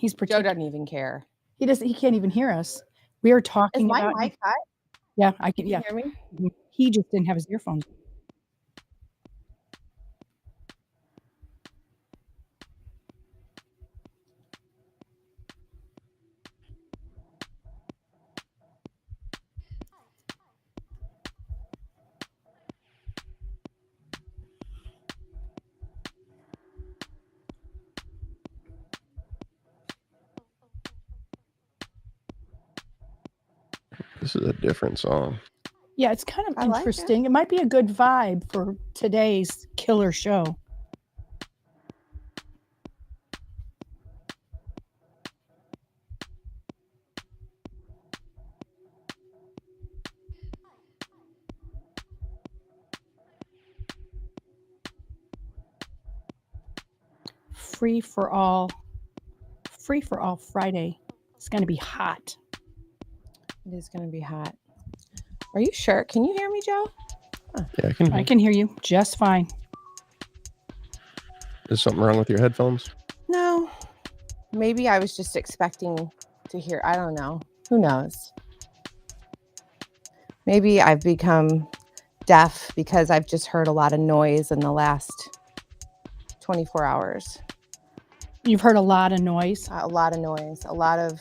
He's Joe protected. doesn't even care. He can't even hear us. We are Is talking my about. mic hot? Yeah, I can. Can you Yeah, hear me? he just didn't have his earphones. This is a different song. Yeah, it's kind of I like it. interesting. It might be a good vibe for today's killer show. Free for all Friday. It's going to be hot. It is going to be hot. Are you sure? Can you hear me, Joe? Yeah, I can hear you just fine. Is something wrong with your headphones? No. Maybe I was just expecting to hear. I don't know. Who knows? Maybe I've become deaf because I've just heard a lot of noise in the last 24 hours. You've heard a lot of noise. A lot of noise. A lot of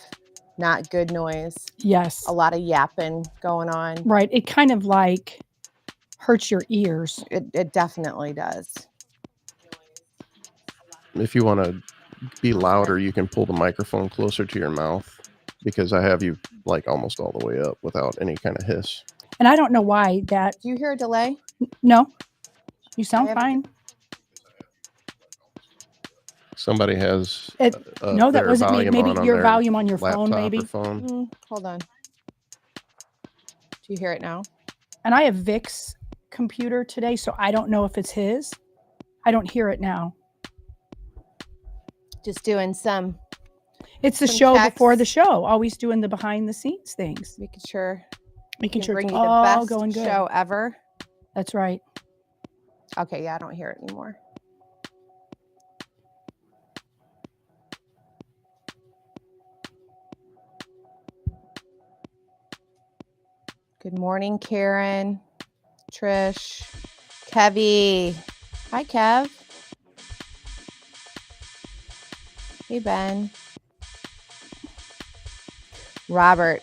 not good noise. Yes. A lot of yapping going on. Right. It kind of like hurts your ears. It definitely does. If you want to be louder, you can pull the microphone closer to your mouth, because I have you like almost all the way up without any kind of hiss. And I don't know why that. Do you hear a delay? No. You sound fine. Somebody has no, that wasn't me. Maybe your volume on your phone, maybe. Phone. Hold on. Do you hear it now? And I have Vic's computer today, so I don't know if it's his. I don't hear it now. Just doing some. It's the show checks before the show. Always doing the behind the scenes things. Making sure it's all best going good. Show ever. That's right. Okay, yeah, I don't hear it anymore. Good morning, Karen, Trish, Kevy. Hi, Kev. Hey, Ben. Robert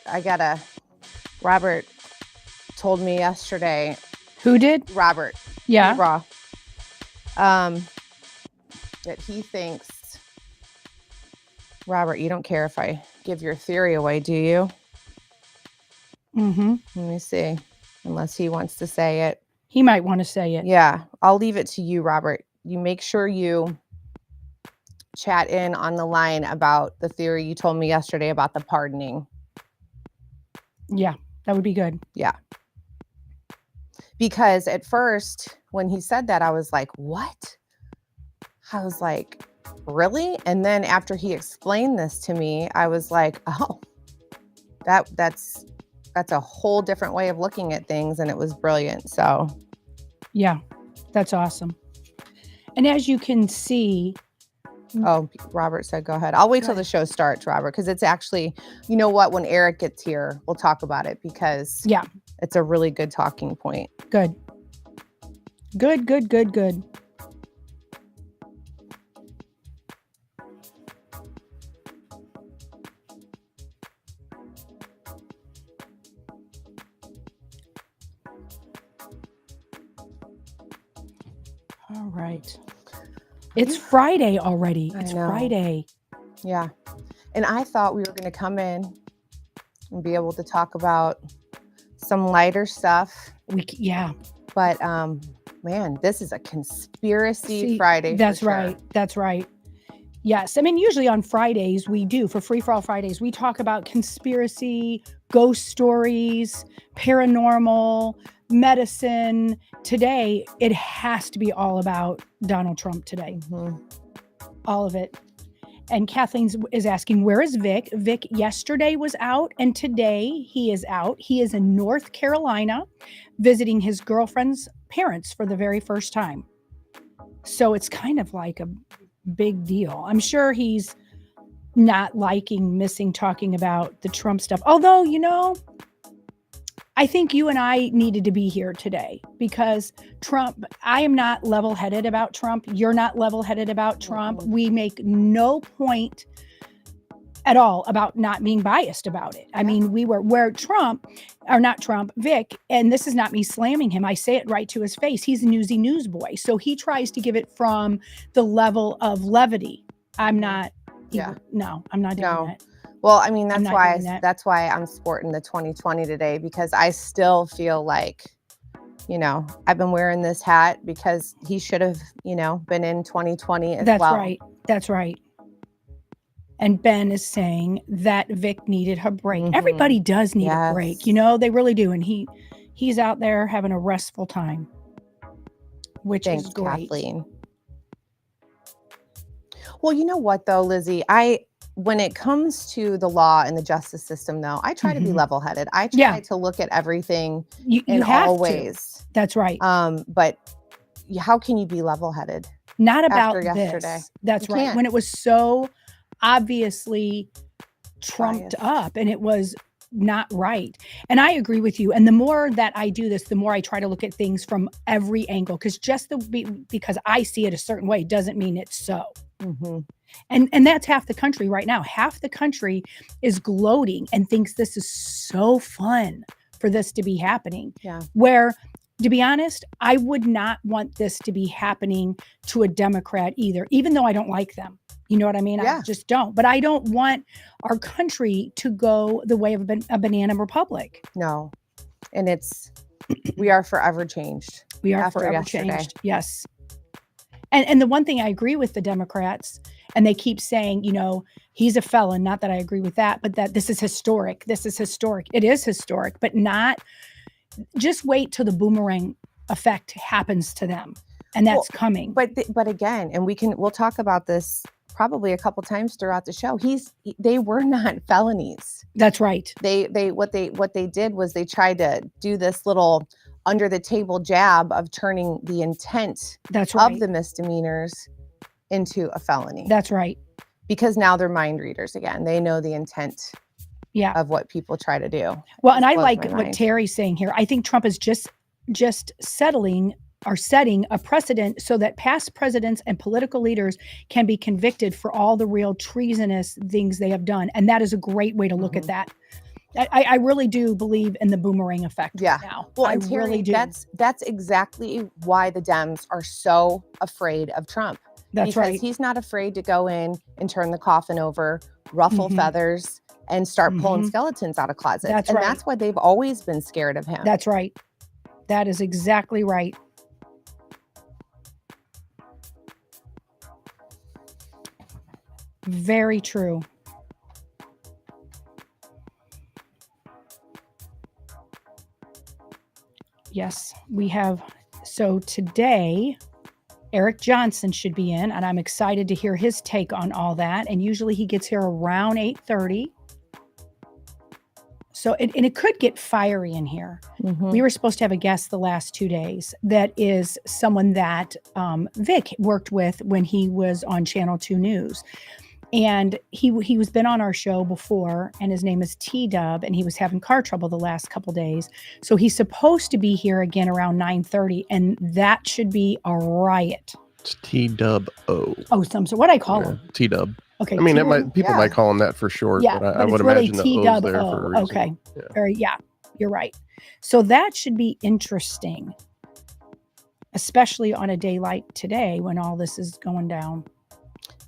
told me yesterday. Who did? Robert. Yeah. Raw. That he thinks, Robert, you don't care if I give your theory away, do you? Mm-hmm. Let me see. Unless he wants to say it. He might want to say it. Yeah. I'll leave it to you, Robert. You make sure you chat in on the line about the theory you told me yesterday about the pardoning. Yeah, that would be good. Yeah. Because at first, when he said that, I was like, what? I was like, really? And then after he explained this to me, I was like, oh, that's a whole different way of looking at things. And it was brilliant. So. Yeah, that's awesome. And as you can see. Oh, Robert said, go ahead. I'll wait till the show starts, Robert, because it's actually, you know what, when Eric gets here, we'll talk about it because it's a really good talking point. Good. Good. All right. It's Friday already. It's Friday. Yeah. And I thought we were going to come in and be able to talk about some lighter stuff. But man, this is a conspiracy Friday. That's right. That's right. Yes. I mean, usually on Fridays we do, for Free for All Fridays, we talk about conspiracy, ghost stories, paranormal, medicine. Today, it has to be all about Donald Trump today. Mm-hmm. All of it. And Kathleen is asking, where is Vic? Vic yesterday was out, and today he is out. He is in North Carolina visiting his girlfriend's parents for the very first time. So it's kind of like a big deal. I'm sure he's not liking, missing talking about the Trump stuff. Although, I think you and I needed to be here today because Trump, I am not level-headed about Trump. You're not level-headed about Trump. We make no point at all about not being biased about it. I mean, we were where Vic, and this is not me slamming him. I say it right to his face. He's a newsy newsboy. So he tries to give it from the level of levity. I'm not. No, I'm not doing that. Well, I mean, I'm that's not doing why that. that's why I'm sporting the 2020 today, because I still feel like, I've been wearing this hat because he should have, been in 2020 as That's well. right. That's right. And Ben is saying that Vic needed a break. Mhm. Everybody does need a Yes. break. They really do. And he's out there having a restful time, which Thanks, is great. Kathleen. Well, you know what though, Lizzie, when it comes to the law and the justice system though, I try to be Mhm. level-headed. I try Yeah. to look at everything You in have all to. ways. That's right. But how can you be level-headed? Not about after yesterday. this. That's You right. can't. When it was so obviously trumped Biased. up and it was not right. And I agree with you. And the more that I do this, the more I try to look at things from every angle, because because I see it a certain way doesn't mean it's so. Mhm. And that's half the country right now. Half the country is gloating and thinks this is so fun for this to be happening. Yeah. Where, to be honest, I would not want this to be happening to a Democrat either, even though I don't like them. You know what I mean? Yeah. I just don't. But I don't want our country to go the way of a banana republic. No. And we are forever changed. We are After forever yesterday. changed. Yes. And the one thing I agree with the Democrats, and they keep saying, he's a felon. Not that I agree with that, but that this is historic. This is historic. It is historic, but just wait till the boomerang effect happens to them. And that's coming. But again, and we'll talk about this probably a couple times throughout the show. They were not felonies. That's right. What they did was they tried to do this little under the table jab of turning the intent That's right. of the misdemeanors into a felony. That's right. Because now they're mind readers again. They know the intent of what people try to do. Well, and I blows like my what mind. Terry's saying here. I think Trump is just setting a precedent so that past presidents and political leaders can be convicted for all the real treasonous things they have done. And that is a great way to look at that. I really do believe in the boomerang effect right now. Well, I and Terry, really do. that's exactly why the Dems are so afraid of Trump. That's because right. he's not afraid to go in and turn the coffin over, ruffle Mhm. feathers, and start pulling Mhm. skeletons out of closets. That's and right. that's why they've always been scared of him. That's right. That is exactly right. Very true. Yes, we have. So today, Eric Johnson should be in, and I'm excited to hear his take on all that. And usually he gets here around 8:30. So, and it could get fiery in here. Mhm. We were supposed to have a guest the last 2 days that is someone that Vic worked with when he was on Channel 2 News. And he was been on our show before, and his name is T-Dub, and he was having car trouble the last couple days. So he's supposed to be here again around 9:30, and that should be a riot. It's T-Dub-O. Oh, so what I call him? T-Dub. Okay. I mean, T-Dub. people yeah. might call him that for short, Yeah, but I it's would really imagine the O's there for a reason. Okay. Yeah. You're right. So that should be interesting, especially on a day like today when all this is going down.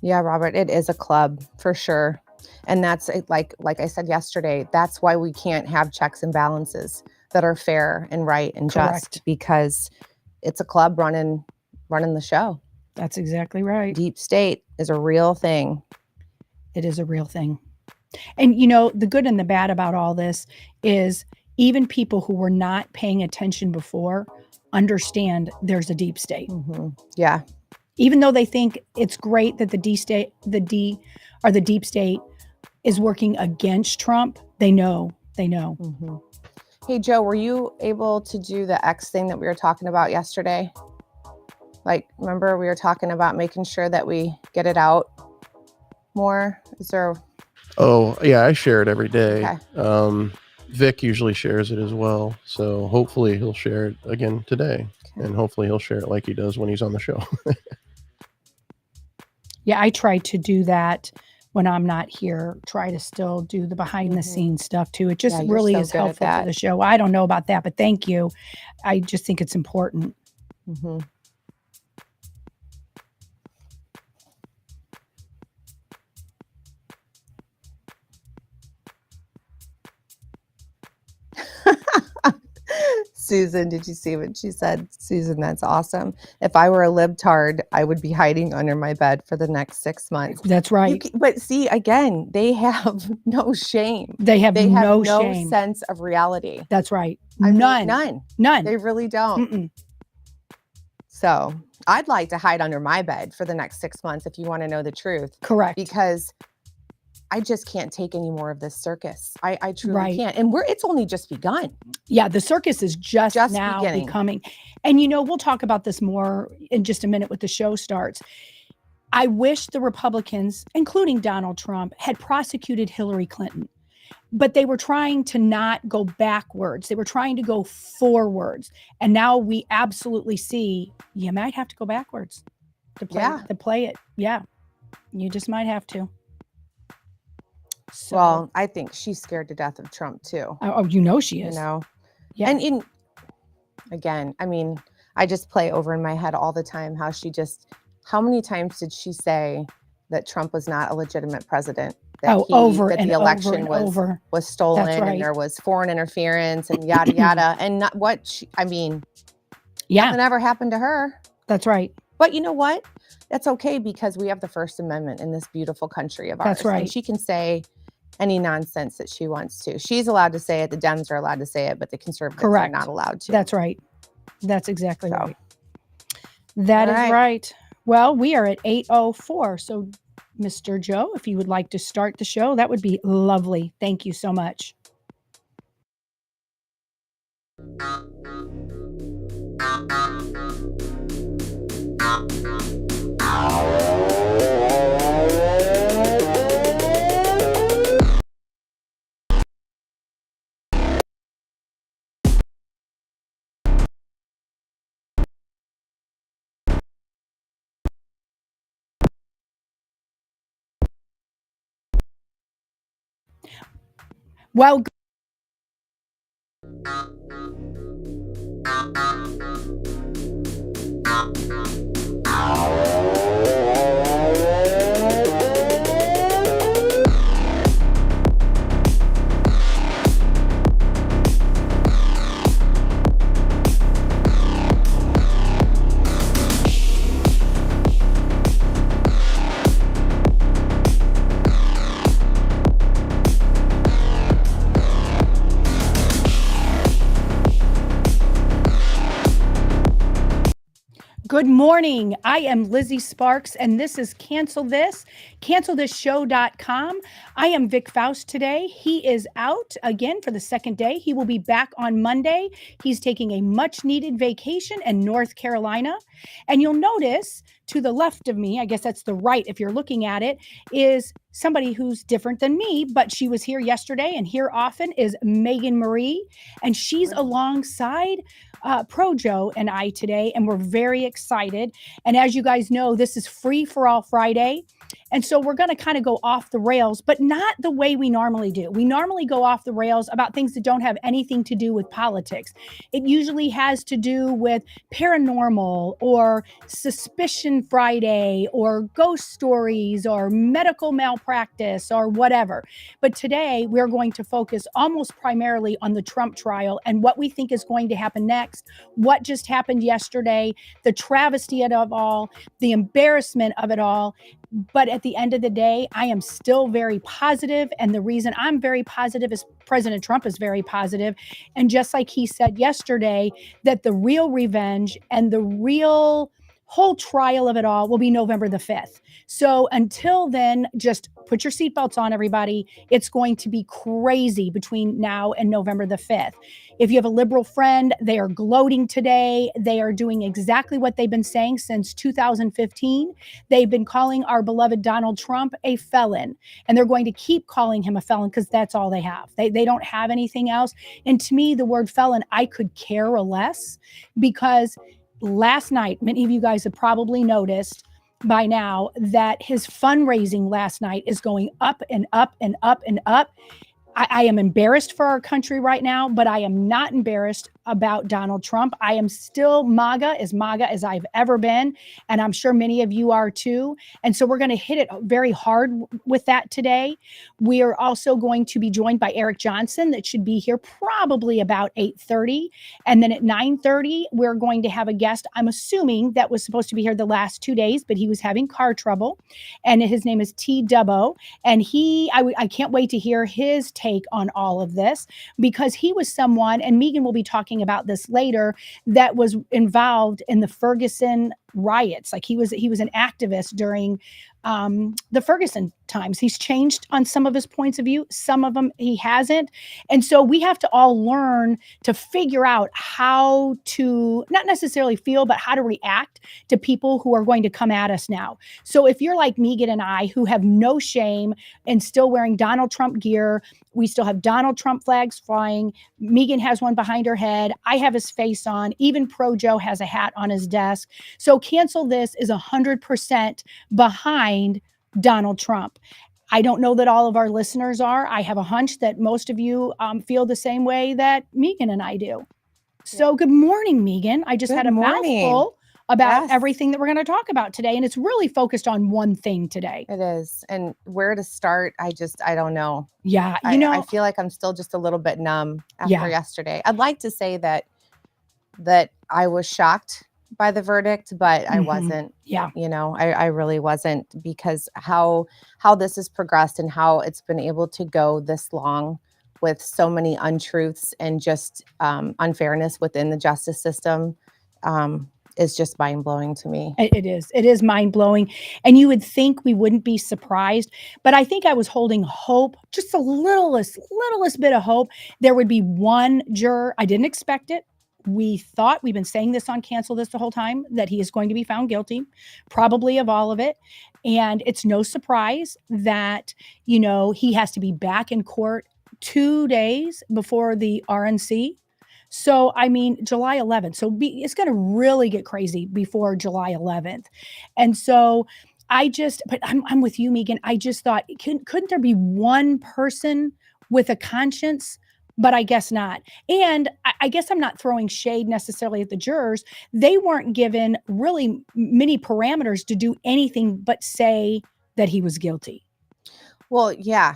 Yeah, Robert, it is a club for sure. And that's like I said yesterday, that's why we can't have checks and balances that are fair and right and Correct. just, because it's a club running the show. That's exactly right. Deep state is a real thing. It is a real thing. And the good and the bad about all this is even people who were not paying attention before understand there's a deep state. Mm-hmm. Yeah. Even though they think it's great that the deep state is working against Trump, they know. Mm-hmm. Hey, Joe, were you able to do the X thing that we were talking about yesterday? Like, remember we were talking about making sure that we get it out? more? Is there? Oh, yeah, I share it every day. Okay. Vic usually shares it as well. So hopefully he'll share it again today. Okay. And hopefully he'll share it like he does when he's on the show. Yeah, I try to do that when I'm not here. Try to still do the behind the Mhm. scenes stuff too. It just Yeah, you're really so is good at helpful to that. the show. I don't know about that, but thank you. I just think it's important. hmm Susan, did you see what she said? Susan, that's awesome. If I were a libtard, I would be hiding under my bed for the next 6 months. That's right. But see, again, they have no shame. They have They have no no shame. sense of reality. That's right. I mean, None. none. None. They really don't. Mm-mm. So I'd like to hide under my bed for the next 6 months if you want to know the truth, Correct. because I just can't take any more of this circus. I truly Right. can't. And it's only just begun. Yeah, the circus is just now beginning. becoming. And we'll talk about this more in just a minute when the show starts. I wish the Republicans, including Donald Trump, had prosecuted Hillary Clinton, but they were trying to not go backwards. They were trying to go forwards. And now we absolutely see you might have to go backwards to play it. Yeah, you just might have to. So, Well, I think she's scared to death of Trump too. she is. Yeah. And again, I mean, I just play over in my head all the time how many times did she say that Trump was not a legitimate president? That the election was stolen and there was foreign interference and yada yada. And not nothing ever happened to her. That's right. But you know what? That's okay, because we have the First Amendment in this beautiful country of ours. That's right. And she can say any nonsense that she wants to. She's allowed to say it. The Dems are allowed to say it, but the conservatives are not allowed to. That's right. That's exactly right. That is right. Well, we are at 8:04. So, Mr. Joe, if you would like to start the show, that would be lovely. Thank you so much. Well, good morning. I am Lizzie Sparks, and this is cancelthisshow.com. I am Vic Faust today. He is out again for the second day. He will be back on Monday. He's taking a much-needed vacation in North Carolina. And you'll notice to the left of me, I guess that's the right if you're looking at it, is somebody who's different than me, but she was here yesterday and here often, is Megan Marie. And she's alongside Projo and I today, and we're very excited. And as you guys know, this is Free for All Friday. And so we're going to kind of go off the rails, but not the way we normally do. We normally go off the rails about things that don't have anything to do with politics. It usually has to do with paranormal or Suspicion Friday or ghost stories or medical malpractice or whatever. But today we're going to focus almost primarily on the Trump trial and what we think is going to happen next, what just happened yesterday, the travesty of it all, the embarrassment of it all. But at the end of the day, I am still very positive. And the reason I'm very positive is President Trump is very positive. And just like he said yesterday, that the real revenge and the real whole trial of it all will be November the 5th. So until then, just put your seatbelts on, everybody. It's going to be crazy between now and November the 5th. If you have a liberal friend, they are gloating today. They are doing exactly what they've been saying since 2015. They've been calling our beloved Donald Trump a felon, and they're going to keep calling him a felon because that's all they have. They don't have anything else. And to me, the word felon, I could care less, because last night, many of you guys have probably noticed by now that his fundraising last night is going up and up and up and up. I am embarrassed for our country right now, but I am not embarrassed about Donald Trump. I am still MAGA as I've ever been. And I'm sure many of you are too. And so we're going to hit it very hard with that today. We are also going to be joined by Eric Johnson, that should be here probably about 8:30. And then at 9:30, we're going to have a guest, I'm assuming, that was supposed to be here the last 2 days, but he was having car trouble. And his name is T. Dubbo. And I can't wait to hear his take on all of this, because he was someone, and Megan will be talking about this later, that was involved in the Ferguson riots. Like he was an activist during the Ferguson times. He's changed on some of his points of view, some of them he hasn't. And so we have to all learn to figure out how to not necessarily feel, but how to react to people who are going to come at us now. So if you're like Megan and I, who have no shame and still wearing Donald Trump gear, we still have Donald Trump flags flying. Megan has one behind her head. I have his face on. Even Pro Joe has a hat on his desk. So Cancel This is 100% behind Donald Trump. I don't know that all of our listeners are. I have a hunch that most of you feel the same way that Megan and I do. So good morning, Megan. I just Good had a morning. mouthful about Yes. everything that we're going to talk about today. And it's really focused on one thing today. It is. And where to start, I don't know. Yeah. I feel like I'm still just a little bit numb after Yeah. yesterday. I'd like to say that I was shocked by the verdict, but I Mhm. wasn't. Yeah. I really wasn't, because how this has progressed and how it's been able to go this long with so many untruths and just unfairness within the justice system is just mind-blowing to me. It is. It is mind-blowing. And you would think we wouldn't be surprised, but I think I was holding hope, just the littlest bit of hope. There would be one juror. I didn't expect it. We've been saying this on Cancel This the whole time, that he is going to be found guilty, probably of all of it. And it's no surprise that, he has to be back in court 2 days before the RNC. So, I mean, July 11th. So it's going to really get crazy before July 11th. And so but I'm with you, Megan. I just thought, couldn't there be one person with a conscience? But I guess not. And I guess I'm not throwing shade necessarily at the jurors. They weren't given really many parameters to do anything but say that he was guilty. Well, yeah.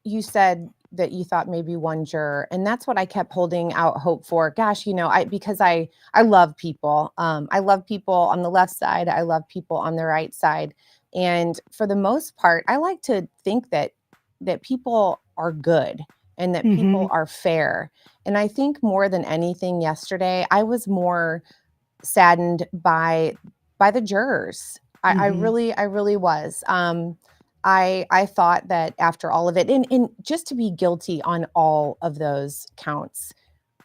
You said that you thought maybe one juror, and that's what I kept holding out hope for. Gosh, because I love people. I love people on the left side. I love people on the right side. And for the most part, I like to think that people are good and that people are fair. And I think more than anything yesterday, I was more saddened by the jurors. I really was. I thought that after all of it, and just to be guilty on all of those counts,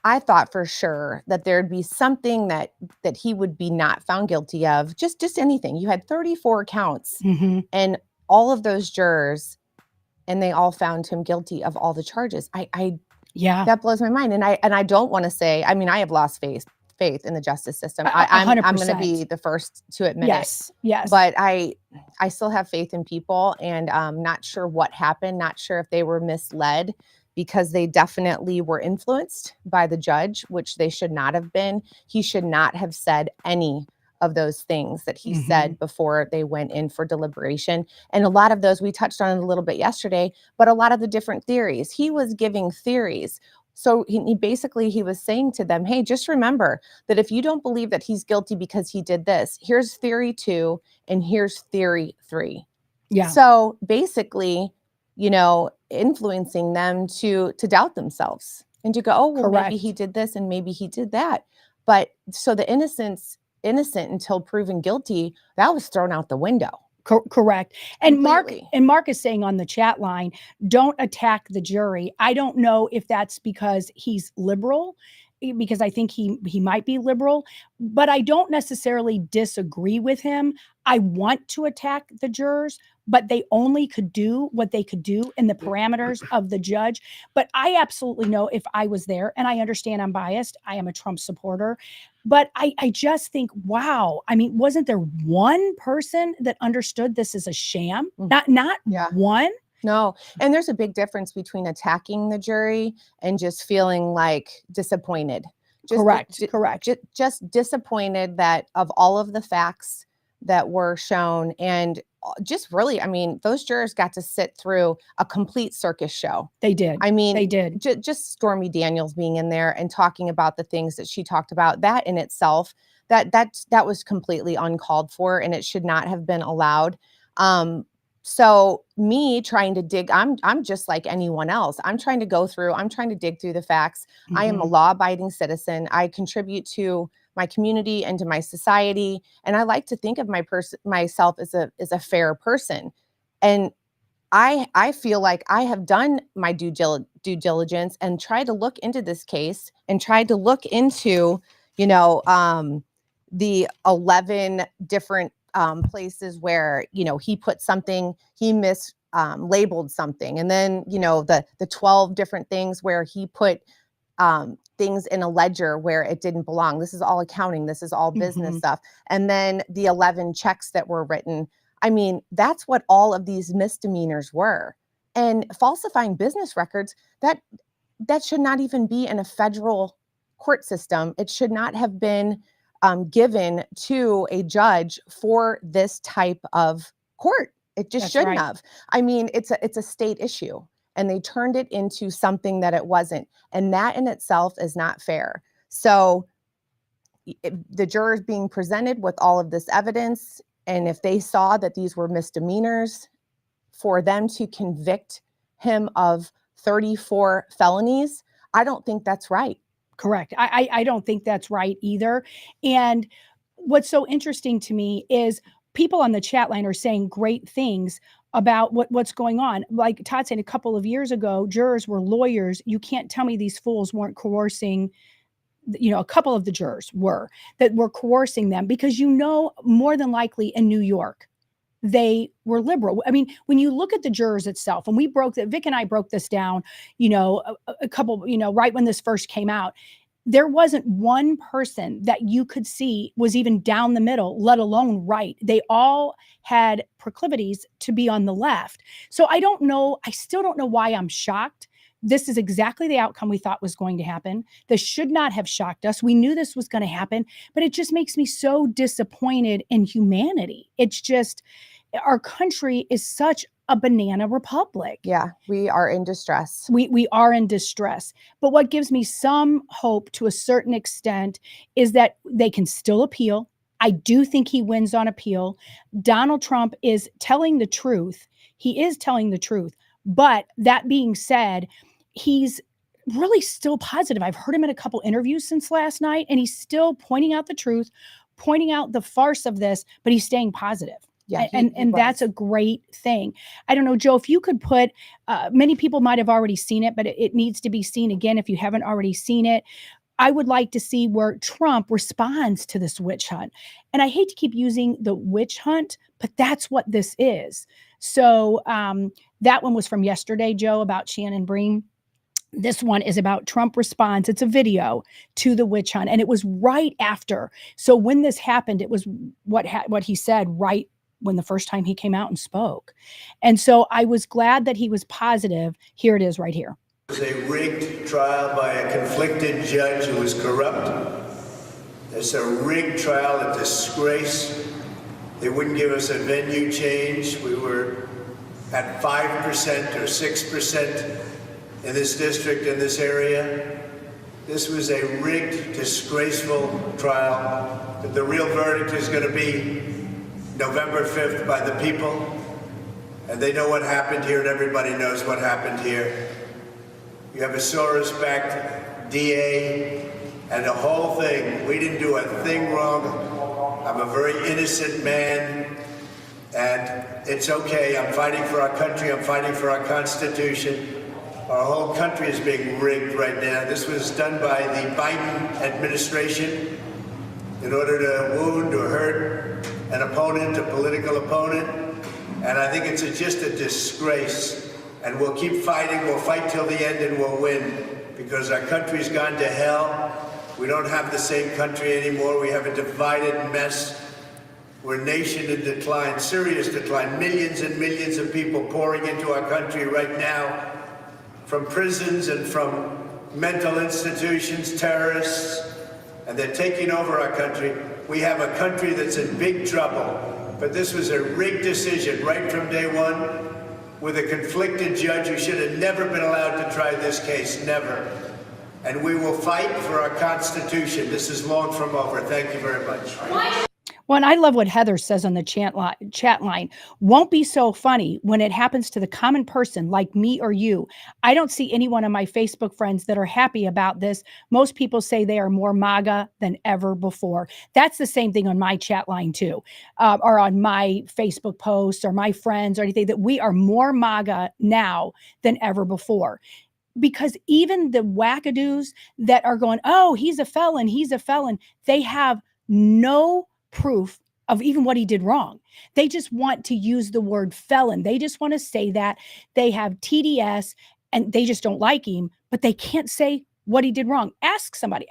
I thought for sure that there'd be something that he would be not found guilty of, just anything. You had 34 counts and all of those jurors, and they all found him guilty of all the charges. Yeah, that blows my mind. And I don't want to say, I mean, I have lost faith in the justice system. I'm going to be the first to admit it. Yes. But I still have faith in people, and not sure what happened, not sure if they were misled, because they definitely were influenced by the judge, which they should not have been. He should not have said any of those things that he said before they went in for deliberation. And a lot of those, we touched on it a little bit yesterday, but a lot of the different theories, he was giving theories. So he basically was saying to them, hey, just remember that if you don't believe that he's guilty because he did this, here's theory 2 and here's theory 3. Yeah. So basically, influencing them to doubt themselves and to go, oh, well, Correct. maybe he did this and maybe he did that. But so the innocence innocent until proven guilty, that was thrown out the window. Correct. And Completely. Mark is saying on the chat line, don't attack the jury. I don't know if that's because he's liberal, because I think he might be liberal, but I don't necessarily disagree with him. I want to attack the jurors, but they only could do what they could do in the parameters of the judge. But I absolutely know if I was there, and I understand I'm biased, I am a Trump supporter, but I just think, wow, I mean, wasn't there one person that understood this is a sham? Not Yeah. one? No. And there's a big difference between attacking the jury and just feeling like disappointed. Correct. Just disappointed that of all of the facts that were shown, and just really, I mean, those jurors got to sit through a complete circus show. They did. I mean, They did. Just Stormy Daniels being in there and talking about the things that she talked about, that in itself, that was completely uncalled for, and it should not have been allowed. So me trying to dig, I'm just like anyone else. I'm trying to dig through the facts. I am a law-abiding citizen. I contribute to my community and to my society, and I like to think of myself as a fair person. And I feel like I have done my due diligence and tried to look into this case and tried to look into, the 11 different places where, he put something, he labeled something. And then, the 12 different things where he put things in a ledger where it didn't belong. This is all accounting. This is all business stuff. And then the 11 checks that were written. I mean, that's what all of these misdemeanors were. And falsifying business records, that should not even be in a federal court system. It should not have been given to a judge for this type of court. It just shouldn't have. I mean, it's a state issue, and they turned it into something that it wasn't. And that in itself is not fair. So the jurors being presented with all of this evidence, and if they saw that these were misdemeanors, for them to convict him of 34 felonies, I don't think that's right. Correct. I don't think that's right either. And what's so interesting to me is people on the chat line are saying great things about what's going on. Like Todd said, a couple of years ago, jurors were lawyers. You can't tell me these fools weren't coercing. A couple of the jurors were coercing them, because more than likely in New York, they were liberal. I mean, when you look at the jurors itself, and Vic and I broke this down, a couple, right when this first came out, there wasn't one person that you could see was even down the middle, let alone right. They all had proclivities to be on the left. So I still don't know why I'm shocked. This is exactly the outcome we thought was going to happen. This should not have shocked us. We knew this was going to happen, but it just makes me so disappointed in humanity. It's just, our country is such a banana republic. Yeah, we are in distress. We are in distress. But what gives me some hope to a certain extent is that they can still appeal. I do think he wins on appeal. Donald Trump is telling the truth. He is telling the truth. But that being said, he's really still positive. I've heard him in a couple interviews since last night, and he's still pointing out the truth, pointing out the farce of this, but he's staying positive. Yeah, and that's a great thing. I don't know, Joe, if you could put, many people might have already seen it, but it needs to be seen again if you haven't already seen it. I would like to see where Trump responds to this witch hunt. And I hate to keep using the witch hunt, but that's what this is. So that one was from yesterday, Joe, about Shannon Bream. This one is about Trump response. It's a video to the witch hunt, and it was right after. So when this happened, it was what he said right when the first time he came out and spoke. And so I was glad that he was positive. Here it is right here. It was a rigged trial by a conflicted judge who was corrupt. It's a rigged trial, a disgrace. They wouldn't give us a venue change. We were at 5% or 6% in this district, in this area. This was a rigged, disgraceful trial. But the real verdict is going to be November 5th by the people. And they know what happened here, and everybody knows what happened here. You have a Soros-backed DA and the whole thing. We didn't do a thing wrong. I'm a very innocent man, and it's okay. I'm fighting for our country. I'm fighting for our Constitution. Our whole country is being rigged right now. This was done by the Biden administration in order to wound or hurt an opponent, a political opponent. And I think it's just a disgrace. And we'll keep fighting. We'll fight till the end and we'll win, because our country's gone to hell. We don't have the same country anymore. We have a divided mess. We're a nation in decline, serious decline. Millions and millions of people pouring into our country right now from prisons and from mental institutions, terrorists, and they're taking over our country. We have a country that's in big trouble, but this was a rigged decision right from day one with a conflicted judge who should have never been allowed to try this case, never. And we will fight for our Constitution. This is long from over. Thank you very much. Well, and I love what Heather says on the chat line. Won't be so funny when it happens to the common person like me or you. I don't see anyone of my Facebook friends that are happy about this. Most people say they are more MAGA than ever before. That's the same thing on my chat line too, or on my Facebook posts or my friends or anything, that we are more MAGA now than ever before. Because even the wackadoos that are going, oh, he's a felon, they have no proof of even what he did wrong. They just want to use the word felon. They just want to say that. They have TDS and they just don't like him, but they can't say what he did wrong. Ask somebody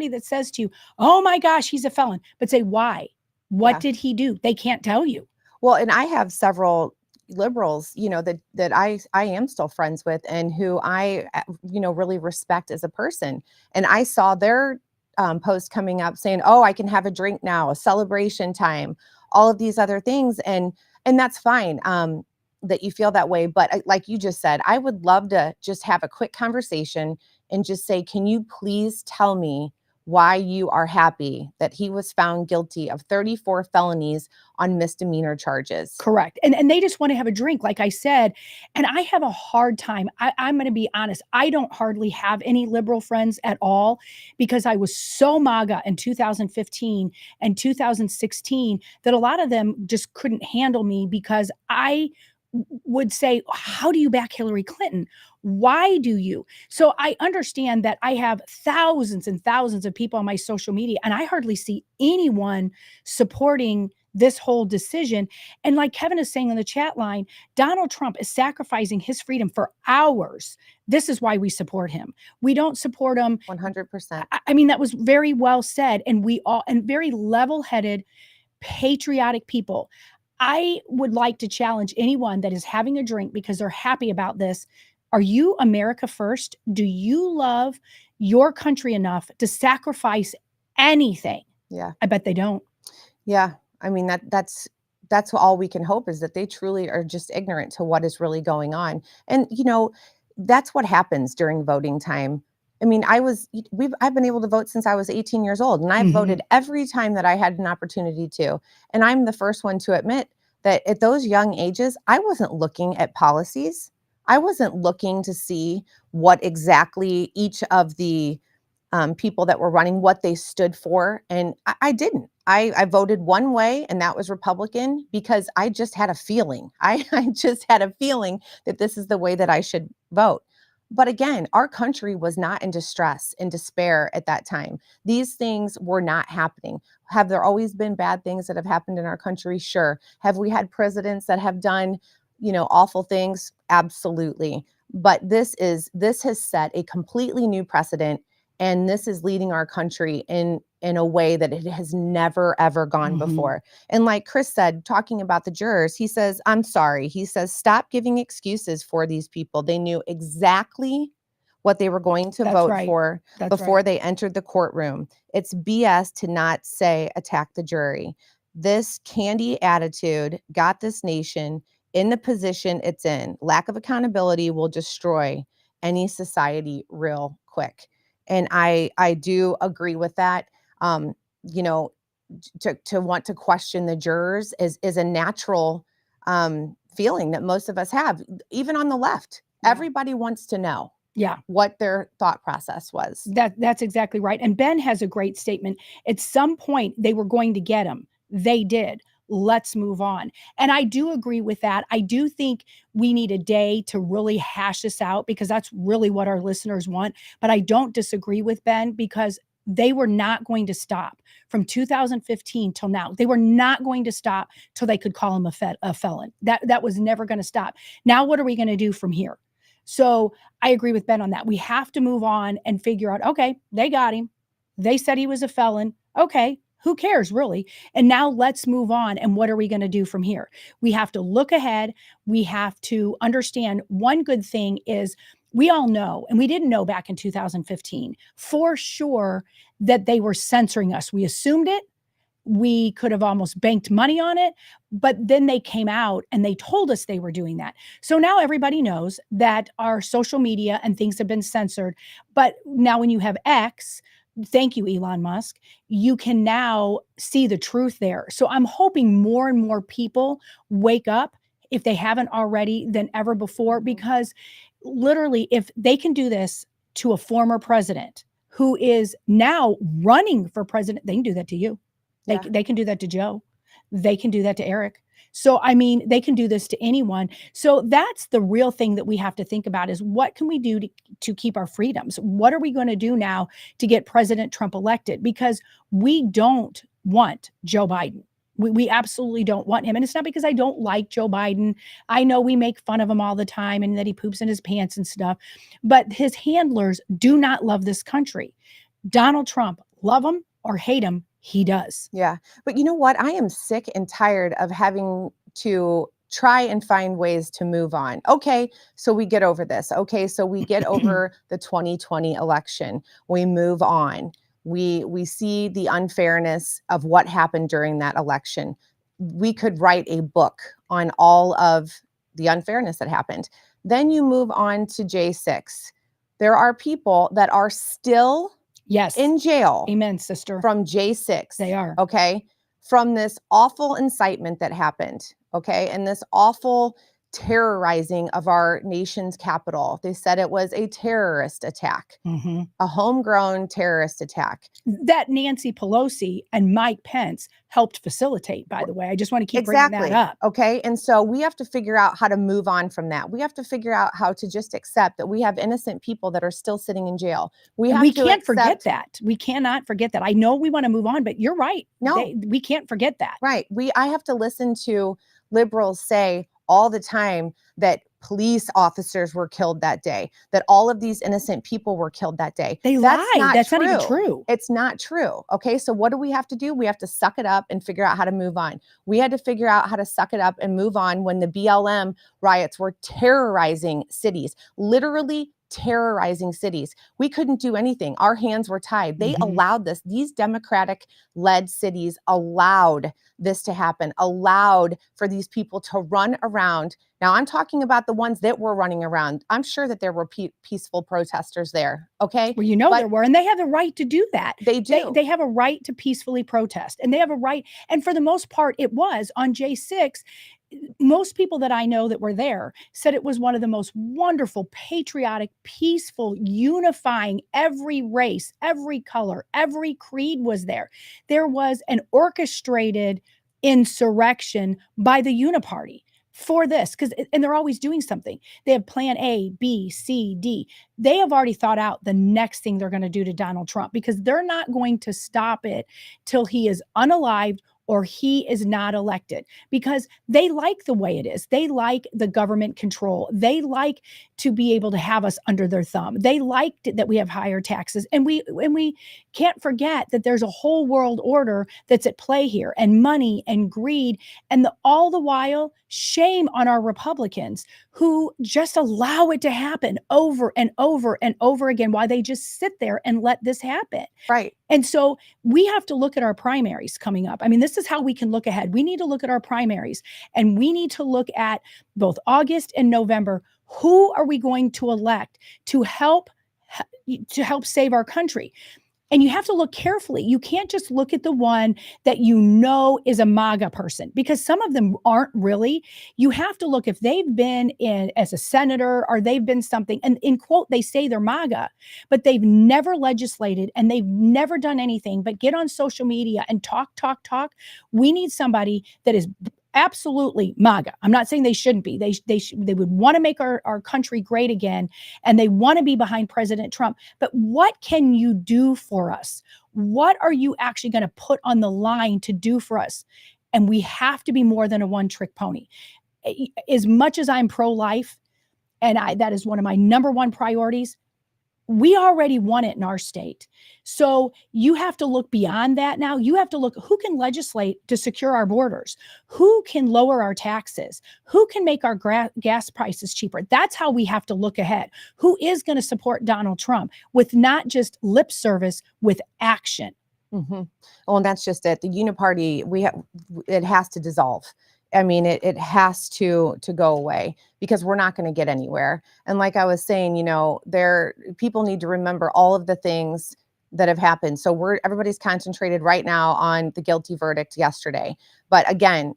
that says to you, oh my gosh, he's a felon, but say why? What did he do? They can't tell you. Well, and I have several liberals, that I am still friends with and who I, really respect as a person. And I saw their post coming up saying, oh, I can have a drink now, a celebration time, all of these other things. And that's fine that you feel that way. But like you just said, I would love to just have a quick conversation and just say, can you please tell me why you are happy that he was found guilty of 34 felonies on misdemeanor charges? Correct. And they just want to have a drink, like I said. And I have a hard time. I'm going to be honest. I don't hardly have any liberal friends at all, because I was so MAGA in 2015 and 2016 that a lot of them just couldn't handle me, because I would say, how do you back Hillary Clinton? Why do you? So I understand that I have thousands and thousands of people on my social media, and I hardly see anyone supporting this whole decision. And like Kevin is saying in the chat line, Donald Trump is sacrificing his freedom for ours. This is why we support him. We don't support him 100%. I mean, that was very well said. And and very level-headed, patriotic people. I would like to challenge anyone that is having a drink because they're happy about this. Are you America first? Do you love your country enough to sacrifice anything? Yeah. I bet they don't. Yeah. I mean, that's all we can hope, is that they truly are just ignorant to what is really going on. And, that's what happens during voting time. I mean, I've been able to vote since I was 18 years old, and I've voted every time that I had an opportunity to. And I'm the first one to admit that at those young ages, I wasn't looking at policies. I wasn't looking to see what exactly each of the people that were running, what they stood for. And I didn't. I voted one way, and that was Republican, because I just had a feeling. I just had a feeling that this is the way that I should vote. But again, our country was not in distress, in despair at that time. These things were not happening. Have there always been bad things that have happened in our country? Sure. Have we had presidents that have done, awful things? Absolutely. But this has set a completely new precedent, and this is leading our country in a way that it has never, ever gone before. And like Chris said, talking about the jurors, he says, I'm sorry. He says, stop giving excuses for these people. They knew exactly what they were going to vote for before they entered the courtroom. It's BS to not say attack the jury. This candy attitude got this nation in the position it's in. Lack of accountability will destroy any society real quick. And I do agree with that. To want to question the jurors is a natural feeling that most of us have, even on the left. Yeah. Everybody wants to know what their thought process was. That's exactly right. And Ben has a great statement. At some point, they were going to get him. They did. Let's move on. And I do agree with that. I do think we need a day to really hash this out because that's really what our listeners want. But I don't disagree with Ben because they were not going to stop from 2015 till now. They were not going to stop till they could call him a felon. That was never going to stop. Now, what are we going to do from here? So I agree with Ben on that. We have to move on and figure out, okay, they got him. They said he was a felon. Okay, who cares really? And now let's move on. And what are we going to do from here? We have to look ahead. We have to understand one good thing is we all know, and we didn't know back in 2015 for sure that they were censoring us. We assumed it. We could have almost banked money on it, but then they came out and they told us they were doing that. So now everybody knows that our social media and things have been censored. But now when you have X, thank you, Elon Musk, you can now see the truth there. So I'm hoping more and more people wake up, if they haven't already, than ever before, because literally, if they can do this to a former president who is now running for president, they can do that to you. They can do that to Joe. They can do that to Eric. So, I mean, they can do this to anyone. So that's the real thing that we have to think about is what can we do to keep our freedoms? What are we going to do now to get President Trump elected? Because we don't want Joe Biden. We absolutely don't want him. And it's not because I don't like Joe Biden. I know we make fun of him all the time and that he poops in his pants and stuff. But his handlers do not love this country. Donald Trump, love him or hate him, he does. Yeah. But you know what? I am sick and tired of having to try and find ways to move on. Okay, so we get over this. Okay, so we get over the 2020 election. We move on. We see the unfairness of what happened during that election. We could write a book on all of the unfairness that happened. Then you move on to J6. There are people that are still in jail. Amen, sister. From J6. They are. Okay. From this awful incitement that happened. Okay. And this awful terrorizing of our nation's capital. They said it was a terrorist attack, a homegrown terrorist attack. That Nancy Pelosi and Mike Pence helped facilitate, by the way. I just want to keep bringing that up. Okay. And so we have to figure out how to move on from that. We have to figure out how to just accept that we have innocent people that are still sitting in jail. We can't forget that. We cannot forget that. I know we want to move on, but you're right. No, we can't forget that. Right. I have to listen to liberals say all the time that police officers were killed that day, that all of these innocent people were killed that day. They lied. That's not even true. It's not true. Okay. So what do we have to do? We have to suck it up and figure out how to move on. We had to figure out how to suck it up and move on when the BLM riots were terrorizing cities, literally terrorizing cities. We couldn't do anything. Our hands were tied. They allowed this. These Democratic-led cities allowed this to happen, allowed for these people to run around. Now, I'm talking about the ones that were running around. I'm sure that there were peaceful protesters there. Okay. Well, there were, and they have the right to do that. They do. They have a right to peacefully protest, and they have a right. And for the most part, it was on J6. Most people that I know that were there said it was one of the most wonderful, patriotic, peaceful, unifying. Every race, every color, every creed was there. There was an orchestrated insurrection by the Uniparty for this, and they're always doing something. They have plan A, B, C, D. They have already thought out the next thing they're going to do to Donald Trump because they're not going to stop it till he is unalived or he is not elected, because they like the way it is. They like the government control. They like to be able to have us under their thumb. They like that we have higher taxes. And we can't forget that there's a whole world order that's at play here, and money and greed. And all the while, shame on our Republicans who just allow it to happen over and over and over again, while they just sit there and let this happen. Right. And so we have to look at our primaries coming up. I mean, this is how we can look ahead. We need to look at our primaries, and we need to look at both August and November. Who are we going to elect to help save our country? And you have to look carefully. You can't just look at the one that you know is a MAGA person, because some of them aren't really. You have to look if they've been in as a senator or they've been something. And in quote, they say they're MAGA, but they've never legislated and they've never done anything but get on social media and talk. We need somebody that is absolutely MAGA. I'm not saying they shouldn't be. They would want to make our country great again, and they want to be behind President Trump. But what can you do for us? What are you actually going to put on the line to do for us? And we have to be more than a one-trick pony. As much as I'm pro-life, and that is one of my number one priorities, we already won it in our state. So you have to look beyond that now. You have to look who can legislate to secure our borders, who can lower our taxes, who can make our gas prices cheaper. That's how we have to look ahead. Who is going to support Donald Trump with not just lip service, with action? Mm-hmm. Well, and that's just it. The uniparty, it has to dissolve. I mean, it has to go away, because we're not going to get anywhere. And like I was saying, people need to remember all of the things that have happened. So everybody's concentrated right now on the guilty verdict yesterday. But again,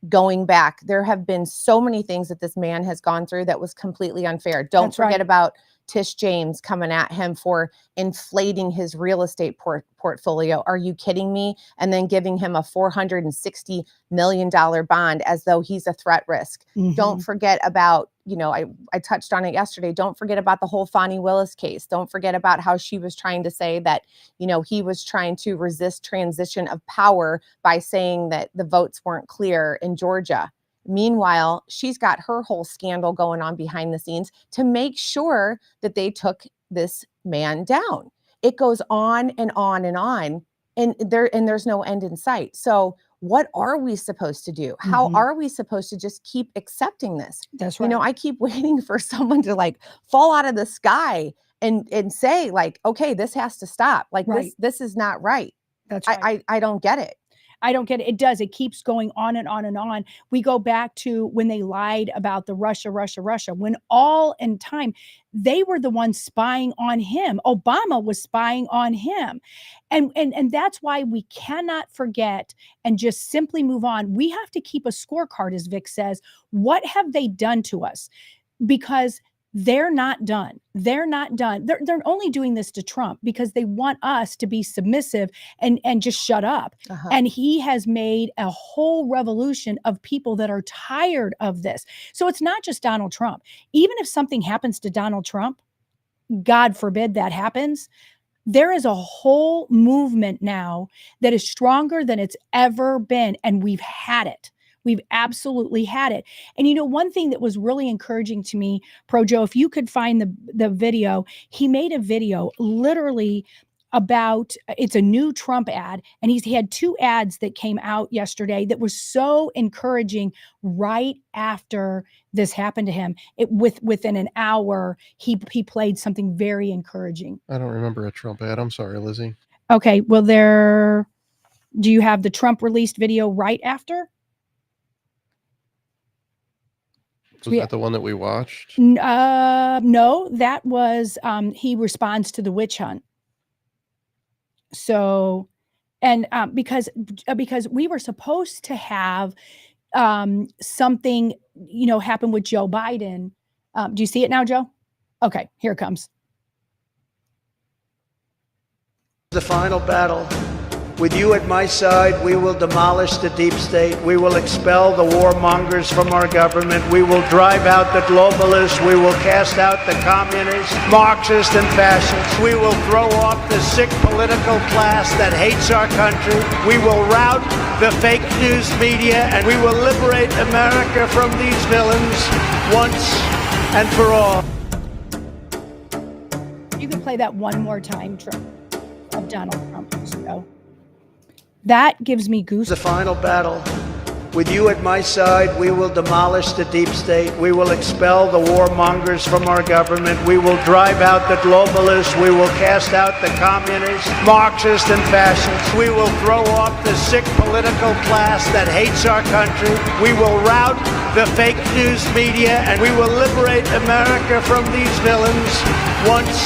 going back, there have been so many things that this man has gone through that was completely unfair. Don't forget about Tish James coming at him for inflating his real estate portfolio. Are you kidding me? And then giving him a $460 million bond as though he's a threat risk. Mm-hmm. Don't forget about, I touched on it yesterday. Don't forget about the whole Fani Willis case. Don't forget about how she was trying to say that, he was trying to resist transition of power by saying that the votes weren't clear in Georgia. Meanwhile, she's got her whole scandal going on behind the scenes to make sure that they took this man down. It goes on and on and on, and there's no end in sight. So what are we supposed to do? How are we supposed to just keep accepting this? That's right. I keep waiting for someone to fall out of the sky and say okay, this has to stop. This is not right. That's right. I don't get it. I don't get it. It does. It keeps going on and on and on. We go back to when they lied about the Russia, when all in time, they were the ones spying on him. Obama was spying on him. And that's why we cannot forget and just simply move on. We have to keep a scorecard, as Vic says. What have they done to us? Because they're not done. They're not done. They're only doing this to Trump because they want us to be submissive and just shut up. Uh-huh. And he has made a whole revolution of people that are tired of this. So it's not just Donald Trump. Even if something happens to Donald Trump, God forbid that happens, there is a whole movement now that is stronger than it's ever been. And we've had it. We've absolutely had it. And one thing that was really encouraging to me, Pro Joe, if you could find the video, he made a video literally about, it's a new Trump ad, and he had 2 ads that came out yesterday that was so encouraging. Right after this happened to him, within an hour, he played something very encouraging. I don't remember a Trump ad. I'm sorry, Lizzie. Okay, well, do you have the Trump released video right after? Was that the one that we watched? No, that was, he responds to the witch hunt. So, and because we were supposed to have something, happen with Joe Biden. Do you see it now, Joe? Okay, here it comes. The final battle. With you at my side, we will demolish the deep state. We will expel the warmongers from our government. We will drive out the globalists. We will cast out the communists, Marxists, and fascists. We will throw off the sick political class that hates our country. We will rout the fake news media, and we will liberate America from these villains once and for all. You can play that one more time, Trump, of Donald Trump. So. That gives me goosebumps. The final battle. With you at my side, we will demolish the deep state. We will expel the warmongers from our government. We will drive out the globalists. We will cast out the communists, Marxists, and fascists. We will throw off the sick political class that hates our country. We will rout the fake news media, and we will liberate America from these villains once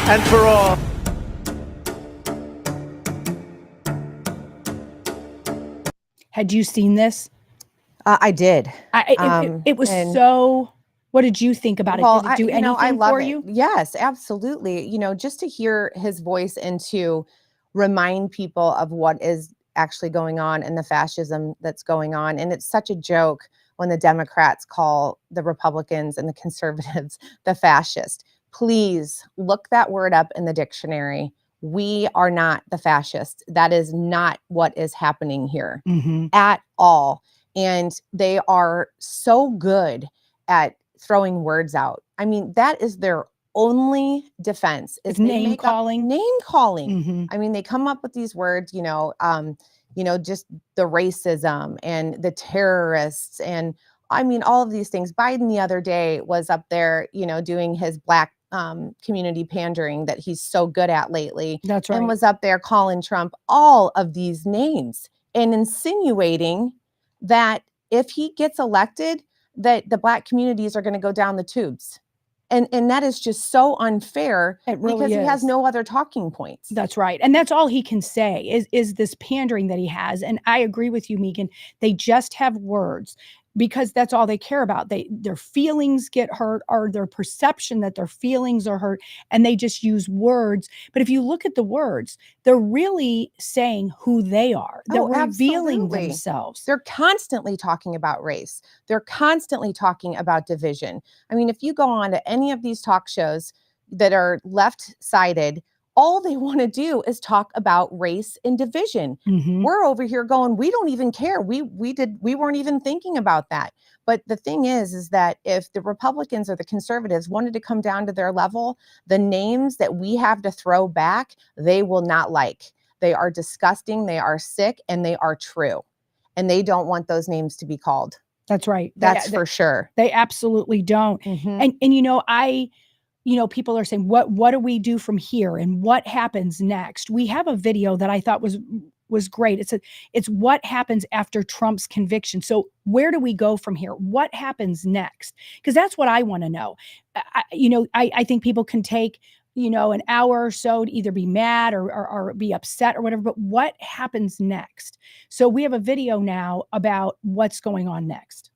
and for all. Had you seen this? I did. It was and- so. What did you think about Well, it? Did it do you know, I anything love for it. you? Yes, absolutely. You know, just to hear his voice and to remind people of what is actually going on and the fascism that's going on. And it's such a joke when the Democrats call the Republicans and the conservatives the fascist. Please look that word up in the dictionary. We are not the fascists. That is not what is happening here Mm-hmm. at all. And they are so good at throwing words out. I mean, that is their only defense is It's they name make up calling. name calling. Mm-hmm. I mean, they come up with these words, just the racism and the terrorists and I mean, all of these things. Biden the other day was up there, doing his black community pandering that he's so good at lately. That's right. And was up there calling Trump all of these names and insinuating that if he gets elected, that the black communities are going to go down the tubes. And that is just so unfair It really because he has is. no other talking points. That's right. And that's all he can say is this pandering that he has. And I agree with you, Megan. They just have words because that's all they care about. Their feelings get hurt or their perception that their feelings are hurt and they just use words. But if you look at the words, they're really saying who they are. They're revealing Absolutely. themselves. They're constantly talking about race. They're constantly talking about division. I mean, if you go on to any of these talk shows that are left-sided, all they want to do is talk about race and division. Mhm. We're over here going, we don't even care. We weren't even thinking about that. But the thing is that if the Republicans or the conservatives wanted to come down to their level, the names that we have to throw back, they will not like. They are disgusting, they are sick, and they are true. And they don't want those names to be called. That's right. That's for sure. They absolutely don't. Mhm. And people are saying, what do we do from here and what happens next? We have a video that I thought was great. It's what happens after Trump's conviction. So where do we go from here? What happens next? Because that's what I want to know. I think people can take an hour or so to either be mad or be upset or whatever, but what happens next? So we have a video now about what's going on next.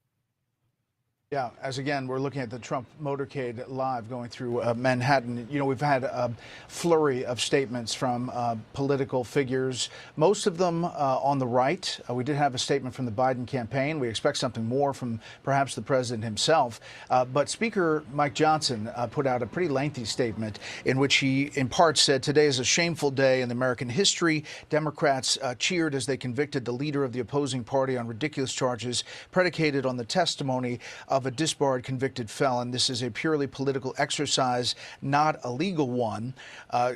Yeah, as again, we're looking at the Trump motorcade live going through Manhattan. We've had a flurry of statements from political figures, most of them on the right. We did have a statement from the Biden campaign. We expect something more from perhaps the president himself. But Speaker Mike Johnson put out a pretty lengthy statement in which he, in part, said today is a shameful day in American history. Democrats cheered as they convicted the leader of the opposing party on ridiculous charges predicated on the testimony of a disbarred convicted felon. This is a purely political exercise, not a legal one.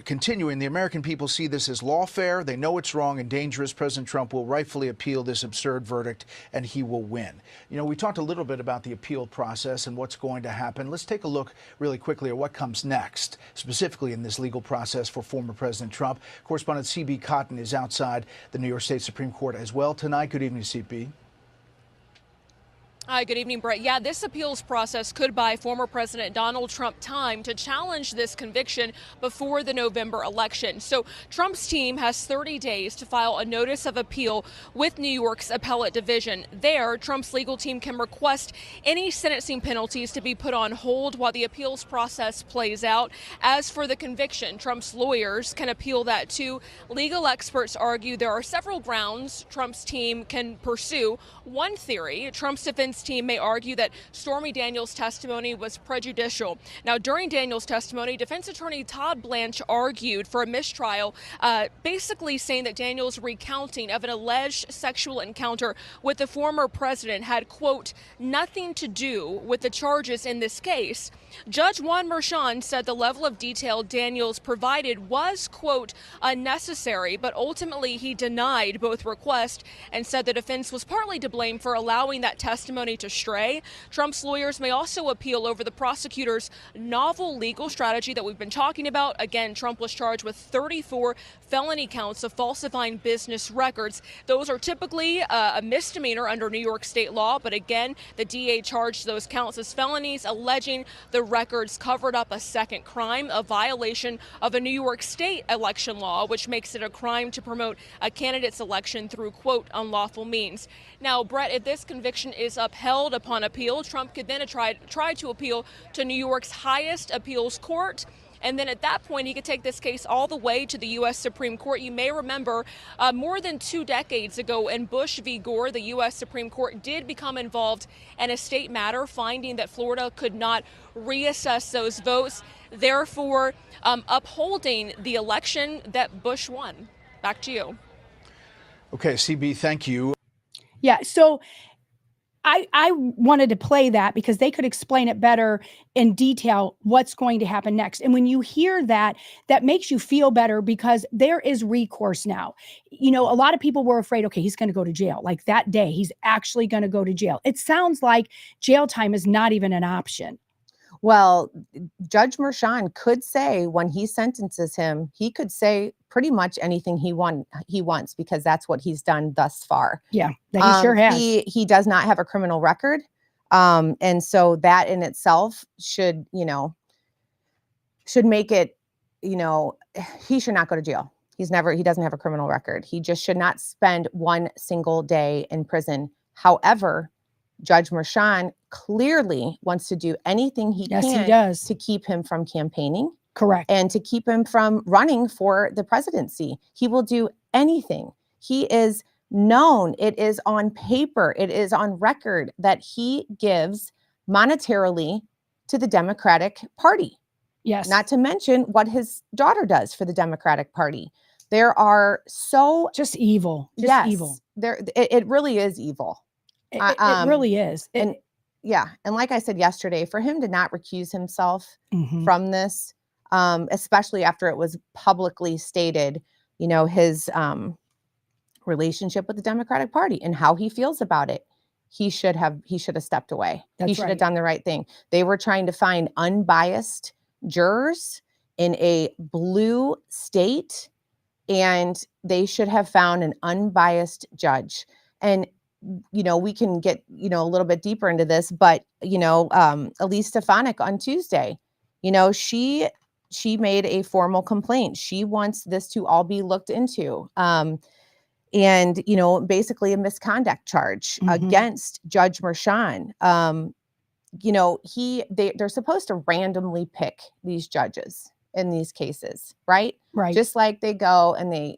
Continuing, the American people see this as lawfare. They know it's wrong and dangerous. President Trump will rightfully appeal this absurd verdict, and he will win. We talked a little bit about the appeal process and what's going to happen. Let's take a look really quickly at what comes next, specifically in this legal process for former President Trump. Correspondent C.B. Cotton is outside the New York State Supreme Court as well tonight. Good evening, C.B. Hi, good evening, Brett. Yeah, this appeals process could buy former President Donald Trump time to challenge this conviction before the November election. So Trump's team has 30 days to file a notice of appeal with New York's appellate division. There, Trump's legal team can request any sentencing penalties to be put on hold while the appeals process plays out. As for the conviction, Trump's lawyers can appeal that too. Legal experts argue there are several grounds Trump's team can pursue. One theory, Trump's defense team may argue that Stormy Daniels' testimony was prejudicial. Now, during Daniels' testimony, defense attorney Todd Blanche argued for a mistrial, basically saying that Daniels' recounting of an alleged sexual encounter with the former president had, quote, nothing to do with the charges in this case. Judge Juan Merchan said the level of detail Daniels provided was, quote, unnecessary, but ultimately he denied both requests and said the defense was partly to blame for allowing that testimony testimony to stray. Trump's lawyers may also appeal over the prosecutor's novel legal strategy that we've been talking about. Again, Trump was charged with 34 felony counts of falsifying business records. Those are typically a misdemeanor under New York state law, but again, the DA charged those counts as felonies, alleging the records covered up a second crime, a violation of a New York state election law, which makes it a crime to promote a candidate's election through, quote, unlawful means. Now, Brett, if this conviction is upheld upon appeal, Trump could then try to appeal to New York's highest appeals court. And then at that point, he could take this case all the way to the U.S. Supreme Court. You may remember more than 2 decades ago in Bush v. Gore, the U.S. Supreme Court did become involved in a state matter, finding that Florida could not reassess those votes, therefore upholding the election that Bush won. Back to you. Okay, CB, thank you. Yeah. So I wanted to play that because they could explain it better in detail what's going to happen next. And when you hear that, that makes you feel better because there is recourse now. You know, a lot of people were afraid, okay, he's going to go to jail. Like that day, he's actually going to go to jail. It sounds like jail time is not even an option. Well, Judge Merchan could say when he sentences him, he could say pretty much anything he wants because that's what he's done thus far. Yeah, that he sure has. He does not have a criminal record. And so that in itself should make it, he should not go to jail. He doesn't have a criminal record. He just should not spend one single day in prison. However, Judge Merchan clearly wants to do anything he can to keep him from campaigning. Correct. And to keep him from running for the presidency. He will do anything. He is known. It is on paper. It is on record that he gives monetarily to the Democratic Party. Yes. Not to mention what his daughter does for the Democratic Party. There are just evil. Evil. It really is evil. It really is. And like I said yesterday, for him to not recuse himself from this, especially after it was publicly stated, his relationship with the Democratic Party and how he feels about it, he should have stepped away. He should have done the right thing. They were trying to find unbiased jurors in a blue state, and they should have found an unbiased judge. And we can get, a little bit deeper into this, but, Elise Stefanik on Tuesday, she made a formal complaint. She wants this to all be looked into. And, basically a misconduct charge against Judge Merchan. They're supposed to randomly pick these judges in these cases, right? Right. Just like they go and they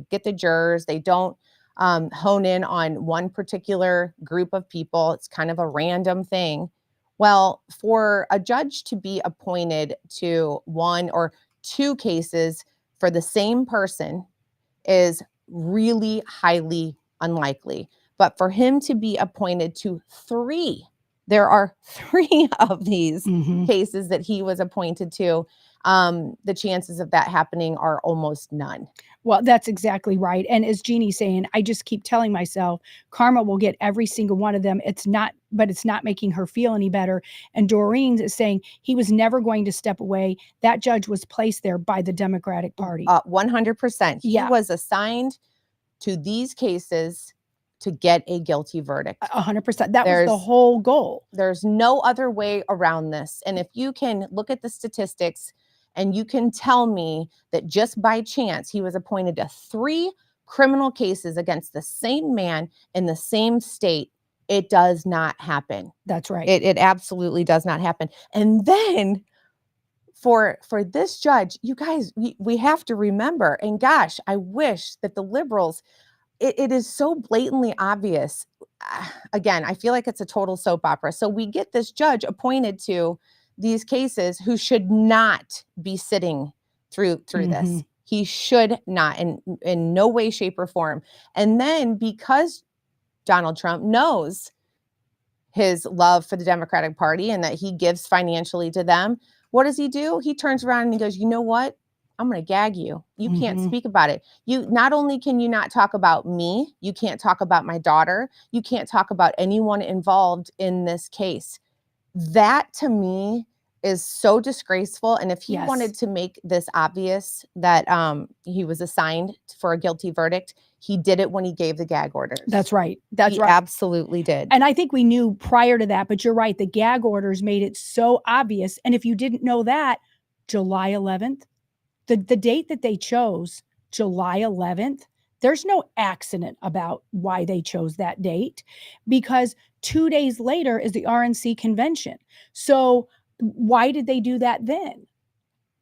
get the jurors. They don't hone in on one particular group of people. It's kind of a random thing. Well, for a judge to be appointed to 1 or 2 cases for the same person is really highly unlikely. But for him to be appointed to 3, there are 3 of these cases that he was appointed to. The chances of that happening are almost none. Well, that's exactly right. And as Jeannie's saying, I just keep telling myself, karma will get every single one of them. It's not making her feel any better. And Doreen is saying he was never going to step away. That judge was placed there by the Democratic Party. 100%. He was assigned to these cases to get a guilty verdict. 100%. That was the whole goal. There's no other way around this. And if you can look at the statistics and you can tell me that just by chance he was appointed to 3 criminal cases against the same man in the same state, it does not happen. That's right. It absolutely does not happen. And then for this judge, you guys, we have to remember, and gosh, I wish that the liberals, it is so blatantly obvious. Again, I feel like it's a total soap opera. So we get this judge appointed to these cases who should not be sitting through this. He should not in no way, shape, or form. And then because Donald Trump knows his love for the Democratic Party and that he gives financially to them, what does he do? He turns around and he goes, you know what? I'm going to gag you. You can't Mhm. speak about it. You not only can you not talk about me, you can't talk about my daughter, you can't talk about anyone involved in this case. That to me is so disgraceful. And if he Yes. wanted to make this obvious that he was assigned for a guilty verdict, he did it when he gave the gag orders. That's right. That's He right. absolutely did. And I think we knew prior to that, but you're right. The gag orders made it so obvious. And if you didn't know that, July 11th, the date that they chose, July 11th, there's no accident about why they chose that date, because 2 days later is the RNC convention. So why did they do that then?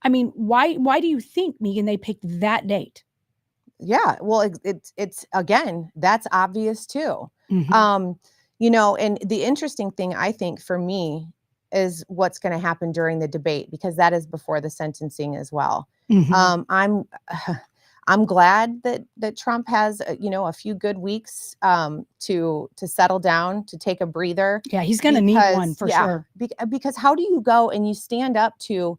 I mean, why do you think, Megan, they picked that date? Yeah, well, it's again, that's obvious too. Mhm. You know, and the interesting thing I think for me is what's going to happen during the debate, because that is before the sentencing as well. Mhm. I'm glad that Trump has you know, a few good weeks to settle down, to take a breather. Yeah, he's going to need one for sure. Because how do you go and you stand up to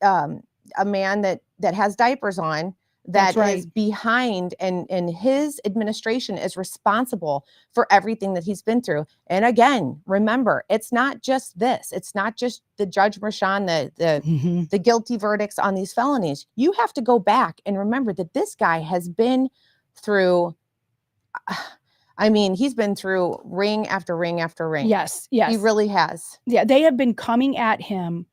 a man that has diapers on, That's that right. is behind, and his administration is responsible for everything that he's been through. And again, remember, it's not just this. It's not just the Judge Merchan, Mhm. the guilty verdicts on these felonies. You have to go back and remember that this guy has been through, I mean, he's been through ring after ring after ring. Yes, He yes. really has. Yeah, they have been coming at him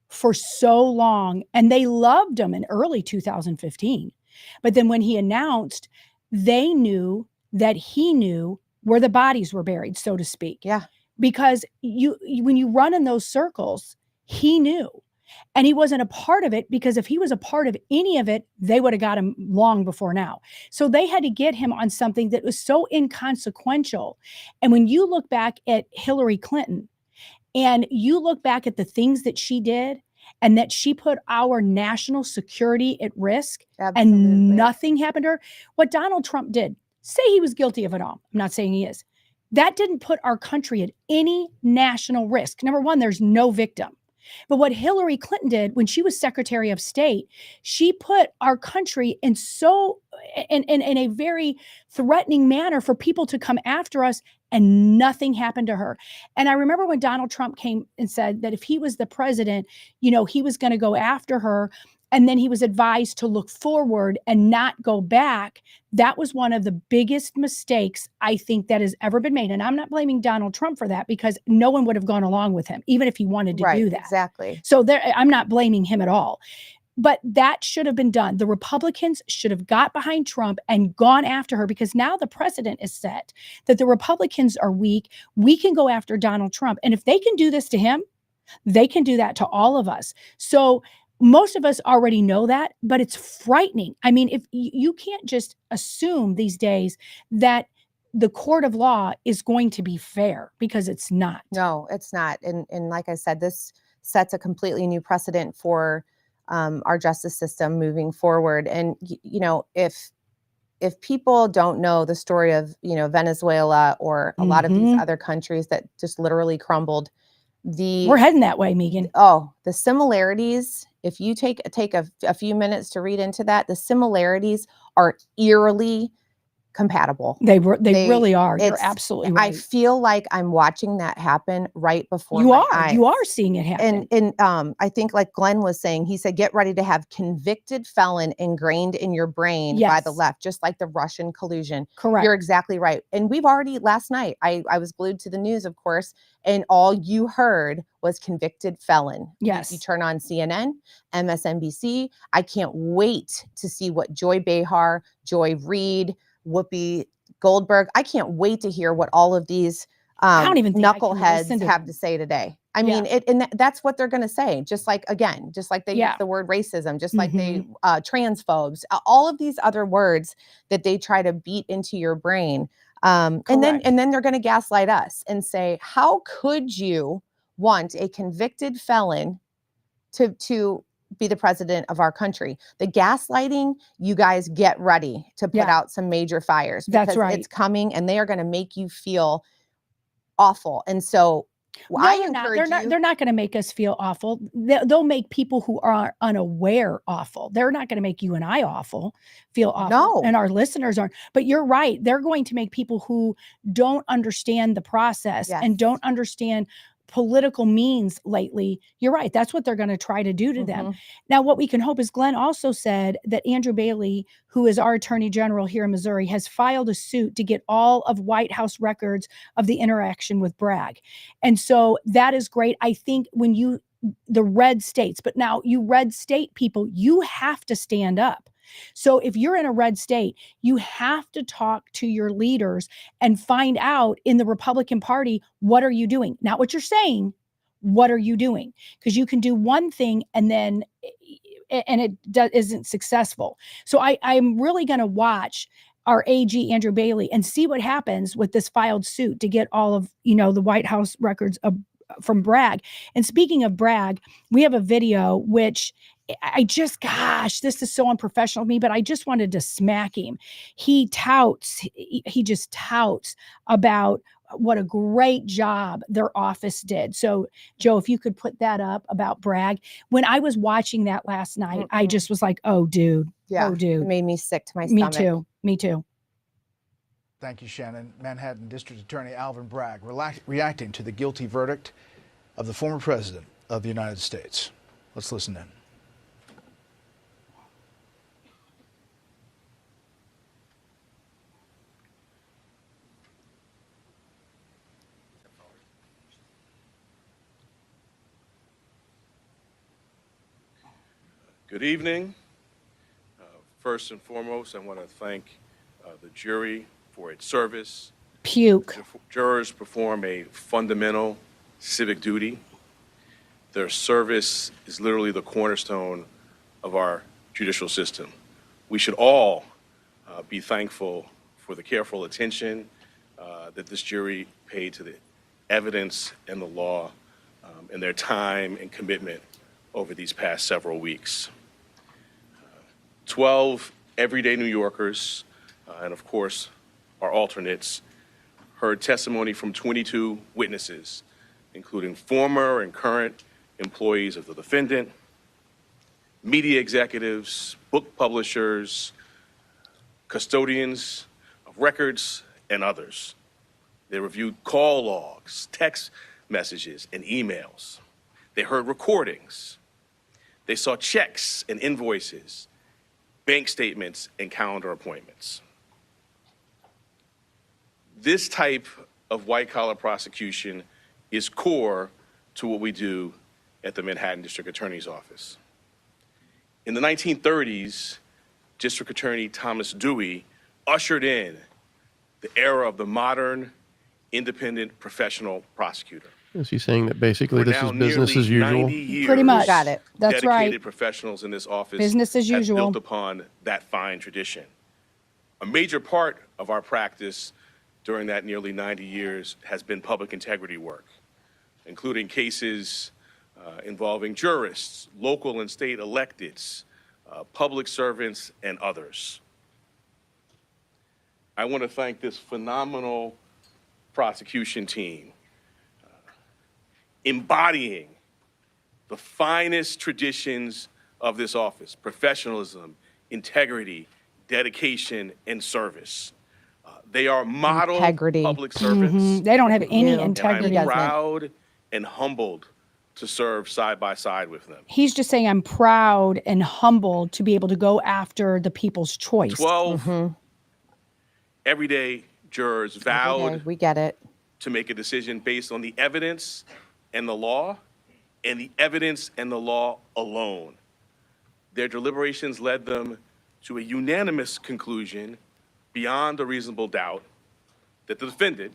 for so long, and they loved him in early 2015. But then when he announced, they knew that he knew where the bodies were buried, so to speak. Yeah. Because when you run in those circles, he knew. And he wasn't a part of it, because if he was a part of any of it, they would have got him long before now. So they had to get him on something that was so inconsequential. And when you look back at Hillary Clinton, and you look back at the things that she did, and that she put our national security at risk, Absolutely. and nothing happened to her. What Donald Trump did, say he was guilty of it all. I'm not saying he is. That didn't put our country at any national risk. Number one, there's no victim. But what Hillary Clinton did when she was Secretary of State, she put our country in a very threatening manner for people to come after us, and nothing happened to her. And I remember when Donald Trump came and said that if he was the president, you know, he was going to go after her. And then he was advised to look forward and not go back. That was one of the biggest mistakes I think that has ever been made. And I'm not blaming Donald Trump for that, because no one would have gone along with him, even if he wanted to do that. Exactly. So I'm not blaming him at all. But that should have been done. The Republicans should have got behind Trump and gone after her, because now the precedent is set that the Republicans are weak. We can go after Donald Trump. And if they can do this to him, they can do that to all of us. So most of us already know that, but it's frightening. I mean, if you can't just assume these days that the court of law is going to be fair, because it's not. No, it's not. And like I said, this sets a completely new precedent for our justice system moving forward. And you know, if people don't know the story of, you know, Venezuela or a lot of these other countries that just literally crumbled, We're heading that way, Megan. the similarities, if you take a few minutes to read into that, the similarities are eerily compatible. They really are. You're it's- absolutely I right. feel like I'm watching that happen right before You my are. eyes. You are seeing it happen. And I think, like Glenn was saying, he said, get ready to have convicted felon ingrained in your brain by the Yes. left, just like the Russian collusion. Correct. You're exactly right. And we've already, last night, I was glued to the news, of course, and all you heard was convicted felon. Yes. You turn on CNN, MSNBC. I can't wait to see what Joy Behar, Joy Reid, Whoopi Goldberg, I can't wait to hear what all of these don't even think I can listen knuckleheads to have them. to say today. I Yeah. mean, that's what they're going to say. Just like, again, just like they Yeah. use the word racism, just like they transphobes, all of these other words that they try to beat into your brain. And Correct. then they're going to gaslight us and say, how could you want a convicted felon to be the president of our country? The gaslighting, you guys get ready to put Yeah. out some major fires, That's because right. it's coming, and they are going to make you feel awful. And so Well, No, I they're not. encourage They're not. you. They're not going to make us feel awful. They'll make people who are unaware awful. They're not going to make you and I feel awful, No. and our listeners aren't. But you're right. They're going to make people who don't understand the process and Yes. don't understand political means lately. You're right. That's what they're going to try to do to them. Mhm. Now, what we can hope is Glenn also said that Andrew Bailey, who is our attorney general here in Missouri, has filed a suit to get all of White House records of the interaction with Bragg. And so that is great. I think when the red states, but now you red state people, you have to stand up. So if you're in a red state, you have to talk to your leaders and find out in the Republican Party, what are you doing? Not what you're saying, what are you doing? Because you can do one thing and then and it isn't successful. So I'm really going to watch our AG Andrew Bailey and see what happens with this filed suit to get all of the White House records from Bragg. And speaking of Bragg, we have a video which gosh, this is so unprofessional of me, but I just wanted to smack him. He just touts about what a great job their office did. So, Joe, if you could put that up about Bragg. When I was watching that last night, I just was like, oh, dude. Yeah. Oh, dude. It made me sick to my Me stomach. too. Me too. Thank you, Shannon. Manhattan District Attorney Alvin Bragg reacting to the guilty verdict of the former president of the United States. Let's listen in. Good evening. First and foremost, I want to thank the jury for its service. Puke. Jurors perform a fundamental civic duty. Their service is literally the cornerstone of our judicial system. We should all be thankful for the careful attention that this jury paid to the evidence and the law and their time and commitment over these past several weeks. 12 everyday New Yorkers, and of course, our alternates, heard testimony from 22 witnesses, including former and current employees of the defendant, media executives, book publishers, custodians of records, and others. They reviewed call logs, text messages, and emails. They heard recordings. They saw checks and invoices, bank statements, and calendar appointments. This type of white-collar prosecution is core to what we do at the Manhattan District Attorney's Office. In the 1930s, District Attorney Thomas Dewey ushered in the era of the modern, independent, professional prosecutor. Is he saying that basically For this now is business nearly as usual? 90 years, Pretty much. Got it. That's dedicated right. professionals in this office Business as have usual. built upon that fine tradition. A major part of our practice during that nearly 90 years has been public integrity work, including cases involving jurists, local and state electeds, public servants, and others. I want to thank this phenomenal prosecution team, embodying the finest traditions of this office: professionalism, integrity, dedication, and service. They are model Integrity. public servants. They don't have any And I'm integrity. I'm doesn't. proud and humbled to serve side by side with them. He's just saying, I'm proud and humbled to be able to go after the people's choice. 12 everyday jurors vowed Okay, we get it. to make a decision based on the evidence and the law, and the evidence and the law alone. Their deliberations led them to a unanimous conclusion, beyond a reasonable doubt, that the defendant,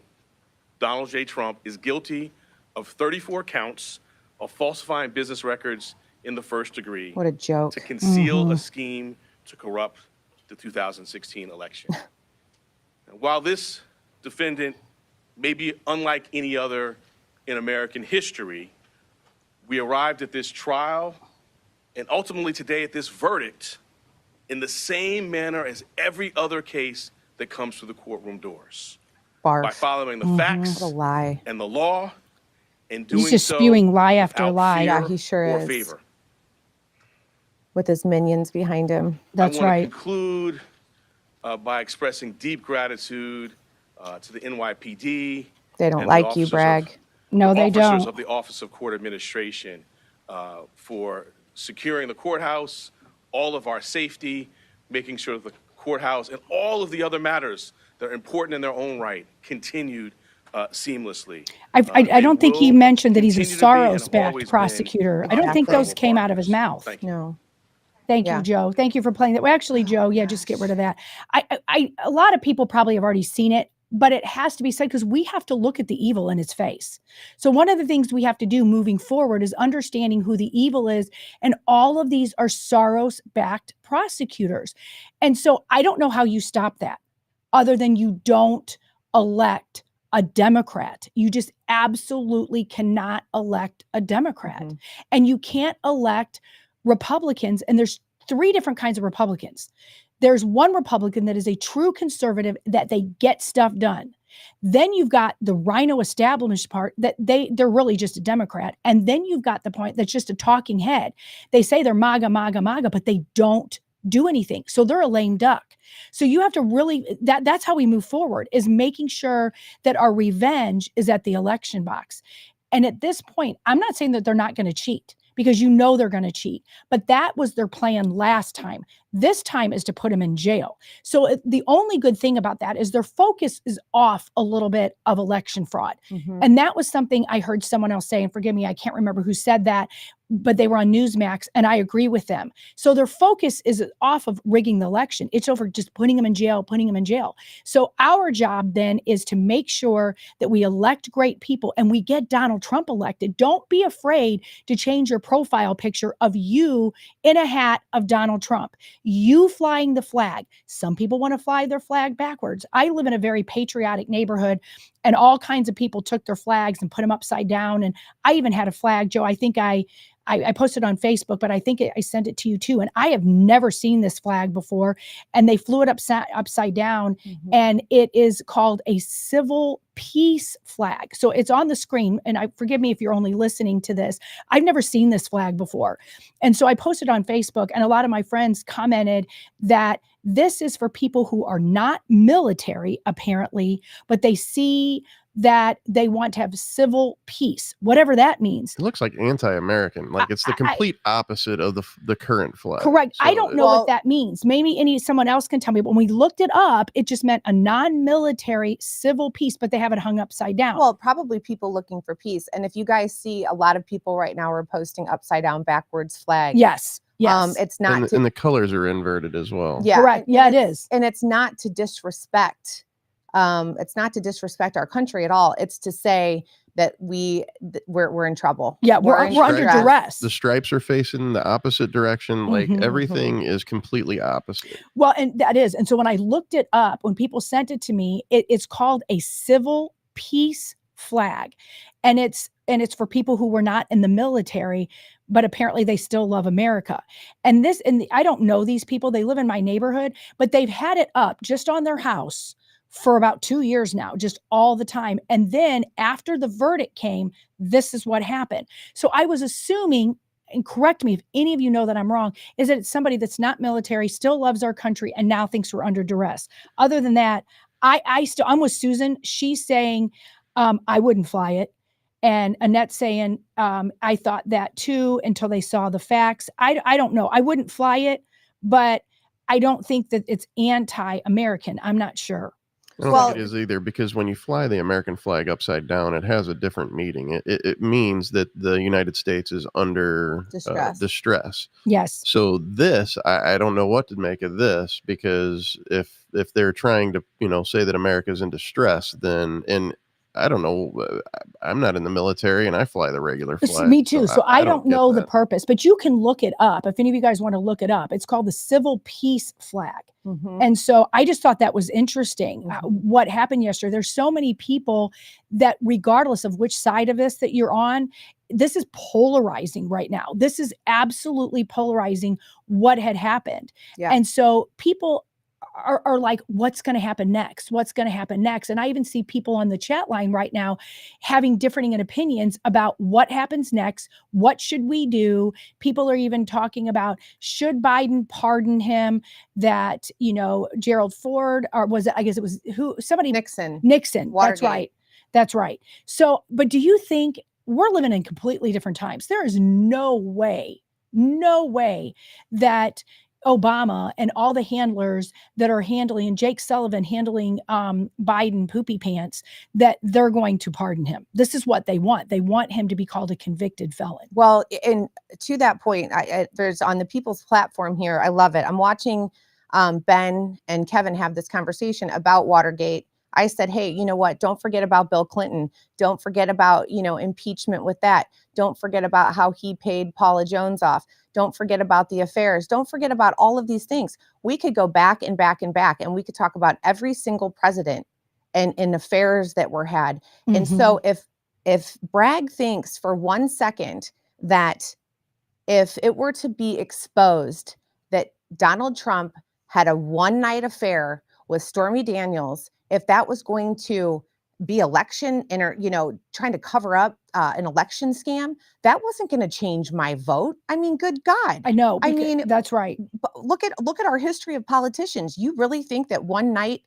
Donald J. Trump, is guilty of 34 counts of falsifying business records in the first degree What a joke. to conceal a scheme to corrupt the 2016 election. And while this defendant may be unlike any other in American history, we arrived at this trial and ultimately today at this verdict in the same manner as every other case that comes through the courtroom doors. By Barf. following the facts What a lie. and the law and doing He's just so spewing lie after without lie. Yeah, fear he sure or is. favor. With his minions behind him. That's I want right. to conclude by expressing deep gratitude to the NYPD. They don't and the like you, officers of- Bragg. No, they officers don't. of the Office of Court Administration for securing the courthouse, all of our safety, making sure that the courthouse and all of the other matters that are important in their own right continued seamlessly. I don't think he will mentioned that he's a continue to be and have always Soros-backed been prosecutor. I don't think Exactly. those came out of his mouth. Thank you. No. Thank Yeah. you, Joe. Thank you for playing that. Well, actually, Joe, yeah, just get rid of that. A lot of people probably have already seen it, but it has to be said because we have to look at the evil in its face. So one of the things we have to do moving forward is understanding who the evil is, and all of these are Soros-backed prosecutors. And so I don't know how you stop that, other than you don't elect a Democrat. You just absolutely cannot elect a Democrat, Mhm. and you can't elect Republicans. And there's three different kinds of Republicans. There's one Republican that is a true conservative, that they get stuff done. Then you've got the rhino establishment part that they're really just a Democrat. And then you've got the point that's just a talking head. They say they're MAGA, MAGA, MAGA, but they don't do anything. So they're a lame duck. So you have to really, that's how we move forward, is making sure that our revenge is at the election box. And at this point, I'm not saying that they're not going to cheat, because you know they're going to cheat, but that was their plan last time. This time is to put him in jail. So the only good thing about that is their focus is off a little bit of election fraud. Mhm. And that was something I heard someone else say, and forgive me, I can't remember who said that, but they were on Newsmax, and I agree with them. So their focus is off of rigging the election. It's over just putting them in jail, putting them in jail. So our job then is to make sure that we elect great people and we get Donald Trump elected. Don't be afraid to change your profile picture of you in a hat of Donald Trump, you flying the flag. Some people want to fly their flag backwards. I live in a very patriotic neighborhood, and all kinds of people took their flags and put them upside down. And I even had a flag, Joe. I think I posted on Facebook, but I think I sent it to you too. And I have never seen this flag before. And they flew it upside down. Mhm. And it is called a civil peace flag. So it's on the screen. And forgive me if you're only listening to this. I've never seen this flag before. And so I posted on Facebook, and a lot of my friends commented that this is for people who are not military, apparently, but they see that they want to have civil peace, whatever that means. It looks like anti-American. Like it's the complete opposite of the current flag. Correct. I So don't know what that means. Maybe someone else can tell me. But when we looked it up, it just meant a non-military civil peace, but they have it hung upside down. Well, probably people looking for peace. And if you guys see, a lot of people right now are posting upside down backwards flags. Yes. Yes. It's not and, to, and the colors are inverted as well. yeah, correct. and Yeah, it it's- is. And it's not to disrespect. It's not to disrespect our country at all. It's to say that we're in trouble. Yeah, we're in under distress. duress. The stripes are facing the opposite direction. Like Mhm. everything is completely opposite. Well, and that is. And so when I looked it up, when people sent it to me, it's called a civil peace flag. And it's for people who were not in the military, but apparently they still love America. And I don't know these people. They live in my neighborhood, but they've had it up just on their house for about 2 years now, just all the time. And then after the verdict came, this is what happened. So I was assuming, and correct me if any of you know that I'm wrong, is that it's somebody that's not military, still loves our country, and now thinks we're under duress. Other than that, I'm with Susan. She's saying, I wouldn't fly it. And Annette's saying, I thought that too until they saw the facts. I don't know. I wouldn't fly it, but I don't think that it's anti-American. I'm not sure. I don't Well- think it is either, because when you fly the American flag upside down, it has a different meaning. It means that the United States is under distress. Yes. So this, I don't know what to make of this, because if they're trying to, say that America is in distress, then, and I don't know, I'm not in the military and I fly the regular flag. Me too. So I don't get know the that. purpose, but you can look it up. If any of you guys want to look it up, it's called the civil peace flag. Mhm. And so I just thought that was interesting. Mhm. What happened yesterday, there's so many people that regardless of which side of this that you're on, this is polarizing right now. This is absolutely polarizing what had happened. Yeah. And so people are like, what's going to happen next? What's going to happen next? And I even see people on the chat line right now having differing opinions about what happens next. What should we do? People are even talking about, should Biden pardon him? That, Gerald Ford, or was it, I guess it was somebody, Nixon. That's Watergate. right. That's right. So, but do you think we're living in completely different times? There is no way that Obama and all the handlers that are handling, and Jake Sullivan handling Biden poopy pants, that they're going to pardon him. This is what they want. They want him to be called a convicted felon. Well, and to that point, there's on the People's Platform here. I love it. I'm watching Ben and Kevin have this conversation about Watergate. I said, hey, you know what? Don't forget about Bill Clinton. Don't forget about, impeachment with that. Don't forget about how he paid Paula Jones off. Don't forget about the affairs. Don't forget about all of these things. We could go back and back and back, and we could talk about every single president and affairs that were had. Mm-hmm. And so if Bragg thinks for 1 second that if it were to be exposed that Donald Trump had a one-night affair with Stormy Daniels, if that was going to be election trying to cover up an election scam, that wasn't going to change my vote. I mean, good God. I know. I mean, that's right. Look at our history of politicians. You really think that one night,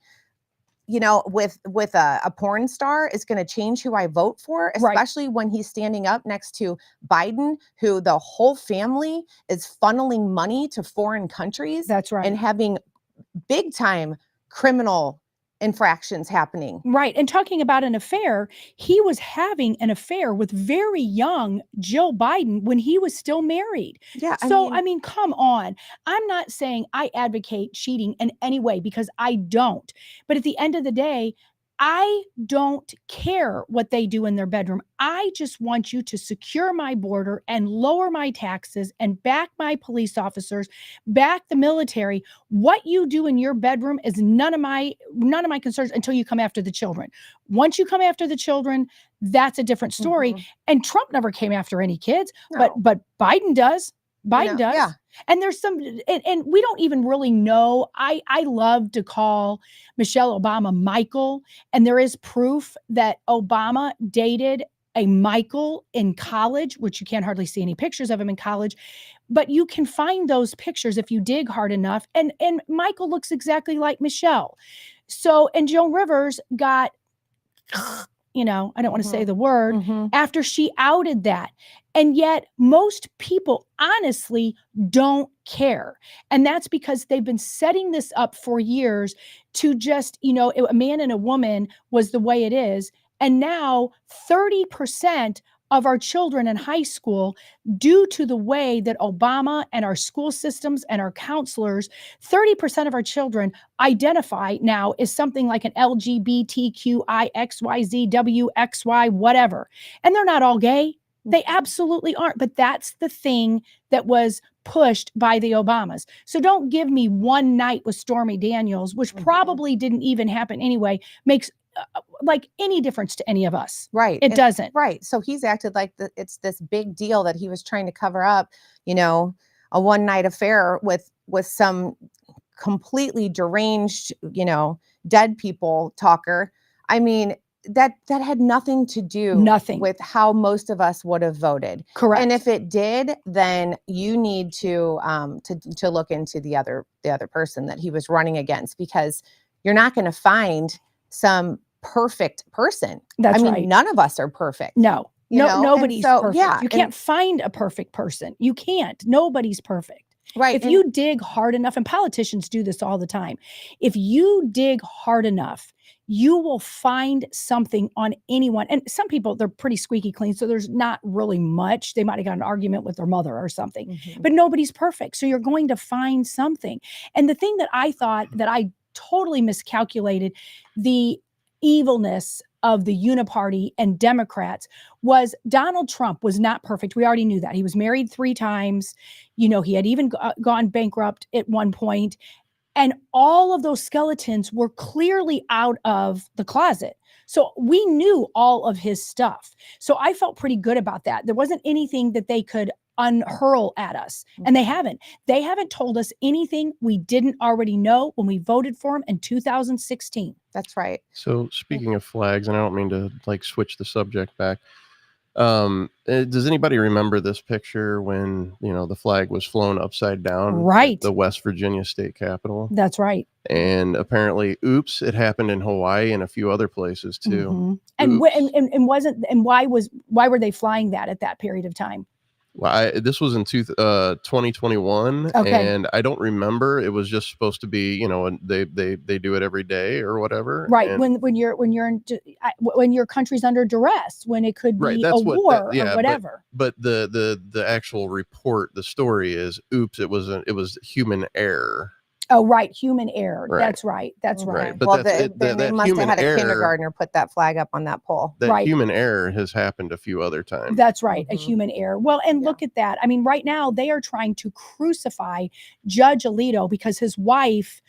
with a porn star is going to change who I vote for, especially when he's standing up next to Biden, who the whole family is funneling money to foreign countries. That's right. And having big time criminal infractions happening. Right. And talking about an affair, he was having an affair with very young Jill Biden when he was still married. Yeah. So, I mean, come on. I'm not saying I advocate cheating in any way, because I don't. But at the end of the day, I don't care what they do in their bedroom. I just want you to secure my border and lower my taxes and back my police officers, back the military. What you do in your bedroom is none of my concerns until you come after the children. Once you come after the children, that's a different story. Mhm. And Trump never came after any kids, No. but Biden does. Biden does. Yeah. And there's some, and we don't even really know. I love to call Michelle Obama Michael. And there is proof that Obama dated a Michael in college, which you can't hardly see any pictures of him in college, but you can find those pictures if you dig hard enough. And Michael looks exactly like Michelle. So, and Joan Rivers got, I don't want to say the word, after she outed that. And yet most people honestly don't care. And that's because they've been setting this up for years to just, a man and a woman was the way it is. And now 30% of our children in high school, due to the way that Obama and our school systems and our counselors, 30% of our children identify now as something like an LGBTQIXYZWXY, whatever. And they're not all gay. They absolutely aren't. But that's the thing that was pushed by the Obamas. So don't give me one night with Stormy Daniels, which probably didn't even happen anyway, makes like any difference to any of us. Right. It doesn't. Right. So he's acted like it's this big deal that he was trying to cover up, a one night affair with some completely deranged, dead people talker. I mean, that had nothing to do with how most of us would have voted. Correct. And if it did, then you need to look into the other person that he was running against, because you're not going to find some perfect person. That's right. right. None of us are perfect. No, nobody's perfect. Yeah, you can't find a perfect person. You can't. Nobody's perfect. Right. If you dig hard enough, and politicians do this all the time, if you dig hard enough, you will find something on anyone. And some people, they're pretty squeaky clean, so there's not really much. They might have got an argument with their mother or something, but nobody's perfect. So you're going to find something. And the thing that I thought that I totally miscalculated, the evilness of the Uniparty and Democrats, was Donald Trump was not perfect. We already knew that. He was married 3 times. He had even gone bankrupt at one point. And all of those skeletons were clearly out of the closet. So we knew all of his stuff. So I felt pretty good about that. There wasn't anything that they could unhurl at us. And they haven't. They haven't told us anything we didn't already know when we voted for them in 2016. That's right. So speaking of flags, and I don't mean to like switch the subject back. Does anybody remember this picture when, the flag was flown upside down at Right. the West Virginia state capitol? That's right. And apparently, oops, it happened in Hawaii and a few other places too. Mhm. And, why were they flying that at that period of time? Well, this was in 2021, Okay. and I don't remember. It was just supposed to be, and they do it every day or whatever. Right. And, When your country's under duress, when it could Right, be that's a what war that- yeah, or whatever. but the actual report, the story is, oops, it was human error. Oh, right. Human error. Right. That's right. That's Okay. right. But Well, that's they that must have human had a error. kindergartner put that flag up on that pole. That Right. human error has happened a few other times. That's right. A Mhm. human error. Well, and Yeah. look at that. I mean, right now they are trying to crucify Judge Alito because his wife,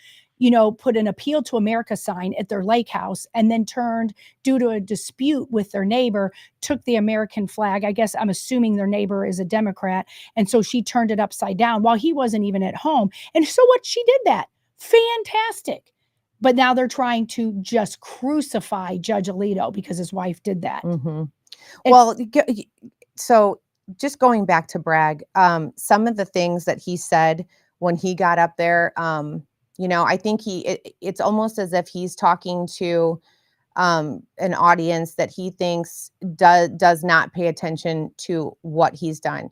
put an appeal to America sign at their lake house and then turned, due to a dispute with their neighbor, took the American flag. I guess I'm assuming their neighbor is a Democrat. And so she turned it upside down while he wasn't even at home. And so what? She did that. Fantastic. But now they're trying to just crucify Judge Alito because his wife did that. Mhm. It's- Well, so just going back to Bragg, some of the things that he said when he got up there, I think it's almost as if he's talking to an audience that he thinks does not pay attention to what he's done.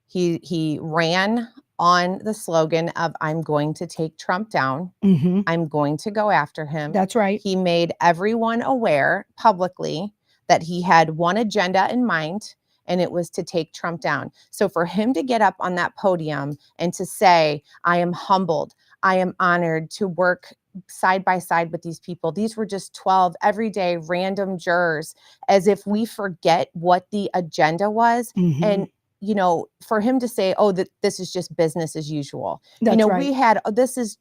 He ran on the slogan of "I'm going to take Trump down. Mhm. I'm going to go after him." That's right. He made everyone aware publicly that he had one agenda in mind, and it was to take Trump down. So for him to get up on that podium and to say, "I am humbled, I am honored to work side by side with these people. These were just 12 everyday random jurors," as if we forget what the agenda was. Mhm. And for him to say, "Oh, that this is just business as usual." That's right. We had this is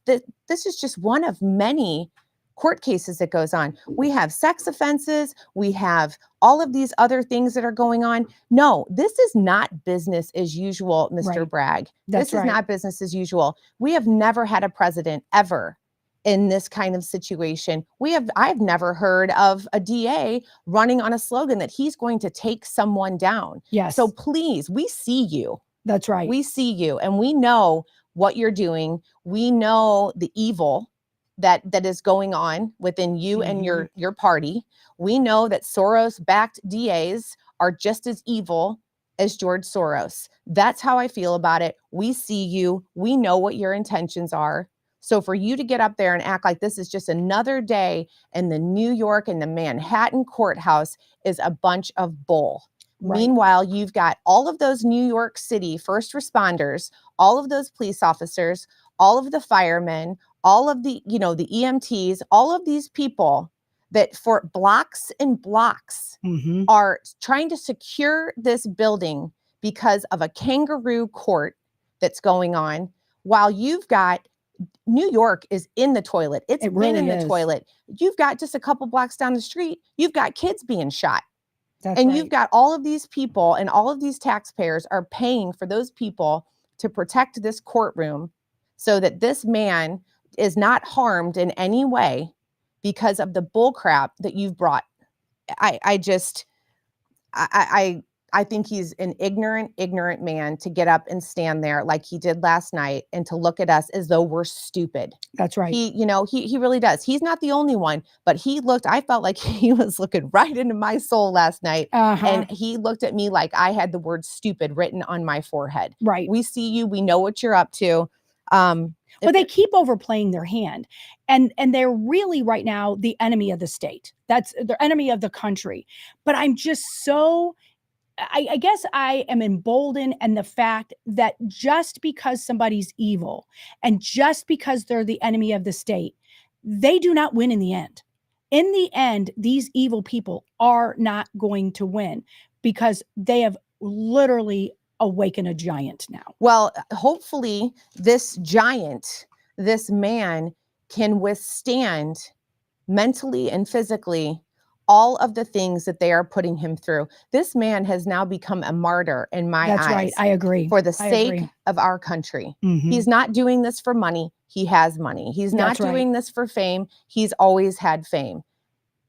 just one of many court cases that goes on. We have sex offenses, we have all of these other things that are going on. No, this is not business as usual, Mr. Right. Bragg. That's This is right. not business as usual. We have never had a president ever in this kind of situation. I've never heard of a DA running on a slogan that he's going to take someone down. Yes. So please, we see you. That's right. We see you, and we know what you're doing. We know the evil that is going on within you and your party. We know that Soros-backed DAs are just as evil as George Soros. That's how I feel about it. We see you. We know what your intentions are. So for you to get up there and act like this is just another day in the New York and the Manhattan courthouse is a bunch of bull. Right. Meanwhile, you've got all of those New York City first responders, all of those police officers, all of the firemen, all of the EMTs, all of these people that for blocks and blocks Mhm. are trying to secure this building because of a kangaroo court that's going on, while you've got New York is in the toilet. It's It been in really the is. toilet. You've got just a couple blocks down the street, you've got kids being shot. That's And right. you've got all of these people, and all of these taxpayers are paying for those people to protect this courtroom so that this man is not harmed in any way because of the bull crap that you've brought. I think he's an ignorant man to get up and stand there like he did last night and to look at us as though we're stupid. That's right. He really does. He's not the only one, but I felt like he was looking right into my soul last night. Uh-huh. And he looked at me like I had the word stupid written on my forehead. Right. We see you. We know what you're up to. Well, they keep overplaying their hand, and they're really right now the enemy of the state. That's the enemy of the country. But I'm just so, I guess I am emboldened, and the fact that just because somebody's evil and just because they're the enemy of the state, they do not win in the end. In the end, these evil people are not going to win because they have literally awakened a giant now. Well, hopefully this giant, this man can withstand mentally and physically all of the things that they are putting him through. This man has now become a martyr in my That's eyes. right. I agree. For the I sake agree. of our country. Mhm. He's not doing this for money. He has money. He's not That's right. doing this for fame. He's always had fame.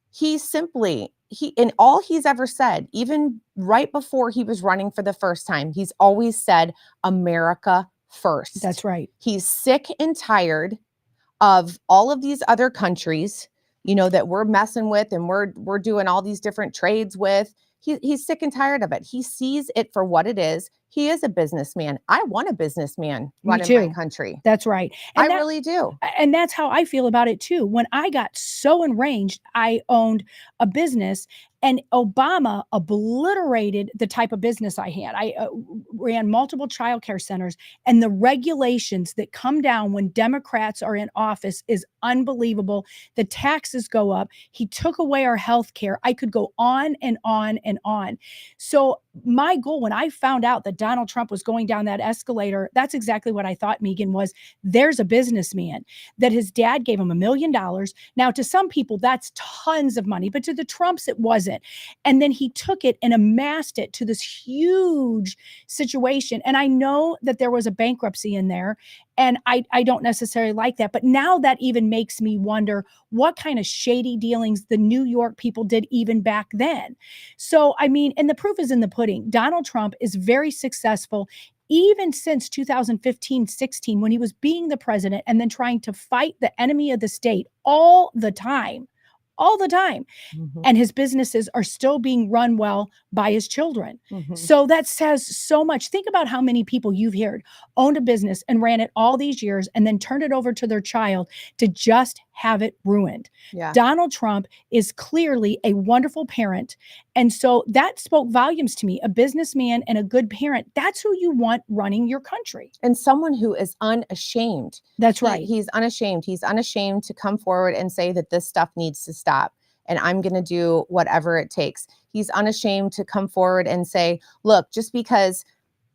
He simply, in all he's ever said, even right before he was running for the first time, he's always said, America first. That's right. He's sick and tired of all of these other countries, you know, that we're messing with and we're doing all these different trades with. He's sick and tired of it. He sees it for what it is. He is a businessman. I want a businessman running my too. country. That's right. I really do. And that's how I feel about it too. When I got so enraged, I owned a business and Obama obliterated the type of business I had. I ran multiple childcare centers, and the regulations that come down when Democrats are in office is unbelievable. The taxes go up. He took away our health care. I could go on and on and on. So my goal, when I found out that Donald Trump was going down that escalator, that's exactly what I thought, Megan, was there's a businessman that his dad gave him $1 million. Now, to some people, that's tons of money, but to the Trumps, it wasn't. And then he took it and amassed it to this huge situation. And I know that there was a bankruptcy in there, and I don't necessarily like that. But now that even makes me wonder what kind of shady dealings the New York people did even back then. So, I mean, and the proof is in the pudding. Donald Trump is very successful even since 2015-16, when he was being the president and then trying to fight the enemy of the state all the time. Mhm. And his businesses are still being run well by his children. Mhm. So that says so much. Think about how many people you've heard owned a business and ran it all these years and then turned it over to their child to just have it ruined. Yeah. Donald Trump is clearly a wonderful parent. And so that spoke volumes to me. A businessman and a good parent, that's who you want running your country. And someone who is unashamed. That's right. He's unashamed. He's unashamed to come forward and say that this stuff needs to stop. And I'm going to do whatever it takes. He's unashamed to come forward and say, look, just because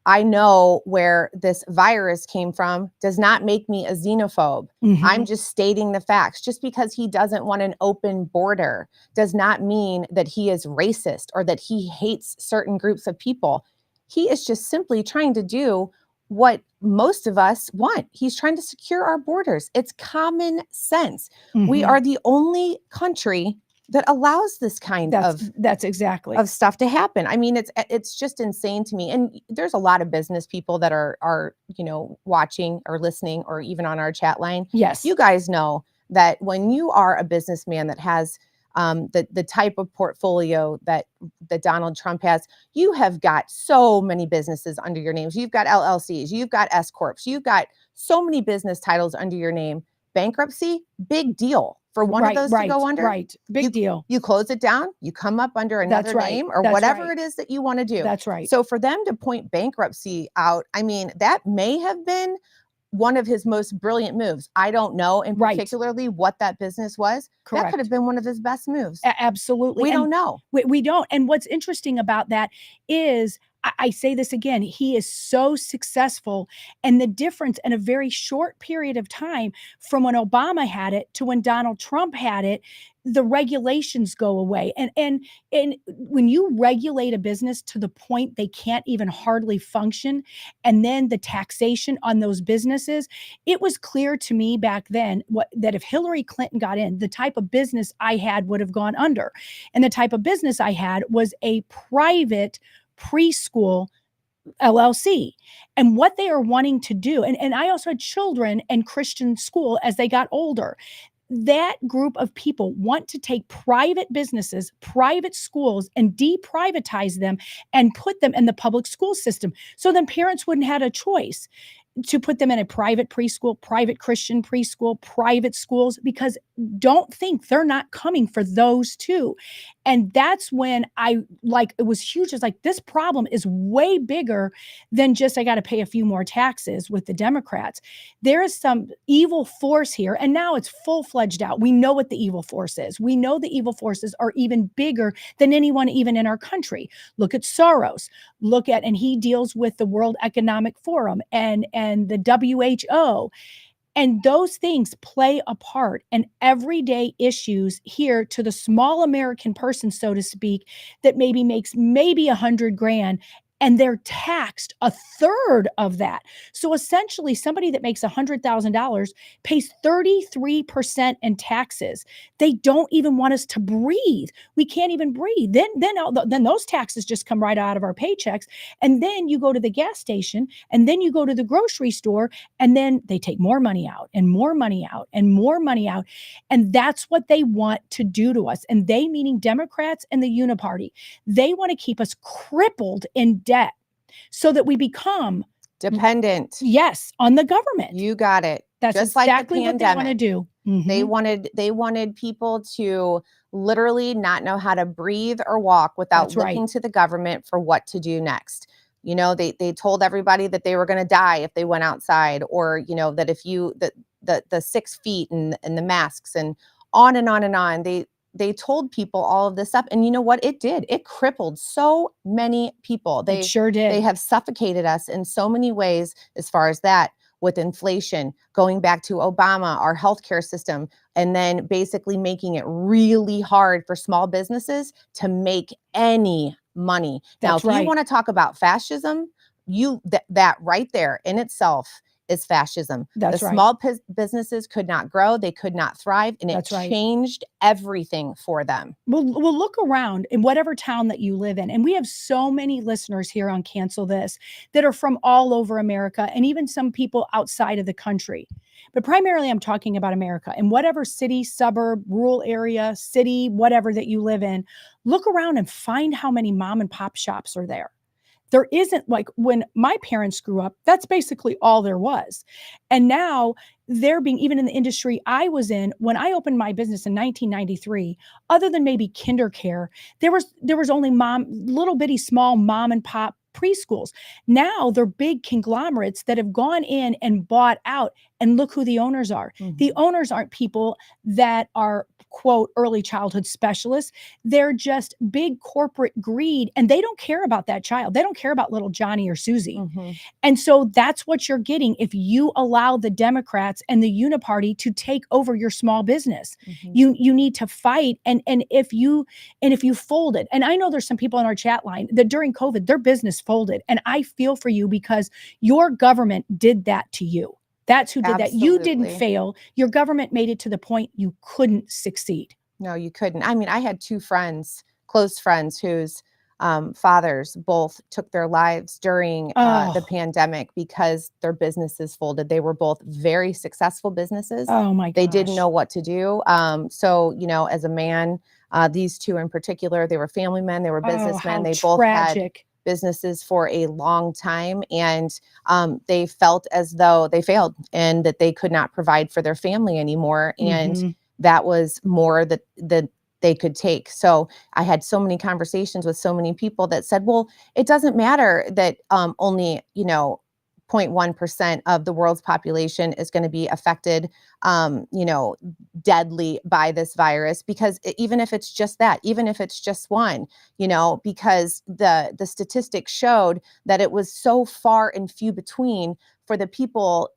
I know where this virus came from does not make me a xenophobe. Mhm. I'm just stating the facts. Just because he doesn't want an open border does not mean that he is racist or that he hates certain groups of people. He is just simply trying to do what most of us want. He's trying to secure our borders. It's common sense. We Mhm. are the only country that allows this kind That's exactly. of stuff to happen. I mean, it's just insane to me. And there's a lot of business people that are, you know, watching or listening or even on our chat line. Yes. You guys know that when you are a businessman that has the type of portfolio that Donald Trump has, you have got so many businesses under your names. You've got LLCs, you've got S corps, you've got so many business titles under your name. Bankruptcy, big deal for one of those to go under. Right. Big deal. You close it down, you come up under another That's right. name or That's whatever right. it is that you want to do. That's right. So for them to point bankruptcy out, I mean, that may have been one of his most brilliant moves. I don't know in Right. particularly what that business was. That Correct. could have been one of his best moves. Absolutely. We And don't know. we don't. And what's interesting about that is, I say this again, he is so successful, and the difference in a very short period of time from when Obama had it to when Donald Trump had it, the regulations go away. And when you regulate a business to the point they can't even hardly function, and then the taxation on those businesses, it was clear to me back then that if Hillary Clinton got in, the type of business I had would have gone under. And the type of business I had was a private preschool LLC. And what they are wanting to do, and I also had children in Christian school as they got older. That group of people want to take private businesses, private schools, and deprivatize them and put them in the public school system. So then parents wouldn't have a choice to put them in a private preschool, private Christian preschool, private schools, because don't think they're not coming for those too. And that's when it was huge. It's like, this problem is way bigger than just, I got to pay a few more taxes with the Democrats. There is some evil force here. And now it's full-fledged out. We know what the evil force is. We know the evil forces are even bigger than anyone even in our country. Look at Soros. And he deals with the World Economic Forum and the WHO. And those things play a part in everyday issues here to the small American person, so to speak, that maybe makes maybe 100 grand, and they're taxed a third of that. So essentially, somebody that makes $100,000 pays 33% in taxes. They don't even want us to breathe. We can't even breathe. Then those taxes just come right out of our paychecks. And then you go to the gas station, and then you go to the grocery store, and then they take more money out and more money out and more money out. And that's what they want to do to us. And they, meaning Democrats and the Uniparty, they want to keep us crippled in debt so that we become Dependent. yes on the government. You got it. That's Just like the exactly what they want to pandemic. do. They Mhm. wanted people to literally not know how to breathe or walk without That's right. looking to the government for what to do next. You know, they told everybody that they were going to die if they went outside, or you know that if you the 6 feet and the masks and on and on and on. They told people all of this stuff, and you know what it did? It crippled so many people. It They sure they did. have suffocated us in so many ways as far as that, with inflation, going back to Obama, our healthcare system, and then basically making it really hard for small businesses to make any money. Now, That's if you right. want to talk about fascism, that right there in itself is fascism. The That's right. small businesses could not grow, they could not thrive, and it That's right. changed everything for them. We'll look around in whatever town that you live in. And we have so many listeners here on Cancel This that are from all over America, and even some people outside of the country. But primarily, I'm talking about America. In whatever city, suburb, rural area, city, whatever that you live in, look around and find how many mom and pop shops are there. There isn't, like when my parents grew up, that's basically all there was. And now they're being, even in the industry I was in, when I opened my business in 1993, other than maybe KinderCare, there was only little bitty small mom and pop preschools. Now they're big conglomerates that have gone in and bought out, and look who the owners are. The owners aren't people that are quote early childhood specialists. They're just big corporate greed, and they don't care about that child. They don't care about little Johnny or Susie. Mhm. And so that's what you're getting if you allow the Democrats and the Uniparty to take over your small business. Mhm. You need to fight, and if you fold it. And I know there's some people on our chat line that during COVID their business folded, and I feel for you because your government did that to you. That's who did that. You didn't Absolutely. fail. Your government made it to the point you couldn't succeed. No, you couldn't. I mean, I had two friends, close friends, whose fathers both took their lives during the Oh, pandemic because their businesses folded. They were both very successful businesses. oh my They didn't gosh. know what to do. So, you know, as a man, these two in particular, they were family men, they were Oh, businessmen. how They both had tragic. businesses for a long time, and they felt as though they failed and that they could not provide for their family anymore. And Mhm. that was more that they could take. So I had so many conversations with so many people that said, well, it doesn't matter that only, you know, 0.1% of the world's population is going to be affected, you know, deadly by this virus, because even if it's just that, even if it's just one, you know, because the statistics showed that it was so far and few between for the people,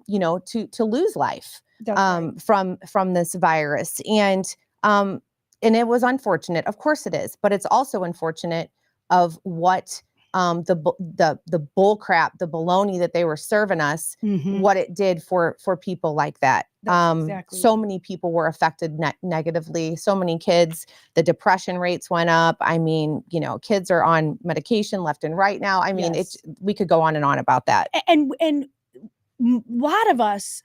you know, to lose life That's right. from this virus. And it was unfortunate, of course it is, but it's also unfortunate of what the bull crap, the baloney that they were serving us, Mhm. what it did for people like that. That's exactly So it. many people were affected negatively. So many kids, the depression rates went up. I mean, you know, kids are on medication left and right now. I mean, Yes. we could go on and on about that. And a lot of us,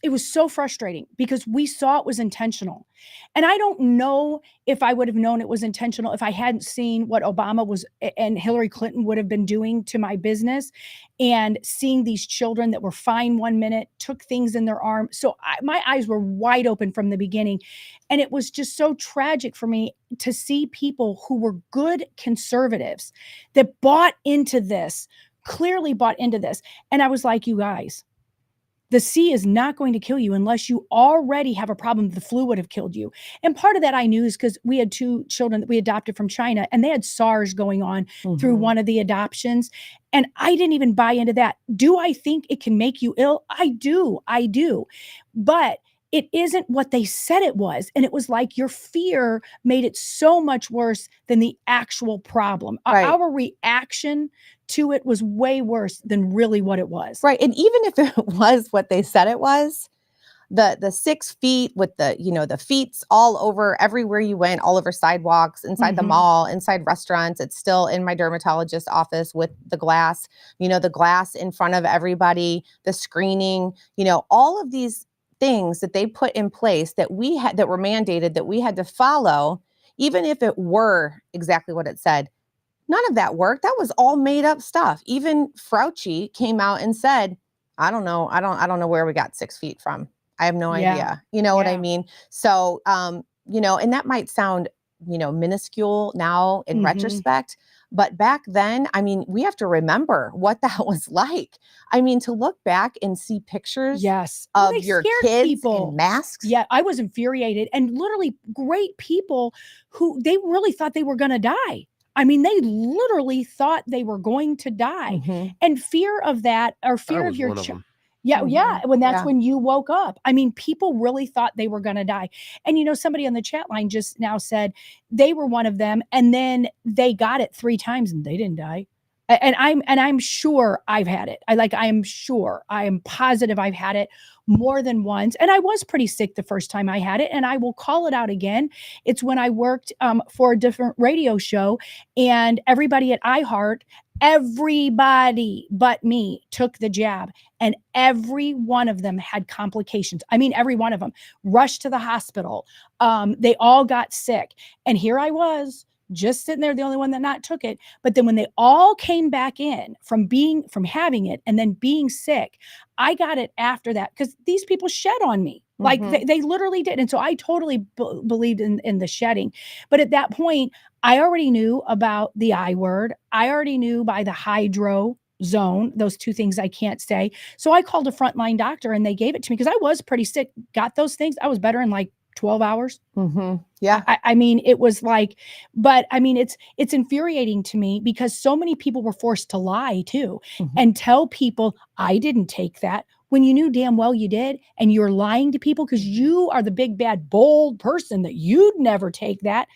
it was so frustrating because we saw it was intentional. And I don't know if I would have known it was intentional if I hadn't seen what Obama was and Hillary Clinton would have been doing to my business, and seeing these children that were fine 1 minute, took things in their arm. So my eyes were wide open from the beginning. And it was just so tragic for me to see people who were good conservatives that bought into this, clearly bought into this. And I was like, you guys, The sea is not going to kill you unless you already have a problem. The flu would have killed you. And part of that I knew is because we had 2 children that we adopted from China, and they had SARS going on through Mhm. one of the adoptions. And I didn't even buy into that. Do I think it can make you ill? I do. I do. But it isn't what they said it was. And it was like your fear made it so much worse than the actual problem. Right. Our reaction to it was way worse than really what it was. Right. And even if it was what they said it was, the 6 feet with the, the feet all over everywhere you went, all over sidewalks, inside the Mhm. mall, inside restaurants. It's still in my dermatologist's office with the glass, the glass in front of everybody, the screening, all of these things that they put in place that we had, that were mandated, that we had to follow, even if it were exactly what it said. None of that worked. That was all made up stuff. Even Fauci came out and said, I don't know. I don't know where we got 6 feet from. I have no Yeah. idea. You know what I Yeah. mean? So, and that might sound, minuscule now in Mhm. retrospect, but back then, I mean, we have to remember what that was like. I mean, to look back and see pictures Yes. Well, of they your scared kids people. in masks. Yeah, I was infuriated, and literally great people who they really thought they were gonna die. I mean, they literally thought they were going to die. Mhm. And fear of that, or I fear of was your one of them. yeah, yeah, when that's Yeah. when you woke up. I mean, people really thought they were gonna die. And, somebody on the chat line just now said they were one of them, and then they got it 3 times and they didn't die. And I'm sure I've had it. I am sure. I am positive I've had it more than once. And I was pretty sick the first time I had it, and I will call it out again. It's when I worked for a different radio show, and everybody at iHeart, everybody but me took the jab, and every one of them had complications. I mean, every one of them rushed to the hospital. They all got sick, and here I was just sitting there, the only one that not took it. But then when they all came back in from having it and then being sick, I got it after that because these people shed on me. Like Mhm. they literally did. And so I totally believed in the shedding. But at that point, I already knew about the I word. I already knew by the hydro zone, those 2 things I can't say. So I called a frontline doctor and they gave it to me because I was pretty sick, got those things. I was better in like 12 hours. Mhm. Yeah. I mean, it was like, but I mean, it's infuriating to me because so many people were forced to lie too Mhm. and tell people I didn't take that when you knew damn well you did, and you're lying to people because you are the big bad bold person that you'd never take that,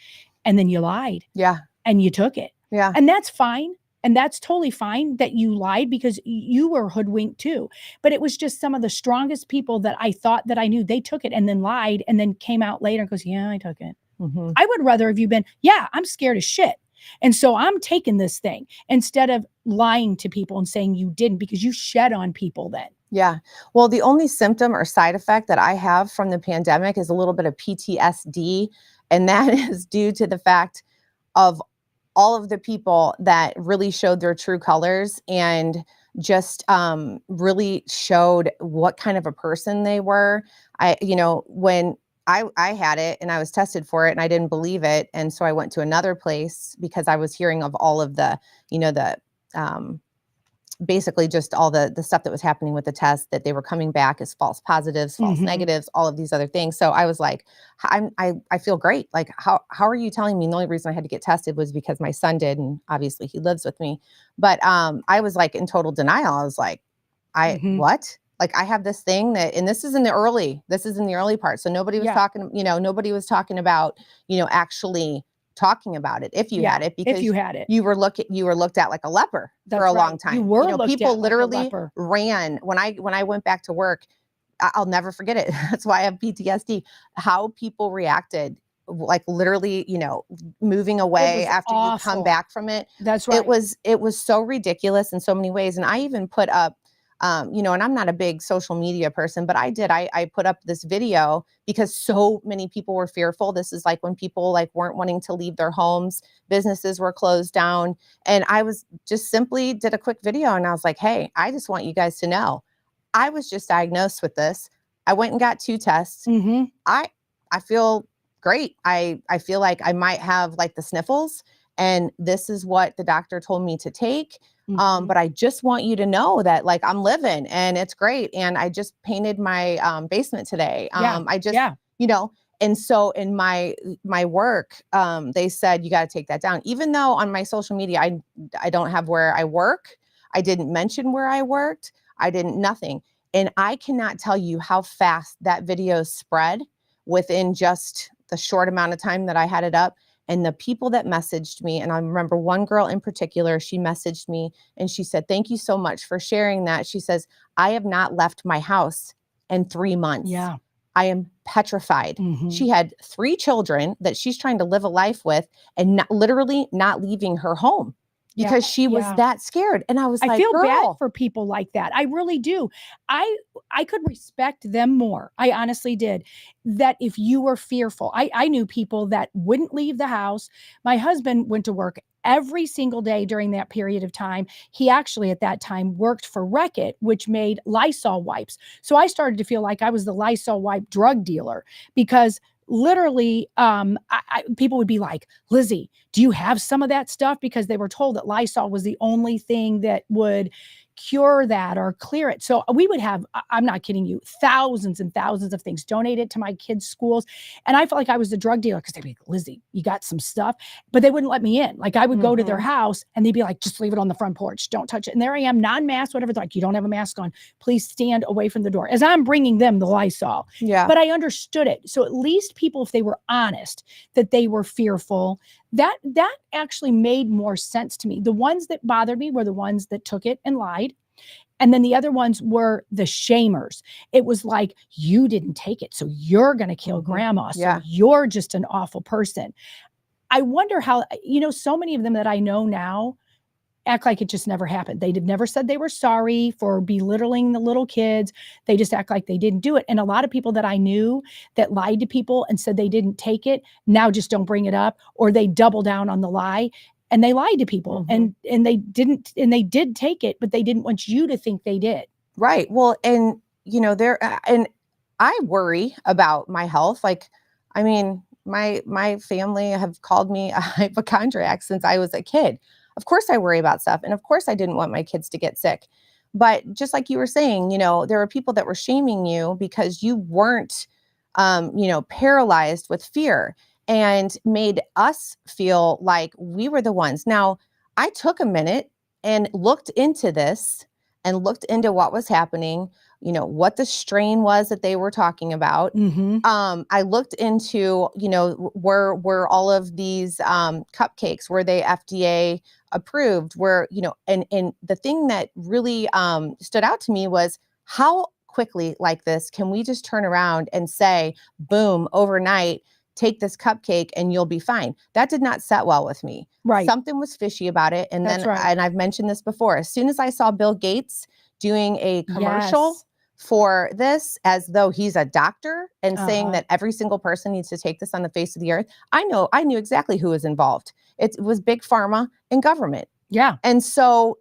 and then you lied Yeah. and you took it, Yeah. and that's fine. And that's totally fine that you lied because you were hoodwinked too. But it was just some of the strongest people that I thought that I knew, they took it and then lied and then came out later and goes, yeah, I took it. Mhm. I would rather have you been, yeah, I'm scared as shit. And so I'm taking this thing instead of lying to people and saying you didn't because you shed on people then. Yeah. Well, the only symptom or side effect that I have from the pandemic is a little bit of PTSD. And that is due to the fact of all of the people that really showed their true colors and just really showed what kind of a person they were. When I had it and I was tested for it and I didn't believe it. And so I went to another place because I was hearing of all of the, um, basically just all the stuff that was happening with the test, that they were coming back as false positives, false Mhm. negatives, all of these other things. So I was like, I feel great. Like, how are you telling me? And the only reason I had to get tested was because my son did, and obviously he lives with me. But I was like in total denial. I was like, Mhm. what? Like, I have this thing that, and this is in the early part. So nobody was Yeah. nobody was talking about, actually talking about it if you Yeah, had it, if because you had it. you were looked at like a leper That's for a long right. time. You were looked people at like a literally leper. ran when I went back to work. I'll never forget it. That's why I have PTSD. How people reacted, like literally, moving away was after you come awful. back from it. That's right. It was so ridiculous in so many ways. And I even put up, and I'm not a big social media person, but I put up this video because so many people were fearful. This is like when people like weren't wanting to leave their homes, businesses were closed down. And I was just simply did a quick video and I was like, hey, I just want you guys to know, I was just diagnosed with this. I went and got 2 tests. Mm-hmm. I feel great. I feel like I might have like the sniffles, and this is what the doctor told me to take. Mhm. But I just want you to know that like I'm living and it's great. And I just painted my basement today. Yeah. I just, Yeah. you know, and so in my work, they said you got to take that down. Even though on my social media, I don't have where I work. I didn't mention where I worked. I didn't nothing. And I cannot tell you how fast that video spread within just the short amount of time that I had it up. And the people that messaged me, and I remember one girl in particular, she messaged me and she said, "Thank you so much for sharing that." She says, "I have not left my house in 3 months. Yeah. I am petrified." Mhm. She had 3 children that she's trying to live a life with and literally not leaving her home Yeah. because she was Yeah. that scared. And I was I like, feel bad girl, for people like that. I really do. I I could respect them more. I honestly did. That if you were fearful. I knew people that wouldn't leave the house. My husband went to work every single day during that period of time. He actually at that time worked for Reckitt, which made Lysol wipes. So I started to feel like I was the Lysol wipe drug dealer because literally people would be like, "Lizzie, do you have some of that stuff?" Because they were told that Lysol was the only thing that would cure that or clear it. So we would have, I'm not kidding you, thousands and thousands of things donated to my kids' schools. And I felt like I was the drug dealer because they'd be like, "Lizzie, you got some stuff," but they wouldn't let me in. Like I would go to their house and they'd be like, "Just leave it on the front porch. Don't touch it." And there I am, non-mask, whatever. They're like, "You don't have a mask on. Please stand away from the door," as I'm bringing them the Lysol. yeah, But I understood it. So at least people, if they were honest that they were fearful, that actually made more sense to me. The ones that bothered me were the ones that took it and lied. And then the other ones were the shamers. It was like, "You didn't take it, so you're going to kill grandma. So Yeah. you're just an awful person." I wonder how, so many of them that I know now act like it just never happened. They'd have never said they were sorry for belittling the little kids. They just act like they didn't do it. And a lot of people that I knew that lied to people and said they didn't take it now just don't bring it up, or they double down on the lie and they lied to people and they didn't, and they did take it, but they didn't want you to think they did. right. Well, and and I worry about my health. Like, I mean, my family have called me a hypochondriac since I was a kid. Of course I worry about stuff. And of course I didn't want my kids to get sick. But just like you were saying, there were people that were shaming you because you weren't paralyzed with fear and made us feel like we were the ones. Now, I took a minute and looked into this and looked into what was happening, what the strain was that they were talking about. Mm-hmm. I looked into, were all of these cupcakes, were they FDA approved? And the thing that really stood out to me was how quickly like this can we just turn around and say, boom, overnight, take this cupcake and you'll be fine. That did not set well with me. Right. Something was fishy about it. And That's then, right. and I've mentioned this before, as soon as I saw Bill Gates doing a commercial Yes. for this as though he's a doctor and saying Uh-huh. that every single person needs to take this on the face of the earth, I knew exactly who was involved. It was big pharma and government. Yeah. And so,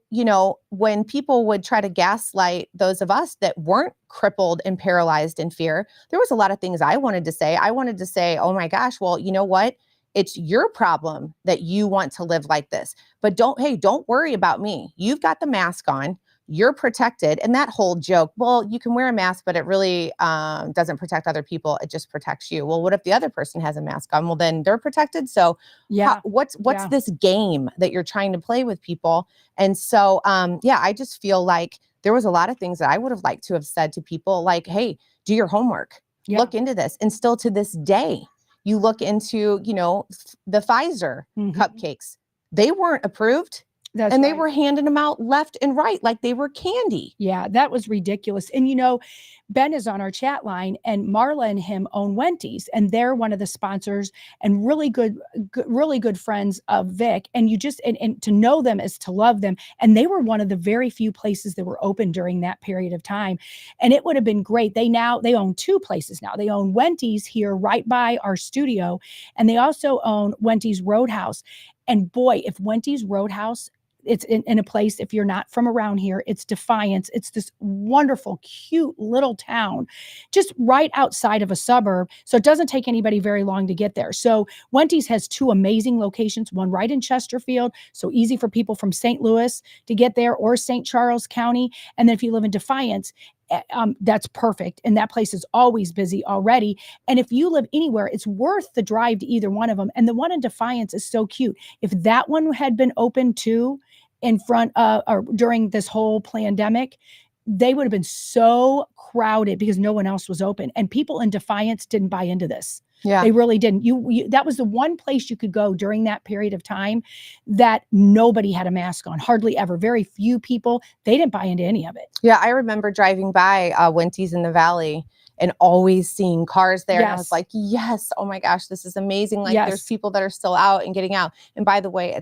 when people would try to gaslight those of us that weren't crippled and paralyzed in fear, there was a lot of things I wanted to say. I wanted to say, oh my gosh, well, you know what? It's your problem that you want to live like this. But don't worry about me. You've got the mask on. You're protected. And that whole joke, well, you can wear a mask, but it really doesn't protect other people. It just protects you. Well, what if the other person has a mask on? Well, then they're protected. So Yeah. what's Yeah. this game that you're trying to play with people? And so, I just feel like there was a lot of things that I would have liked to have said to people like, hey, do your homework, Yeah. look into this. And still to this day, you look into, the Pfizer Mhm. cupcakes, they weren't approved. That's And they right. were handing them out left and right like they were candy. Yeah, that was ridiculous. And Ben is on our chat line, and Marla and him own Wendy's, and they're one of the sponsors and really good friends of Vic. And you just and to know them is to love them. And they were one of the very few places that were open during that period of time. And it would have been great. They own 2 places now. They own Wendy's here right by our studio, and they also own Wendy's Roadhouse. And boy, if Wendy's Roadhouse it's in a place, if you're not from around here, it's Defiance. It's this wonderful, cute little town just right outside of a suburb. So it doesn't take anybody very long to get there. So Wendy's has two amazing locations, one right in Chesterfield, so easy for people from St. Louis to get there, or St. Charles County. And then if you live in Defiance, that's perfect. And that place is always busy already. And if you live anywhere, it's worth the drive to either one of them. And the one in Defiance is so cute. If that one had been open too in front or during this whole pandemic, they would have been so crowded because no one else was open. And people in Defiance didn't buy into this. Yeah. They really didn't. That was the one place you could go during that period of time that nobody had a mask on, hardly ever. Very few people. They didn't buy into any of it. Yeah, I remember driving by Wendy's in the Valley and always seeing cars there. And I was Yes. like, yes, oh my gosh, this is amazing. Like Yes. there's people that are still out and getting out. And by the way,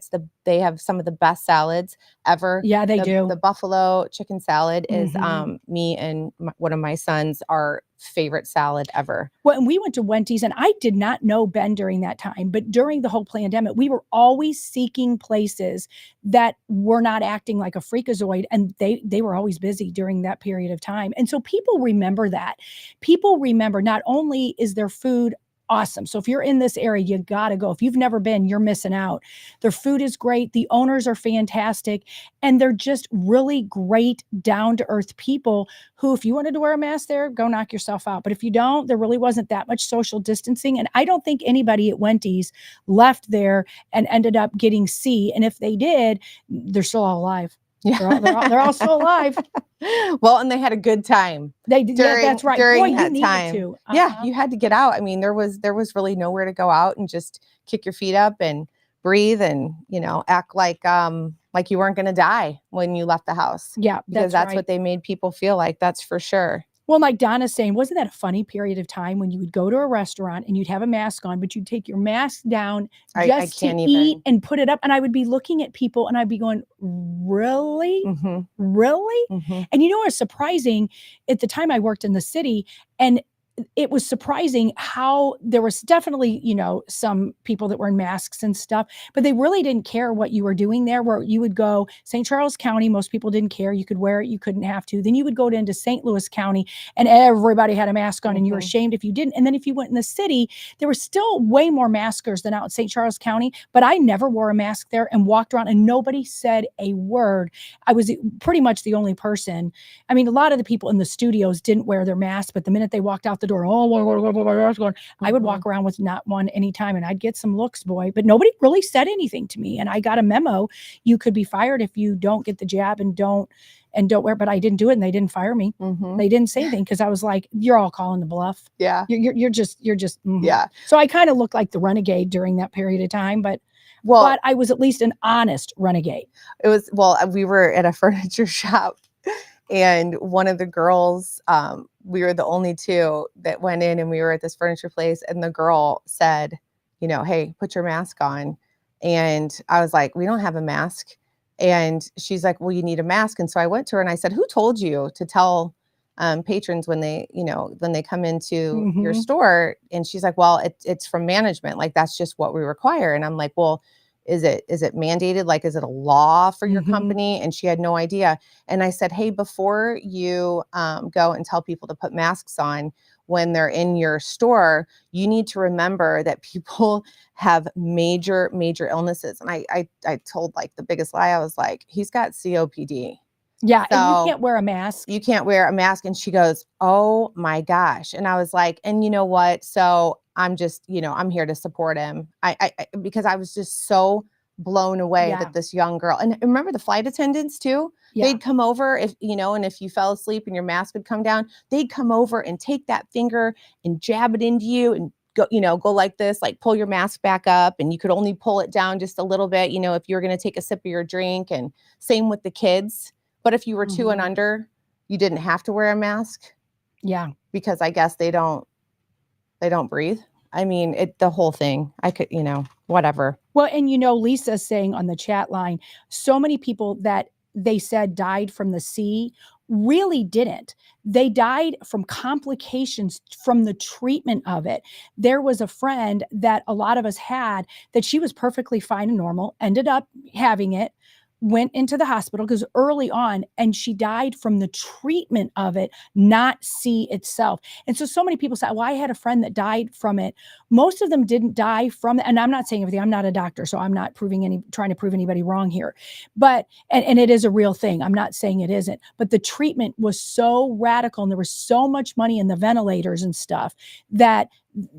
they have some of the best salads ever. Yeah, they do. The buffalo chicken salad is Mhm. me and one of my sons, our favorite salad ever. Well, and we went to Wendy's, and I did not know Ben during that time, but during the whole pandemic, we were always seeking places that were not acting like a freakazoid, and they were always busy during that period of time. And so people remember that. People remember not only is their food awesome. So if you're in this area, you got to go. If you've never been, you're missing out. Their food is great. The owners are fantastic. And they're just really great, down to earth people who, if you wanted to wear a mask there, go knock yourself out. But if you don't, there really wasn't that much social distancing. And I don't think anybody at Wendy's left there and ended up getting C. And if they did, they're still all alive. Yeah. They're all still alive. Well, and they had a good time. They did. Yeah, that's right. During Boy, you that needed time. to. Yeah, Uh-huh. you had to get out. I mean, there was really nowhere to go out and just kick your feet up and breathe and, act like you weren't going to die when you left the house. Yeah, Because that's right. what they made people feel like. That's for sure. Well, like Donna's saying, wasn't that a funny period of time when you would go to a restaurant and you'd have a mask on, but you'd take your mask down I just to can't eat even. and put it up? And I would be looking at people and I'd be going, really? Hmm. Really? Hmm. And you know what's surprising? At the time I worked in the city, and it was surprising how there was definitely, some people that were in masks and stuff, but they really didn't care what you were doing there. Where you would go St. Charles County, most people didn't care. You could wear it, you couldn't have to. Then you would go into St. Louis County and everybody had a mask on and you were Mhm. ashamed if you didn't. And then if you went in the city, there were still way more maskers than out in St. Charles County, but I never wore a mask there and walked around and nobody said a word. I was pretty much the only person. I mean, a lot of the people in the studios didn't wear their masks, but the minute they walked out the door, I would walk around with not one anytime, and I'd get some looks, boy. But nobody really said anything to me, and I got a memo: you could be fired if you don't get the jab and don't wear. But I didn't do it, and they didn't fire me. Hmm. They didn't say anything because I was like, "You're all calling the bluff. Yeah. You're just mhm." Yeah. So I kind of looked like the renegade during that period of time, but Well, I was at least an honest renegade. we were at a furniture shop and one of the girls, we were the only two that went in, and we were at this furniture place, and the girl said, hey, put your mask on. And I was like, we don't have a mask. And she's like, well, you need a mask. And so I went to her and I said, who told you to tell patrons when they come into your Mhm. store? And she's like, well, it's from management. Like, that's just what we require. And I'm like, well, is it mandated? Like, is it a law for your Mhm. company? And she had no idea. And I said, hey, before you go and tell people to put masks on when they're in your store, you need to remember that people have major illnesses. And I told like the biggest lie. I was like, he's got COPD. Yeah, and So- you can't wear a mask. You can't wear a mask. And she goes, oh my gosh. And I was like, and you know what? So I'm just, I'm here to support him. I because I was just so blown away Yeah. that this young girl, and remember the flight attendants too, Yeah. they'd come over and if you fell asleep and your mask would come down, they'd come over and take that finger and jab it into you and go like this, like pull your mask back up, and you could only pull it down just a little bit, if you're going to take a sip of your drink. And same with the kids. But if you were 2 and Mhm. under, you didn't have to wear a mask Yeah. because I guess they don't breathe. I mean, the whole thing. I could, whatever. Well, and Lisa's saying on the chat line, so many people that they said died from the sea really didn't. They died from complications from the treatment of it. There was a friend that a lot of us had that she was perfectly fine and normal, ended up having it, went into the hospital because early on, and she died from the treatment of it, not C itself. And so many people say, well, I had a friend that died from it. Most of them didn't die from it. And I'm not saying everything. I'm not a doctor, so I'm not trying to prove anybody wrong here. But, and it is a real thing. I'm not saying it isn't. But the treatment was so radical and there was so much money in the ventilators and stuff that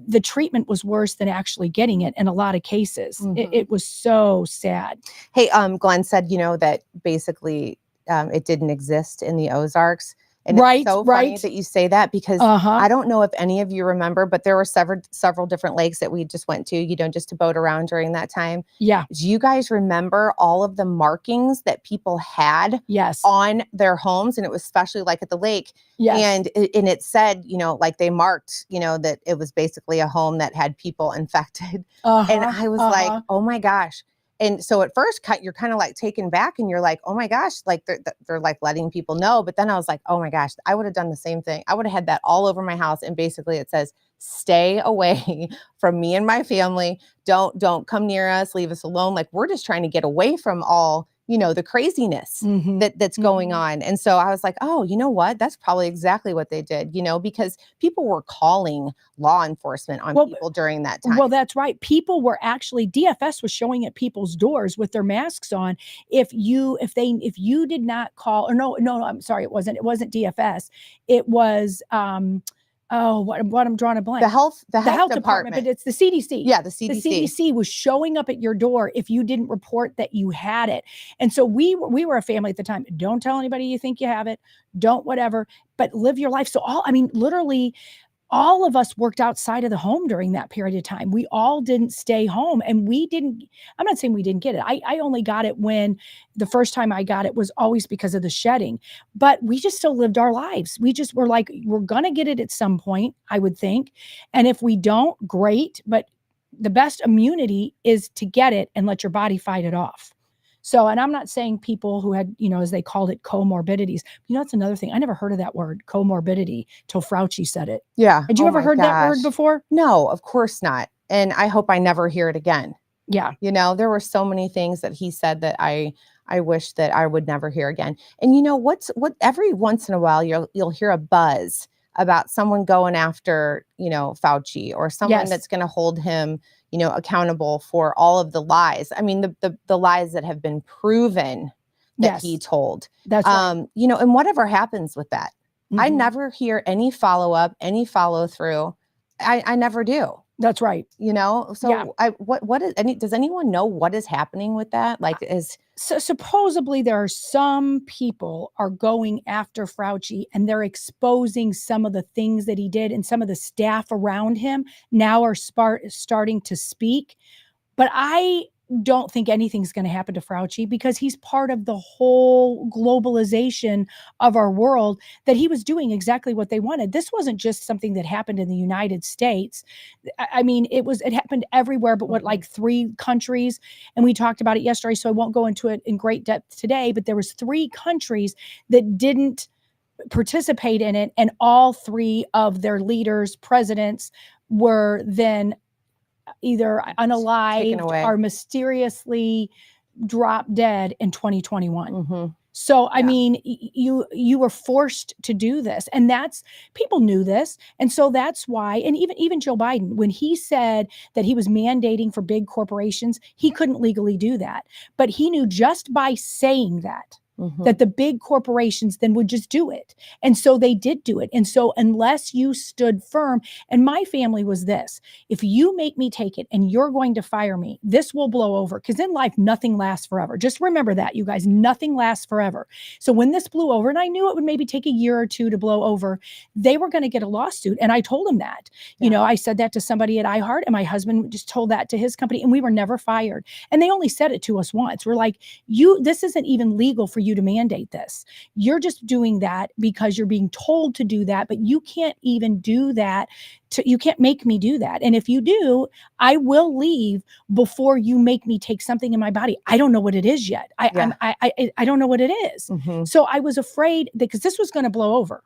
the treatment was worse than actually getting it in a lot of cases. It was so sad. Hey, Glenn said, that basically it didn't exist in the Ozarks. And Right, it's so funny right. that you say that because I don't know if any of you remember, but there were several different lakes that we just went to, just to boat around during that time. Yeah. Do you guys remember all of the markings that people had Yes. on their homes? And it was especially like at the lake. Yes. And it said, like they marked, that it was basically a home that had people infected. And I was like, oh my gosh. And so at first you're kind of like taken back and you're like, oh my gosh, like they're like letting people know. But then I was like, oh my gosh, I would have done the same thing. I would have had that all over my house. And basically it says, stay away from me and my family. Don't come near us. Leave us alone. Like we're just trying to get away from all, the craziness that's going on. And so I was like, oh, you know what? That's probably exactly what they did, because people were calling law enforcement on people during that time. Well, that's right. People were actually, DFS was showing at people's doors with their masks on. If you did not call, or no, I'm sorry, it wasn't DFS. It was, what I'm drawing a blank. The health department, but it's the CDC. Yeah, the CDC. The CDC was showing up at your door if you didn't report that you had it. And so we were a family at the time. Don't tell anybody you think you have it. Don't whatever, but live your life. So literally all of us worked outside of the home during that period of time. We all didn't stay home, and I'm not saying we didn't get it. I only got it when the first time I got it was always because of the shedding, but we just still lived our lives. We just were like, we're going to get it at some point, I would think. And if we don't, great. But the best immunity is to get it and let your body fight it off. So, and I'm not saying people who had, as they called it, comorbidities. That's another thing. I never heard of that word, comorbidity, till Fauci said it. Yeah. Had you ever heard that word before? No, of course not. And I hope I never hear it again. Yeah. There were so many things that he said that I wish that I would never hear again. And what every once in a while you'll hear a buzz about someone going after, Fauci, or someone that's going to hold him, accountable for all of the lies. I mean, the lies that have been proven that he told. That's right. And whatever happens with that, I never hear any follow-up, any follow-through. I never do. That's right. So does anyone know what is happening with that? So supposedly there are some people are going after Fauci, and they're exposing some of the things that he did, and some of the staff around him now are starting to speak. But I don't think anything's going to happen to Fauci, because he's part of the whole globalization of our world, that he was doing exactly what they wanted. This wasn't just something that happened in the United States. I mean, it happened everywhere, but like 3 countries. And we talked about it yesterday, so I won't go into it in great depth today, but there was 3 countries that didn't participate in it. And all 3 of their leaders, presidents, were then either unalived or mysteriously dropped dead in 2021. So, I mean, you were forced to do this, and people knew this. And so that's why, and even Joe Biden, when he said that he was mandating for big corporations, he couldn't legally do that. But he knew just by saying that the big corporations then would just do it. And so they did do it. And so unless you stood firm, and my family was this, if you make me take it and you're going to fire me, this will blow over. Because in life, nothing lasts forever. Just remember that, you guys, nothing lasts forever. So when this blew over, and I knew it would maybe take a year or 2 to blow over, they were going to get a lawsuit. And I told them that. I said that to somebody at iHeart, and my husband just told that to his company, and we were never fired. And they only said it to us once. We're like, this isn't even legal for you to mandate this. You're just doing that because you're being told to do that, but you can't even do that. You can't make me do that. And if you do, I will leave before you make me take something in my body. I don't know what it is yet. I don't know what it is. So I was afraid that, because this was going to blow over.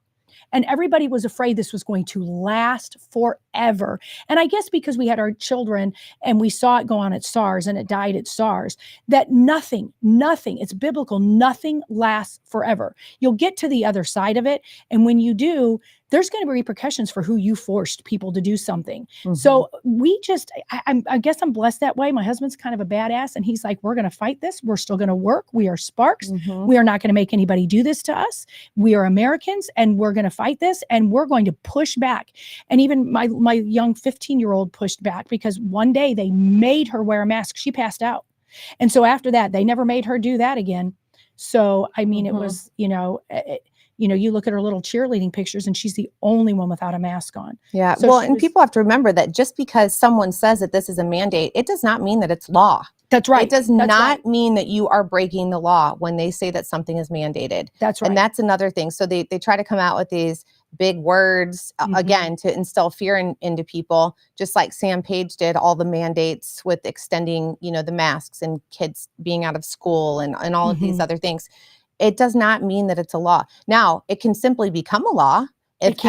And everybody was afraid this was going to last forever. And I guess because we had our children and we saw it go on at SARS and it died at SARS, that nothing, it's biblical, nothing lasts forever. You'll get to the other side of it. And when you do, there's going to be repercussions for who you forced people to do something. So we just, I guess I'm blessed that way. My husband's kind of a badass and he's like, we're going to fight this. We're still going to work. We are Sparks. We are not going to make anybody do this to us. We are Americans and we're going to fight this and we're going to push back. And even my young 15-year-old pushed back because one day they made her wear a mask. She passed out. And so after that, they never made her do that again. So, I mean, it was, you look at her little cheerleading pictures and she's the only one without a mask on. Yeah. So Well, and people have to remember that just because someone says that this is a mandate, it does not mean that it's law. That's right. It does not mean that you are breaking the law when they say that something is mandated. That's right. And that's another thing. So they try to come out with these big words, again, to instill fear into people, just like Sam Page did all the mandates with extending, the masks and kids being out of school and all of these other things. It does not mean that it's a law. Now, it can simply become a law if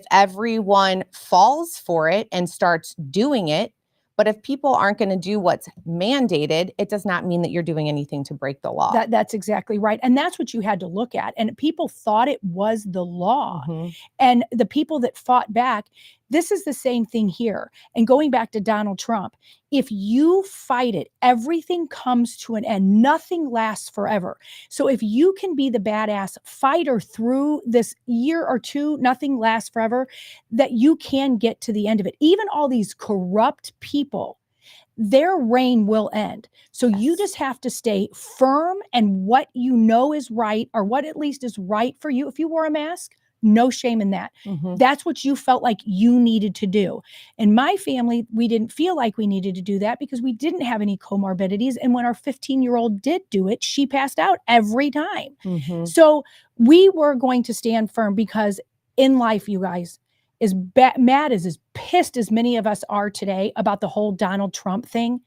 everyone falls for it and starts doing it. But if people aren't going to do what's mandated, it does not mean that you're doing anything to break the law. That's exactly right. And that's what you had to look at. And people thought it was the law. And the people that fought back, this is the same thing here. And going back to Donald Trump, if you fight it, everything comes to an end. Nothing lasts forever. So if you can be the badass fighter through this year or two, nothing lasts forever, that you can get to the end of it. Even all these corrupt people, their reign will end. So you just have to stay firm and what you know is right, or what at least is right for you. If you wore a mask, no shame in that. That's what you felt like you needed to do. In my family, we didn't feel like we needed to do that because we didn't have any comorbidities. And when our 15-year-old did do it, she passed out every time. So we were going to stand firm because in life, you guys, as mad as pissed as many of us are today about the whole Donald Trump thing,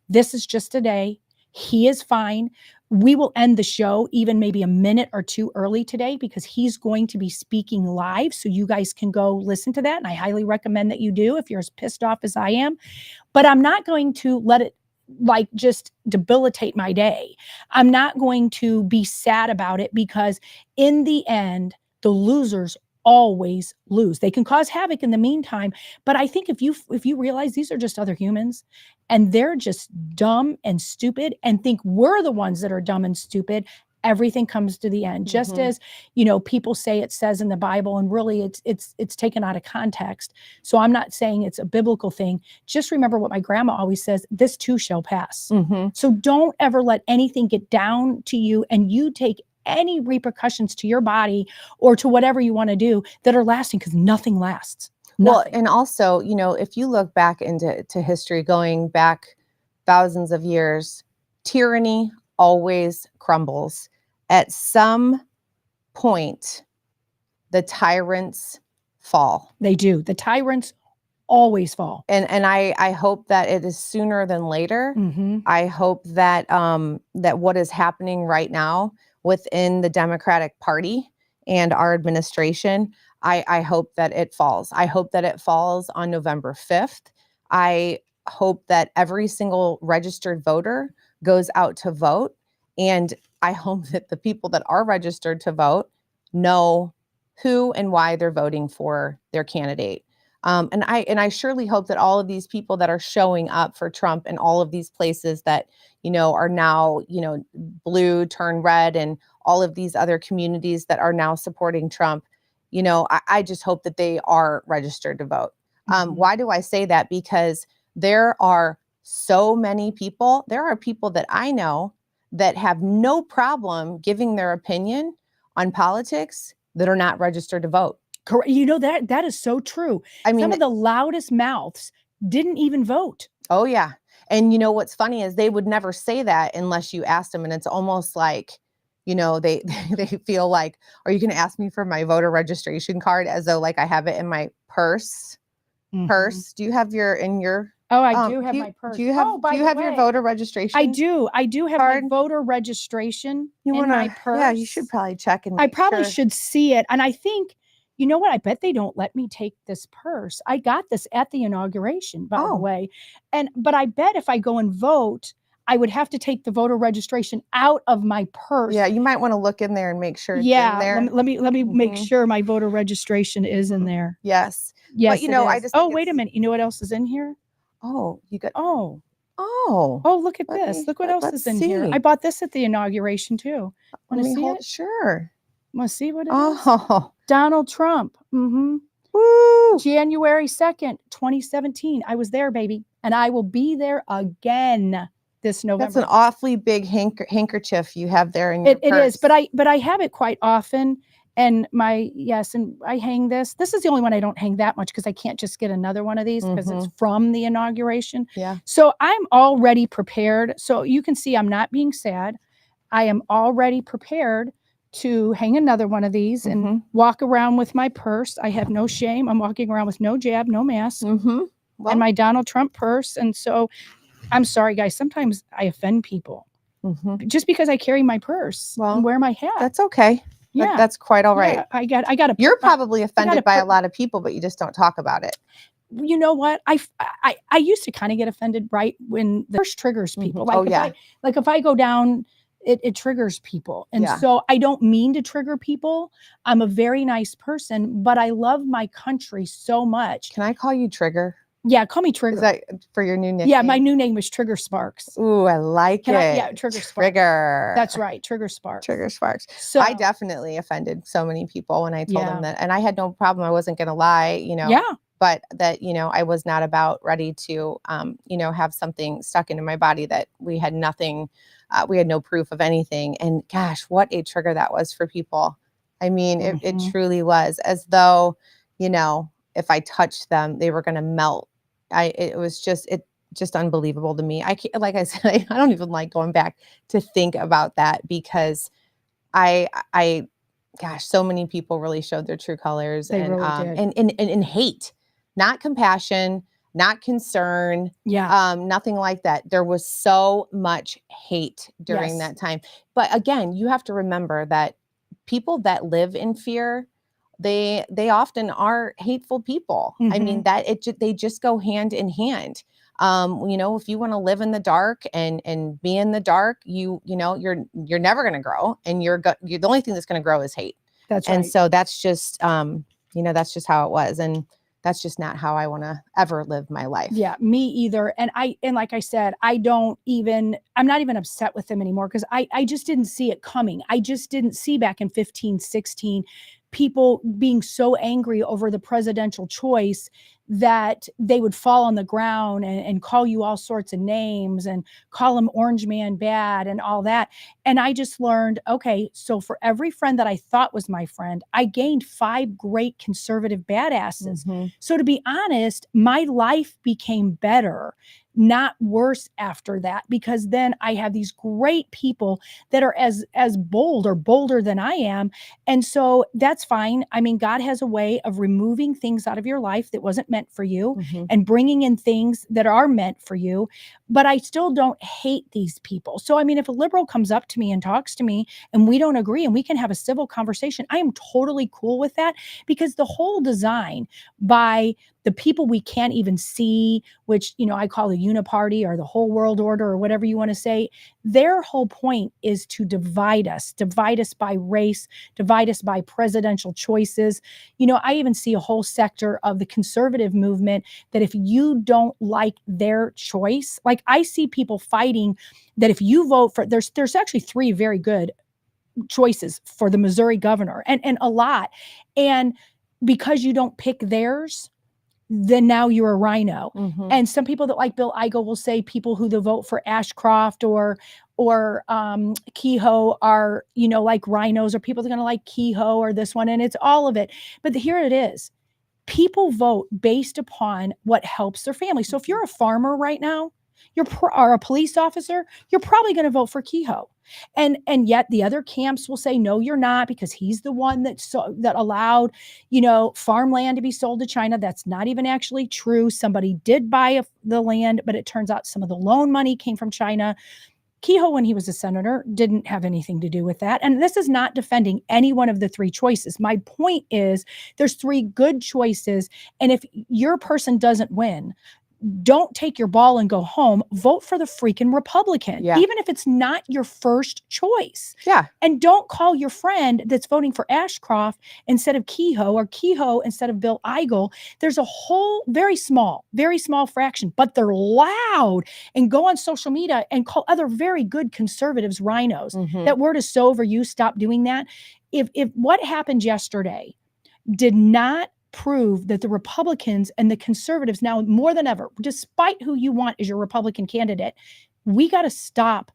this is just a day. He is fine. We will end the show even maybe a minute or two early today because he's going to be speaking live. So you guys can go listen to that. And I highly recommend that you do if you're as pissed off as I am. But I'm not going to let it just debilitate my day. I'm not going to be sad about it because in the end, the losers always lose. They can cause havoc in the meantime, but I think if you realize these are just other humans and they're just dumb and stupid and think we're the ones that are dumb and stupid, everything comes to the end. Just as, people say it says in the Bible, and really it's taken out of context. So I'm not saying it's a biblical thing. Just remember what my grandma always says, this too shall pass. So don't ever let anything get down to you and you take any repercussions to your body or to whatever you want to do that are lasting, because nothing lasts. Well, and also, if you look back into history, going back thousands of years, tyranny always crumbles. At some point, the tyrants fall. They do. The tyrants always fall. And I hope that it is sooner than later. I hope that that what is happening right now within the Democratic Party and our administration, I hope that it falls. I hope that it falls on November 5th. I hope that every single registered voter goes out to vote. And I hope that the people that are registered to vote know who and why they're voting for their candidate. And I surely hope that all of these people that are showing up for Trump in all of these places that, are now, blue turn red, and all of these other communities that are now supporting Trump, I just hope that they are registered to vote. Why do I say that? Because there are so many people. There are people that I know that have no problem giving their opinion on politics that are not registered to vote. Correct. That is so true. I mean, some of the loudest mouths didn't even vote. Oh, yeah. And what's funny is they would never say that unless you asked them. And it's almost like, they feel like, are you going to ask me for my voter registration card? As though like I have it in my purse. Do you have in your Oh, I do have do my purse. Do you have Oh, by do you the have your way, voter registration? I do. I do have my card? voter registration You in wanna my purse. Yeah, you should probably check and I make probably sure. should see it. And I think, you know what? I bet they don't let me take this purse. I got this at the inauguration, by the Oh. way. But I bet if I go and vote, I would have to take the voter registration out of my purse. Yeah, you might wanna look in there and make sure it's in Yeah, there. let me make Mhm. sure my voter registration is in Mhm. there. Yes. Yes, you it know, I is. just Oh, think wait a it's minute. You know what else is in here? Oh, you got Oh, Oh, oh, look at let this. me Look what else let's is in here. I see. bought this at the inauguration too. Let Want to me see hold it? Sure. Want to see what it is? Oh, Donald Trump. woo! January 2nd, 2017. I was there, baby. And I will be there again this That's November. an awfully big handkerchief you have there in your It is, but purse. I have it quite often. And and I hang this. This is the only one I don't hang that much because I can't just get another one of these because it's from the inauguration. Yeah. So I'm already prepared. So you can see I'm not being sad. I am already prepared to hang another one of these and walk around with my purse. I have no shame. I'm walking around with no jab, no mask, Well, and my Donald Trump purse. And so I'm sorry, guys. Sometimes I offend people just because I carry my purse Well, and wear my hat. that's okay. Yeah. That's quite all right. Yeah, I got to. You're probably offended by a lot of people, but you just don't talk about it. You know what? I used to kind of get offended right when the first triggers people. Like Oh, yeah. if I go down, it triggers people. And Yeah. so I don't mean to trigger people. I'm a very nice person, but I love my country so much. Can I call you Trigger? Yeah, call me Trigger. Is that for your new nickname? Yeah, my new name was Trigger Sparks. Ooh, I like it. Yeah, Trigger Sparks. Trigger. That's right, Trigger Sparks. Trigger Sparks. So I definitely offended so many people when I told Yeah. them that, and I had no problem. I wasn't going to lie, yeah, but that, I was not about ready to, have something stuck into my body that we had nothing, we had no proof of anything. And gosh, what a trigger that was for people. I mean, it truly was, as though, if I touched them, they were going to melt. It was just unbelievable to me. I can't, like I said, I don't even like going back to think about that because gosh, so many people really showed their true colors. They and really did. and hate, not compassion, not concern, yeah. nothing like that. There was so much hate during Yes. that time. But again, you have to remember that people that live in fear, they often are hateful people. I mean, they just go hand in hand. If you want to live in the dark and be in the dark, you're never going to grow, and you're the only thing that's going to grow is hate. That's right. And so that's just that's just how it was, and that's just not how I want to ever live my life. Yeah, me either. And like I said, I'm not even upset with them anymore because I just didn't see it coming. I just didn't see back in 15, 16, people being so angry over the presidential choice that they would fall on the ground and call you all sorts of names and call him Orange Man bad and all that. And I just learned, okay, so for every friend that I thought was my friend, I gained 5 great conservative badasses. So to be honest, my life became better, not worse after that, because then I have these great people that are as bold or bolder than I am. And so that's fine. I mean, God has a way of removing things out of your life that wasn't meant for you and bringing in things that are meant for you. But I still don't hate these people. So, I mean, if a liberal comes up to me and talks to me and we don't agree and we can have a civil conversation, I am totally cool with that, because the whole design by the people we can't even see, which, I call the uniparty or the whole world order or whatever you want to say, their whole point is to divide us by race, divide us by presidential choices. I even see a whole sector of the conservative movement that if you don't like their choice, like I see people fighting that if you vote for, there's actually 3 very good choices for the Missouri governor and a lot. And because you don't pick theirs, then now you're a rhino. And some people that like Bill Igo will say people who vote for Ashcroft or Kehoe are, like rhinos, or people that are going to like Kehoe or this one. And it's all of it. But here it is. People vote based upon what helps their family. So if you're a farmer right now or a police officer, you're probably going to vote for Kehoe. And yet the other camps will say, no, you're not, because he's the one that allowed, farmland to be sold to China. That's not even actually true. Somebody did buy the land, but it turns out some of the loan money came from China. Kehoe, when he was a senator, didn't have anything to do with that. And this is not defending any one of the three choices. My point is there's three good choices. And if your person doesn't win, don't take your ball and go home. Vote for the freaking Republican, even if it's not your first choice. Yeah. And don't call your friend that's voting for Ashcroft instead of Kehoe, or Kehoe instead of Bill Eigel. There's a whole very small fraction, but they're loud and go on social media and call other very good conservatives rhinos. That word is so overused. Stop doing that. If what happened yesterday did not prove that the Republicans and the conservatives now more than ever, despite who you want as your Republican candidate, we got to stop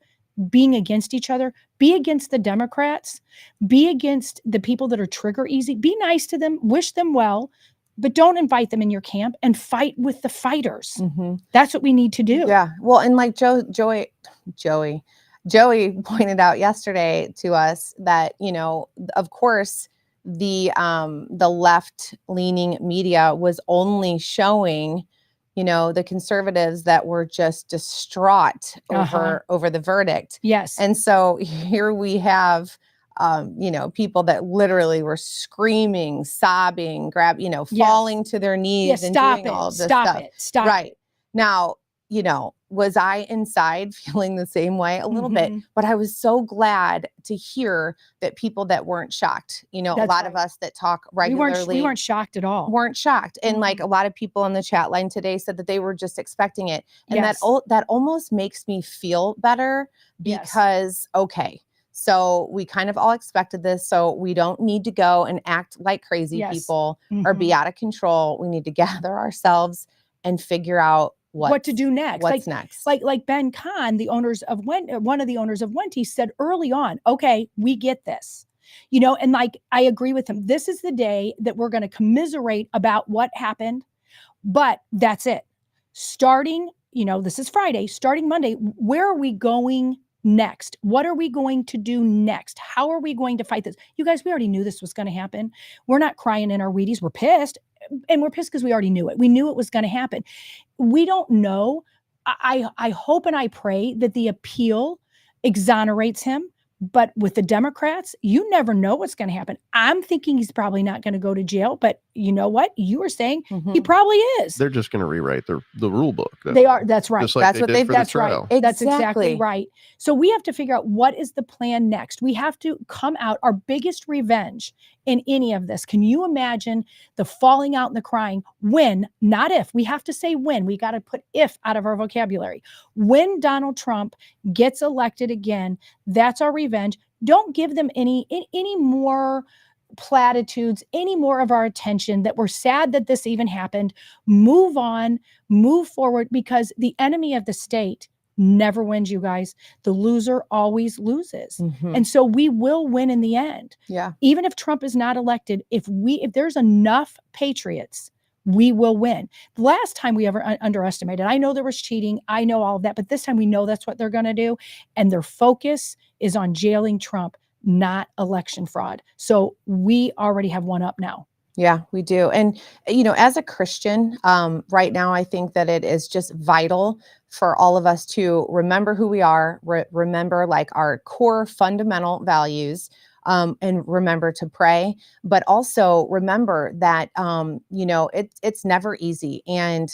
being against each other, be against the Democrats, be against the people that are trigger easy, be nice to them, wish them well, but don't invite them in your camp, and fight with the fighters. That's what we need to do. Yeah. Well, and like Joey pointed out yesterday to us that, of course, the left-leaning media was only showing, the conservatives that were just distraught over the verdict. Yes. And so here we have, people that literally were screaming, sobbing, falling to their knees and doing all of this stuff. Stop right. Now, was I inside feeling the same way? A little bit, but I was so glad to hear that people that weren't shocked, a lot of us that talk regularly. We weren't shocked at all. Weren't shocked. And like a lot of people on the chat line today said that they were just expecting it. And that almost makes me feel better because, okay, so we kind of all expected this. So we don't need to go and act like crazy people or be out of control. We need to gather ourselves and figure out what to do next. What's next? Like Ben Kahn, one of the owners of Wente, said early on, okay, we get this. And I agree with him. This is the day that we're going to commiserate about what happened, but that's it. Starting, this is Friday, starting Monday, where are we going next? What are we going to do next? How are we going to fight this? You guys, we already knew this was going to happen. We're not crying in our Wheaties. We're pissed. And we're pissed because we already knew it. We knew it was going to happen. We don't know. I hope and I pray that the appeal exonerates him. But with the Democrats, you never know what's going to happen. I'm thinking he's probably not going to go to jail. But you know what? You were saying he probably is. They're just going to rewrite the rule book. They are. That's right. Just like that's what did for that's the trial. right. That's exactly right. So we have to figure out what is the plan next. We have to come out our biggest revenge in any of this. Can you imagine the falling out and the crying when, not if, we have to say when, we got to put if out of our vocabulary. When Donald Trump gets elected again, that's our revenge. Don't give them any more platitudes, any more of our attention, that we're sad that this even happened. Move on, move forward, because the enemy of the state never wins, you guys. The loser always loses. And so we will win in the end. Yeah. Even if Trump is not elected, if there's enough patriots, we will win. The last time we ever underestimated, I know there was cheating, I know all of that, but this time we know that's what they're going to do. And their focus is on jailing Trump, not election fraud. So we already have one up now. Yeah, we do. And, as a Christian, right now, I think that it is just vital for all of us to remember who we are, remember like our core fundamental values, and remember to pray, but also remember that, it's never easy, and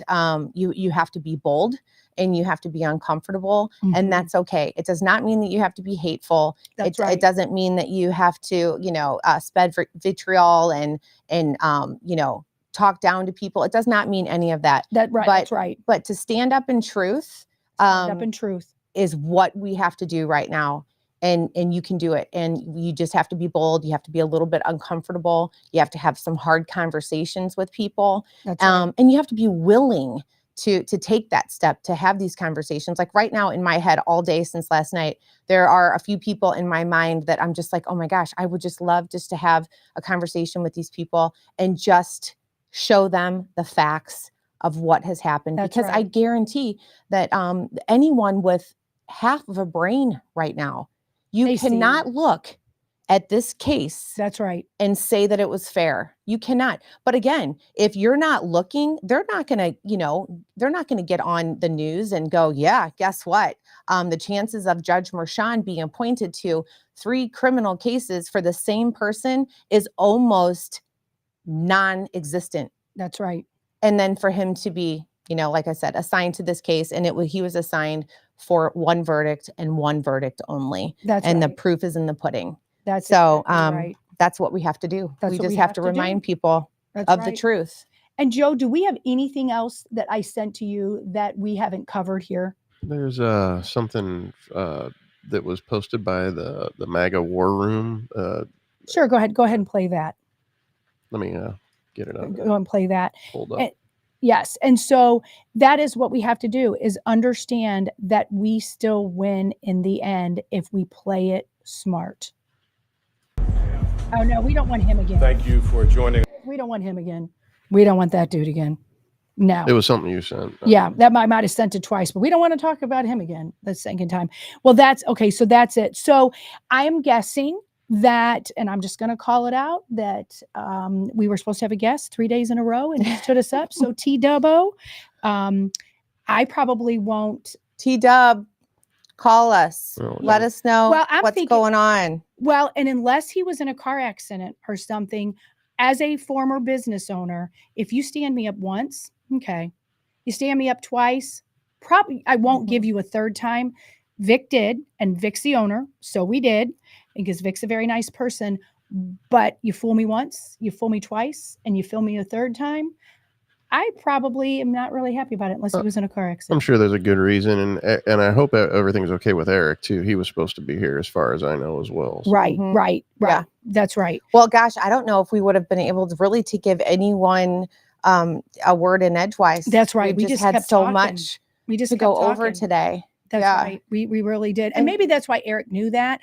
you have to be bold and you have to be uncomfortable, and that's okay. It does not mean that you have to be hateful. That's right. It doesn't mean that you have to, spread vitriol and talk down to people. It does not mean any of that. That's right. But to stand up in truth, is what we have to do right now. And you can do it. And you just have to be bold. You have to be a little bit uncomfortable. You have to have some hard conversations with people. That's right. And you have to be willing to take that step, to have these conversations. Like right now in my head all day since last night, there are a few people in my mind that I'm just like, oh my gosh, I would just love just to have a conversation with these people and just show them the facts of what has happened, That's because I right. guarantee that anyone with half of a brain right now, you They see. cannot look at this case That's right. and say that it was fair. You cannot. But again, if you're not looking, they're not going to, they're not going to get on the news and go, yeah, guess what? The chances of Judge Merchan being appointed to 3 criminal cases for the same person is almost non-existent. That's right. And then for him to be, like I said, assigned to this case, and he was assigned for one verdict and one verdict only. That's and right. the proof is in the pudding. That's So exactly right. that's what we have to do. That's We what just we have have to to do. remind people That's of the right. truth. And Joe, do we have anything else that I sent to you that we haven't covered here? There's something that was posted by the MAGA War Room. Sure, go ahead and play that. Let me get it up. Go and play that. Hold up. And- yes. And so that is what we have to do, is understand that we still win in the end if we play it smart. Oh no, we don't want him again. Thank you for joining. We don't want him again. We don't want that dude again. No. It was something you sent. Yeah, that might have sent it twice, but we don't want to talk about him again the second time. Well, that's okay. So that's it. So I am guessing that, and I'm just going to call it out, that we were supposed to have a guest 3 days in a row, and he stood us up. So T-Dubbo, I probably won't. T-Dub, call us. Oh, Let us know Well, I'm what's thinking- going on. Well, and unless he was in a car accident or something, as a former business owner, if you stand me up once, okay. You stand me up twice, probably I won't give you a third time. Vic did, and Vic's the owner, so we did, because Vic's a very nice person. But you fool me once, you fool me twice, and you fool me a third time, I probably am not really happy about it unless he was in a car I'm accident. sure there's a good reason, and I hope everything's okay with Eric too. He was supposed to be here, as far as I know, as well. So. Right, Mhm. right. Yeah. That's right. Well, gosh, I don't know if we would have been able to really to give anyone a word in edgewise. That's right. We We just just had kept so talking. much We just to kept go over talking. today. That's Yeah. right. We really did. And And- maybe that's why Eric knew that,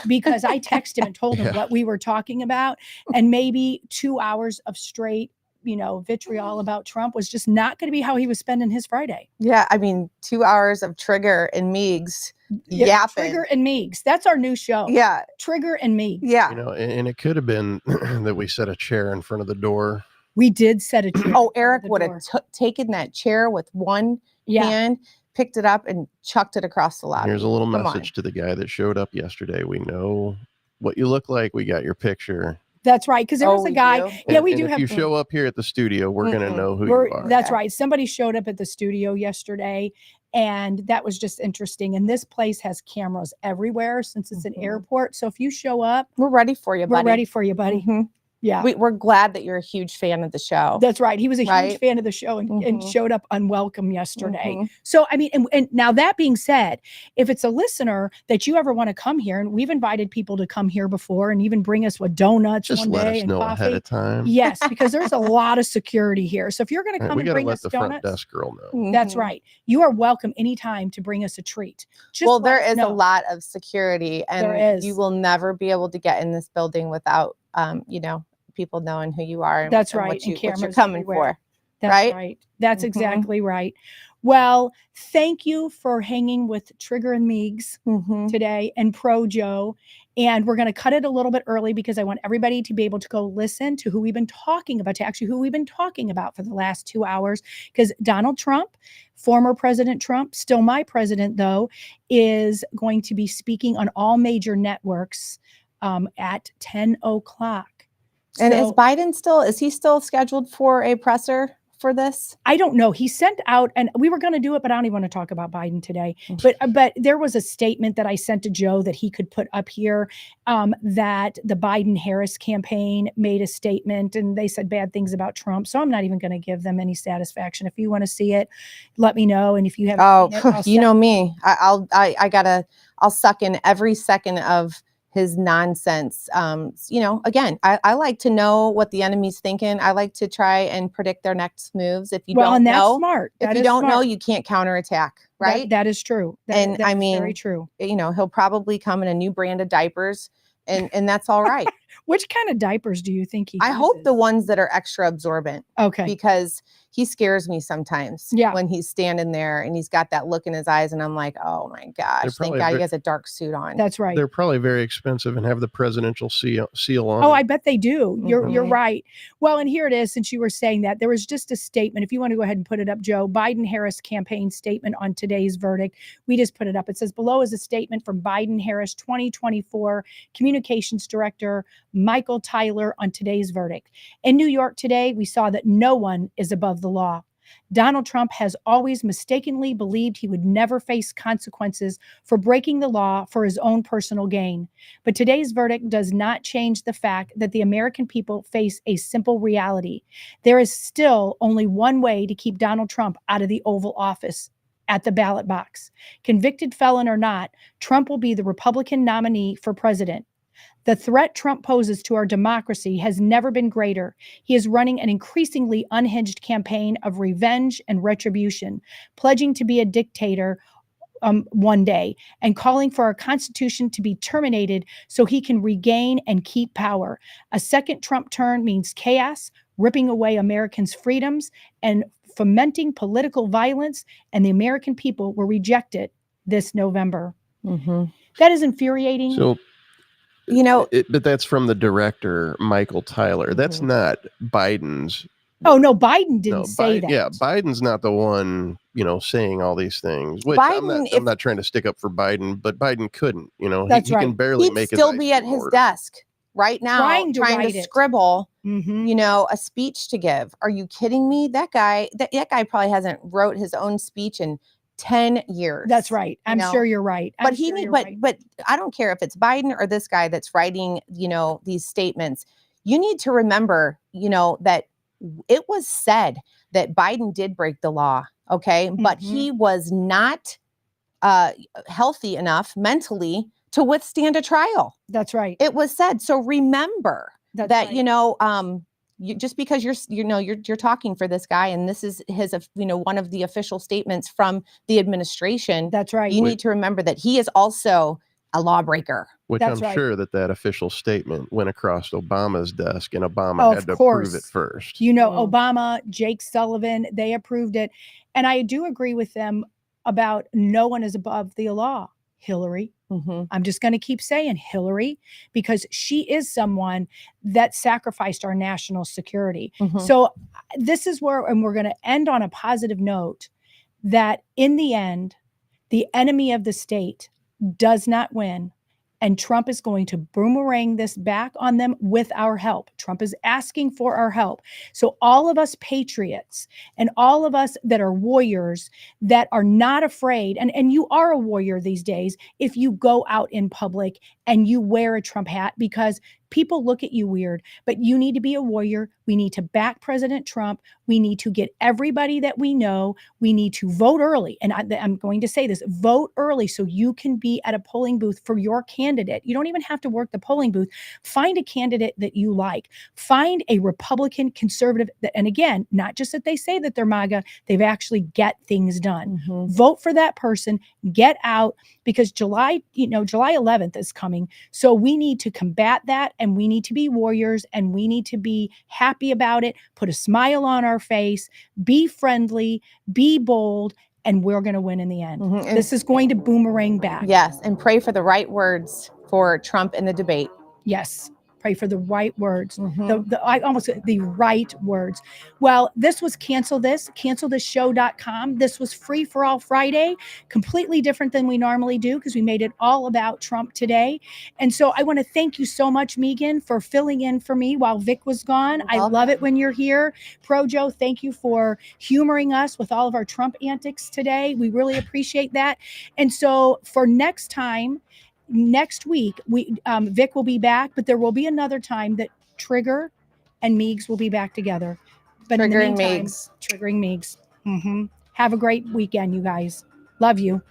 because I texted him and told him Yeah. what we were talking about. And maybe 2 hours of straight, vitriol about Trump was just not going to be how he was spending his Friday. Yeah, I mean, 2 hours of Trigger and Meigs Yeah, yapping. Trigger and Meigs. That's our new show. Yeah, Trigger and Meigs. yeah. And it could have been that we set a chair in front of the door. We did set a chair. Oh, in front of Eric the would door. have taken that chair with one Yeah. hand, picked it up, and chucked it across the lobby. Here's a little Come on. message to the guy that showed up yesterday. We know what you look like. We got your picture. That's right. Because there was Oh, a we guy. do? Yeah, And- we and do if have. you show up here at the studio, we're going to Mm-mm. know who We're- you are. That's Okay. right. Somebody showed up at the studio yesterday, and that was just interesting. And this place has cameras everywhere since it's an Mhm. airport. So if you show up, We're ready for you, we're buddy. ready for you, buddy. Mhm. Yeah. We're glad that you're a huge fan of the show. That's right. He was a huge Right? fan of the show and Mhm. showed up unwelcome yesterday. Mhm. So, I mean, and now that being said, if it's a listener that you ever want to come here, and we've invited people to come here before and even bring us with donuts Just one let day us and know coffee. ahead of time. Yes, because there's a lot of security here. So if you're going to All right, come we and got to bring let us the front donuts, desk girl know. that's Mhm. right. You are welcome anytime to bring us a treat. Just Well, let there us is a know. lot of security, There and is. you will never be able to get in this building without, people knowing who you are. And, That's and right, What, and what you're cameras coming everywhere. for. That's right? right. That's Mhm. exactly right. Well, thank you for hanging with Trigger and Meigs Mhm. today and Pro Joe. And we're going to cut it a little bit early because I want everybody to be able to go listen to who we've been talking about, for the last 2 hours. Because Donald Trump, former President Trump, still my president though, is going to be speaking on all major networks at 10 o'clock. And So- is Biden is he still scheduled for a presser for this? I don't know. He sent out, and we were going to do it, but I don't even want to talk about Biden today. Mm. But there was a statement that I sent to Joe that he could put up here, that the Biden-Harris campaign made a statement, and they said bad things about Trump. So I'm not even going to give them any satisfaction. If you want to see it, let me know. And if you haven't Oh, seen it, I'll you send- know me. I'll suck in every second of his nonsense. Again, I like to know what the enemy's thinking. I like to try and predict their next moves. If you well, don't and that's know, smart. if That you is don't know, smart. you can't counterattack, That- right? that is true. And that I is mean, very true. He'll probably come in a new brand of diapers, and that's all right. Which kind of diapers do you think he I hope the uses? ones that are extra absorbent, Okay. because he scares me sometimes Yeah. when he's standing there and he's got that look in his eyes and I'm like, oh my gosh, thank probably God he ve- has a dark suit on. That's right. They're probably very expensive and have the presidential seal on. Oh, them. I bet they do. You're Mhm. right. Well, and here it is. Since you were saying that, there was just a statement. If you want to go ahead and put it up, Joe, Biden-Harris campaign statement on today's verdict. We just put it up. It says below is a statement from Biden-Harris 2024 Communications Director Michael Tyler on today's verdict. In New York today, we saw that no one is above the law. Donald Trump has always mistakenly believed he would never face consequences for breaking the law for his own personal gain. But today's verdict does not change the fact that the American people face a simple reality. There is still only one way to keep Donald Trump out of the Oval Office: at the ballot box. Convicted felon or not, Trump will be the Republican nominee for president. The threat Trump poses to our democracy has never been greater. He is running an increasingly unhinged campaign of revenge and retribution, pledging to be a dictator one day and calling for our Constitution to be terminated so he can regain and keep power. A second Trump turn means chaos, ripping away Americans' freedoms, and fomenting political violence, and the American people will reject it this November. Mhm. That is infuriating. So, You know, but that's from the director, Michael Tyler. That's Mhm. not Biden's. Oh, no, Biden didn't No, say that. Yeah, Biden's not the one, saying all these things. Which Biden, I'm not trying to stick up for Biden, but Biden couldn't. That's he can right. barely he'd make still his be eyes at in his order. desk right now Trying to trying write to it. scribble, Mhm. a speech to give. Are you kidding me? That guy probably hasn't wrote his own speech in 10 years. That's right. I'm know? sure you're right. But I'm sure you're right. but I don't care if it's Biden or this guy that's writing, these statements. You need to remember, that it was said that Biden did break the law, okay? But Mhm. he was not healthy enough mentally to withstand a trial. That's right. It was said. So remember That's that, right. just because you're talking for this guy and this is his, one of the official statements from the administration, That's right. you need to remember that he is also a lawbreaker. Which That's I'm right. sure that official statement went across Obama's desk, and Obama Oh, had of to course. approve it first. Obama, Jake Sullivan, they approved it. And I do agree with them about no one is above the law. Hillary. Mhm. I'm just going to keep saying Hillary, because she is someone that sacrificed our national security. Mhm. So this is where, and we're going to end on a positive note, that in the end, the enemy of the state does not win. And Trump is going to boomerang this back on them with our help. Trump is asking for our help. So all of us patriots and all of us that are warriors that are not afraid, and you are a warrior these days if you go out in public and you wear a Trump hat, because people look at you weird, but you need to be a warrior. We need to back President Trump. We need to get everybody that we know. We need to vote early. And I'm going to say this, vote early so you can be at a polling booth for your candidate. You don't even have to work the polling booth. Find a candidate that you like. Find a Republican conservative and again, not just that they say that they're MAGA, they've actually get things done. Mhm. Vote for that person, get out, because July 11th is coming. So we need to combat that, and we need to be warriors, and we need to be happy about it, put a smile on our face, be friendly, be bold, and we're going to win in the end. Mhm. And This is going to boomerang back. yes, and pray for the right words for Trump in the debate. Yes. Pray for the right words. Mhm. I almost said the right words. Well, this was cancelthisshow.com. This was Free for All Friday, completely different than we normally do because we made it all about Trump today. And so I want to thank you so much, Megan, for filling in for me while Vic was gone. You're I love it when you're here. Pro Joe, thank you for humoring us with all of our Trump antics today. We really appreciate that. And so for next week, Vic will be back, but there will be another time that Trigger and Meigs will be back together. But in the Trigger and meantime, Meigs. Triggering Meigs. Have a great weekend, you guys. Love you.